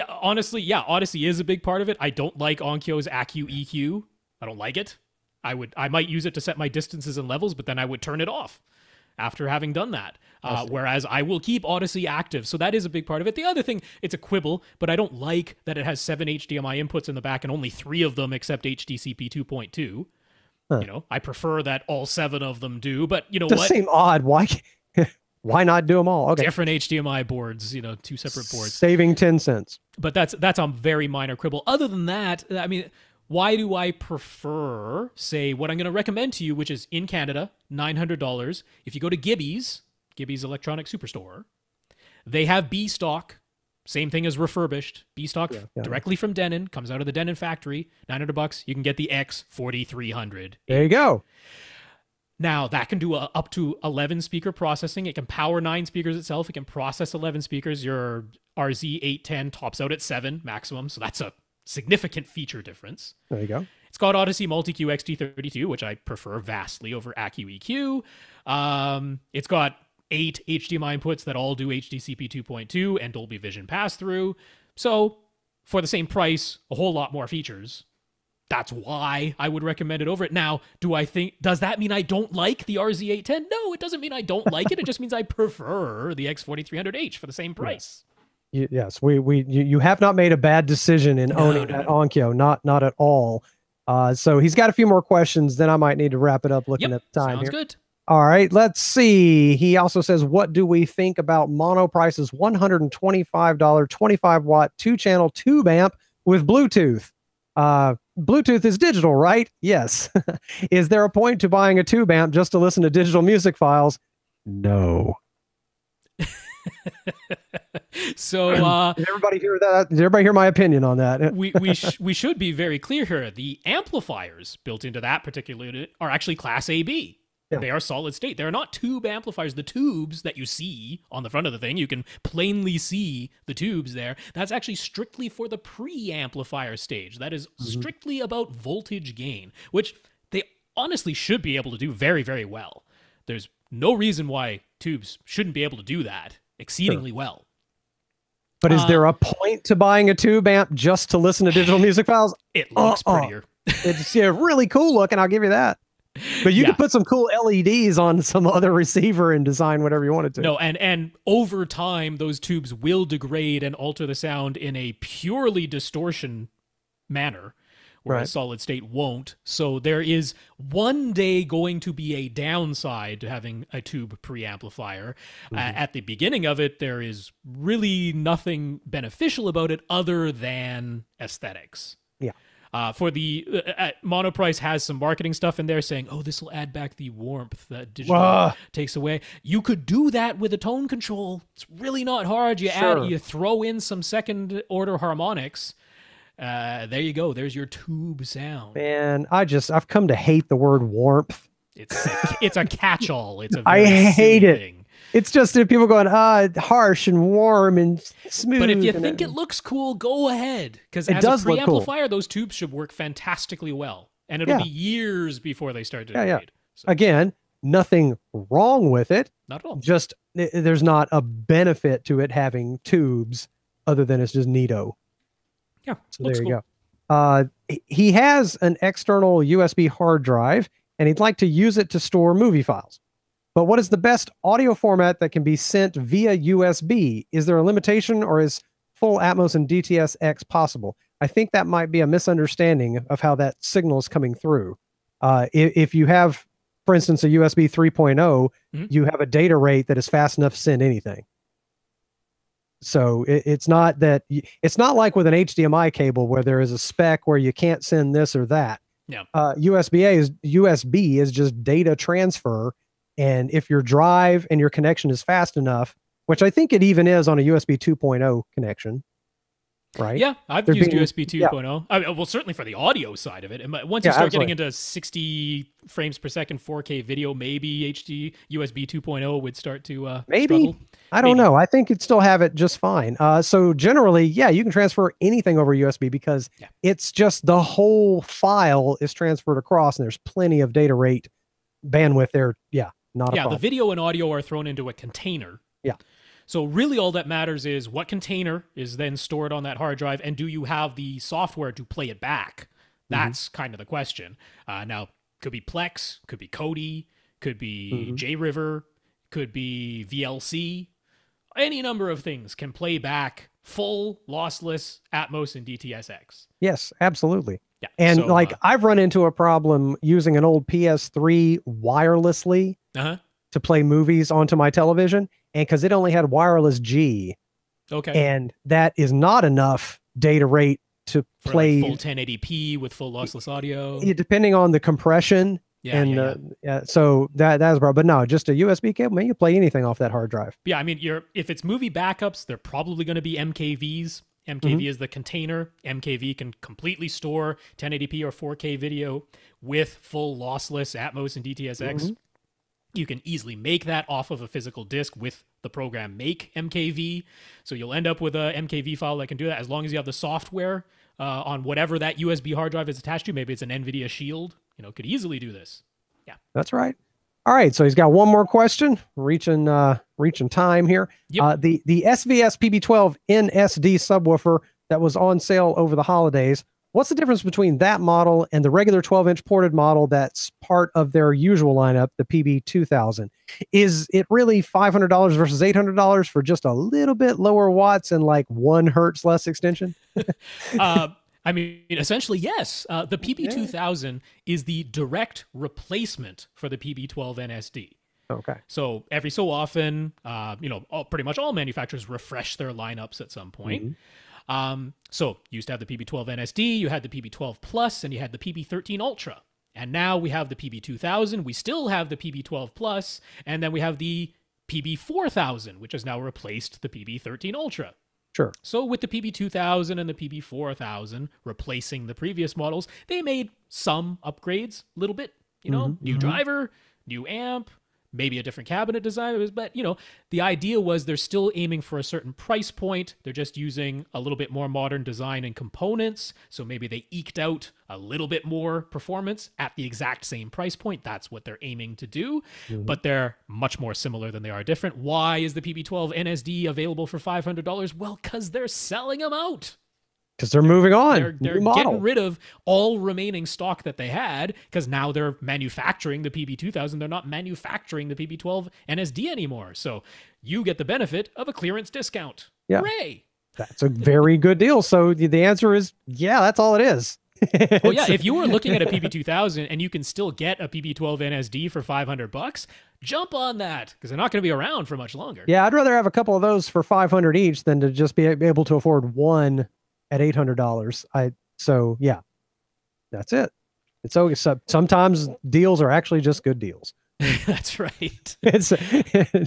S1: Honestly, Odyssey is a big part of it. I don't like Onkyo's Accu EQ. I don't like it. I might use it to set my distances and levels, but then I would turn it off after having done that. Whereas I will keep Odyssey active. So that is a big part of it. The other thing, it's a quibble, but I don't like that it has 7 HDMI inputs in the back and only 3 of them accept HDCP 2.2. You know, I prefer that all 7 of them do, but you know what?
S2: It does seem odd. Why not do them all? Okay.
S1: Different HDMI boards, 2 separate boards.
S2: Saving 10 cents.
S1: But that's a very minor quibble. Other than that, I mean, why do I prefer, say, what I'm going to recommend to you, which is in Canada, $900. If you go to Gibby's Electronic Superstore, they have B stock, same thing as refurbished. B stock directly from Denon, comes out of the Denon factory, $900. You can get the X4300.
S2: There you go.
S1: Now, that can do up to 11 speaker processing. It can power 9 speakers itself. It can process 11 speakers. Your RZ810 tops out at 7 maximum, so that's a significant feature difference.
S2: There you go.
S1: It's got Odyssey Multi-Q XT32, which I prefer vastly over Accu EQ. It's got 8 HDMI inputs that all do HDCP 2.2 and Dolby Vision pass-through. So, for the same price, a whole lot more features. That's why I would recommend it over it. Now, does that mean I don't like the RZ810? No, it doesn't mean I don't like it. It just means I prefer the X4300H for the same price.
S2: Yes, you have not made a bad decision in owning that Onkyo, not at all. So he's got a few more questions, then I might need to wrap it up looking at the time.
S1: Sounds good.
S2: All right, let's see. He also says, what do we think about Monoprice's $125 25-watt 2-channel tube amp with Bluetooth? Bluetooth is digital, right? Yes. Is there a point to buying a tube amp just to listen to digital music files? No.
S1: So
S2: did everybody hear that? Did everybody hear my opinion on that?
S1: we should be very clear here. The amplifiers built into that particular unit are actually Class AB. Yeah. They are solid state. They're not tube amplifiers. The tubes that you see on the front of the thing, you can plainly see the tubes there. That's actually strictly for the pre-amplifier stage. That is strictly about voltage gain, which they honestly should be able to do very, very well. There's no reason why tubes shouldn't be able to do that exceedingly well.
S2: But is there a point to buying a tube amp just to listen to digital music files?
S1: It looks prettier.
S2: It's really cool looking, I'll give you that. But you could put some cool LEDs on some other receiver and design whatever you wanted to.
S1: No, and over time, those tubes will degrade and alter the sound in a purely distortion manner, where a solid state won't. So there is one day going to be a downside to having a tube preamplifier. At the beginning of it, there is really nothing beneficial about it other than aesthetics.
S2: Yeah.
S1: For the Monoprice has some marketing stuff in there saying, oh, this will add back the warmth that digital takes away. You could do that with a tone control. It's really not hard. You throw in some second order harmonics. There you go. There's your tube sound.
S2: Man, I've come to hate the word warmth.
S1: It's a catch-all. It's a
S2: I
S1: very
S2: hate
S1: silly
S2: it.
S1: thing.
S2: It's just that people going, harsh and warm and smooth.
S1: But if you think it looks cool, go ahead. Because as a preamplifier, those tubes should work fantastically well. And it'll be years before they start to degrade. So.
S2: Again, nothing wrong with it.
S1: Not at all.
S2: Just there's not a benefit to it having tubes other than it's just neato.
S1: Yeah,
S2: so there you go. He has an external USB hard drive, and he'd like to use it to store movie files. But what is the best audio format that can be sent via USB? Is there a limitation, or is full Atmos and DTS-X possible? I think that might be a misunderstanding of how that signal is coming through. If you have, for instance, a USB 3.0, you have a data rate that is fast enough to send anything. So it's not like with an HDMI cable where there is a spec where you can't send this or that.
S1: Yeah.
S2: USB is just data transfer. And if your drive and your connection is fast enough, which I think it even is on a USB 2.0 connection, right?
S1: Yeah, I've used USB 2.0. I mean, well, certainly for the audio side of it. And once you start getting into 60 frames per second 4K video, maybe USB 2.0 would start to struggle.
S2: I don't know. I think it'd still have it just fine. So generally, you can transfer anything over USB because it's just the whole file is transferred across, and there's plenty of data rate bandwidth there. Not a problem.
S1: The video and audio are thrown into a container.
S2: Yeah.
S1: So really all that matters is what container is then stored on that hard drive, and do you have the software to play it back? That's kind of the question. Now, could be Plex, could be Kodi, could be JRiver, could be VLC. Any number of things can play back full, lossless, Atmos, and DTS-X.
S2: Yes, absolutely.
S1: Yeah.
S2: And I've run into a problem using an old PS3 wirelessly to play movies onto my television, and because it only had wireless G.
S1: Okay.
S2: And that is not enough data rate to play
S1: full 1080p with full lossless audio.
S2: Depending on the compression. So that's a problem. But no, just a USB cable, man, you play anything off that hard drive.
S1: Yeah, I mean, if it's movie backups, they're probably going to be MKVs. MKV is the container. MKV can completely store 1080p or 4K video with full lossless Atmos and DTS-X. You can easily make that off of a physical disk with the program Make MKV. So you'll end up with a MKV file that can do that as long as you have the software on whatever that USB hard drive is attached to. Maybe it's an NVIDIA Shield. Could easily do this. Yeah,
S2: that's right. All right, so he's got one more question. Reaching time here.
S1: Yep.
S2: The SVS PB12 NSD subwoofer that was on sale over the holidays. What's the difference between that model and the regular 12-inch ported model that's part of their usual lineup, the PB2000? Is it really $500 versus $800 for just a little bit lower watts and like 1 hertz less extension?
S1: I mean, essentially, yes. The PB2000 is the direct replacement for the PB12 NSD.
S2: Okay.
S1: So every so often, pretty much all manufacturers refresh their lineups at some point. So you used to have the PB12 NSD, you had the PB12 Plus, and you had the PB13 Ultra. And now we have the PB2000, we still have the PB12 Plus, and then we have the PB4000, which has now replaced the PB13 Ultra.
S2: Sure.
S1: So with the PB2000 and the PB4000 replacing the previous models, they made some upgrades, a little bit, new driver, new amp, maybe a different cabinet design. But, the idea was they're still aiming for a certain price point. They're just using a little bit more modern design and components. So maybe they eked out a little bit more performance at the exact same price point. That's what they're aiming to do. But they're much more similar than they are different. Why is the PB12 NSD available for $500? Well, because they're selling them out.
S2: Because they're moving on.
S1: They're getting rid of all remaining stock that they had because now they're manufacturing the PB2000. They're not manufacturing the PB12 NSD anymore. So you get the benefit of a clearance discount.
S2: Yeah.
S1: Hooray!
S2: That's a very good deal. So the answer is, that's all it is.
S1: Well, yeah, if you were looking at a PB2000 and you can still get a PB12 NSD for $500, jump on that because they're not going to be around for much longer.
S2: Yeah, I'd rather have a couple of those for $500 each than to just be able to afford one at $800. That's it. It's always sometimes deals are actually just good deals.
S1: That's right.
S2: It's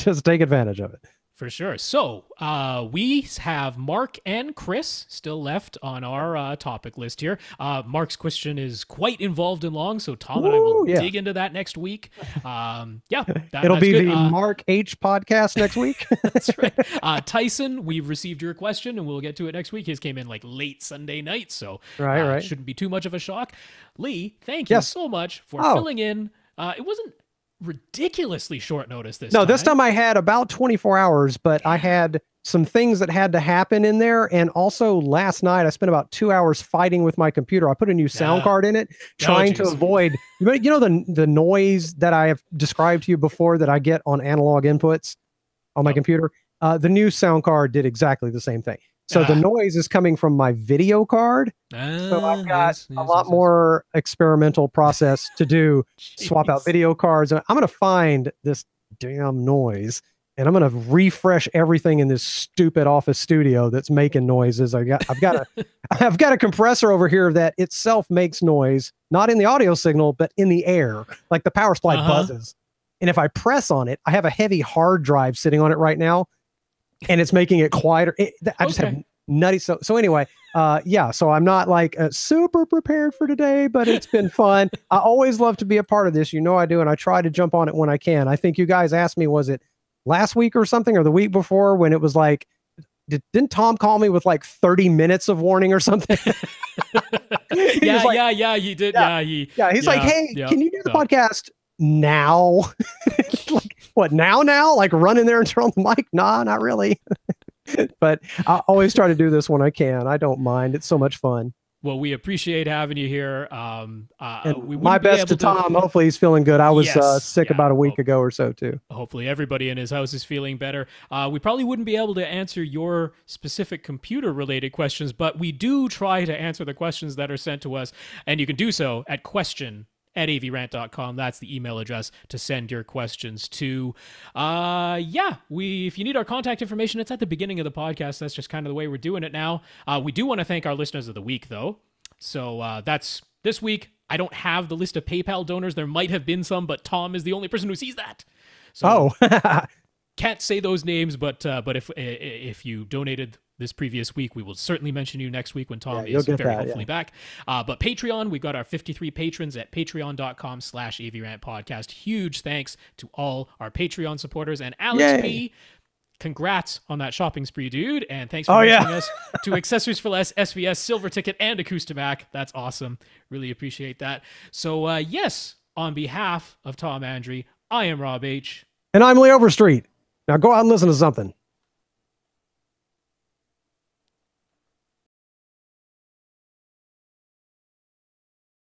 S2: just take advantage of it.
S1: For sure. So we have Mark and Chris still left on our topic list here. Mark's question is quite involved and long, so Tom and I will dig into that next week.
S2: It'll be good. The Mark H podcast next week.
S1: That's right. Tyson, we've received your question, and we'll get to it next week. His came in like late Sunday night, so right. Shouldn't be too much of a shock. Lee, thank you so much for filling in. It wasn't ridiculously short notice this time. No,
S2: this time I had about 24 hours, but I had some things that had to happen in there. And also last night, I spent about 2 hours fighting with my computer. I put a new sound card in it, trying to avoid, you know, the noise that I have described to you before that I get on analog inputs on my computer. The new sound card did exactly the same thing. So the noise is coming from my video card. So I've got a lot more experimental process to do. Swap out video cards. I'm going to find this damn noise, and I'm going to refresh everything in this stupid office studio that's making noises. I've got a compressor over here that itself makes noise, not in the audio signal, but in the air, like the power supply buzzes. And if I press on it, I have a heavy hard drive sitting on it right now, and it's making it quieter. I just have nutty. So anyway, so I'm not like super prepared for today, but it's been fun. I always love to be a part of this. You know I do, and I try to jump on it when I can. I think you guys asked me, was it last week or something, or the week before, when it was like, didn't Tom call me with like 30 minutes of warning or something?
S1: You did.
S2: He's like, hey, can you do the podcast now? Like, what, now? Like, run in there and turn on the mic? Nah, not really. But I always try to do this when I can. I don't mind. It's so much fun.
S1: Well, we appreciate having you here.
S2: My best to Tom. Hopefully he's feeling good. I was sick about a week ago or so too.
S1: Hopefully everybody in his house is feeling better. We probably wouldn't be able to answer your specific computer related questions, but we do try to answer the questions that are sent to us. And you can do so at question@avrant.com. That's the email address to send your questions to. If you need our contact information, it's at the beginning of the podcast. That's just kind of the way we're doing it now. We do want to thank our listeners of the week, though. So that's this week. I don't have the list of PayPal donors. There might have been some, but Tom is the only person who sees that. So can't say those names, but if you donated this previous week, we will certainly mention you next week when Tom is very hopefully back. But Patreon, we've got our 53 patrons at patreon.com/AVRant podcast. Huge thanks to all our Patreon supporters. And Alex P., congrats on that shopping spree, dude. And thanks for mentioning us to Accessories for Less, SVS, Silver Ticket, and Acoustimac. That's awesome. Really appreciate that. So on behalf of Tom Andry, I am Rob H.
S2: And I'm Lee Overstreet. Now go out and listen to something.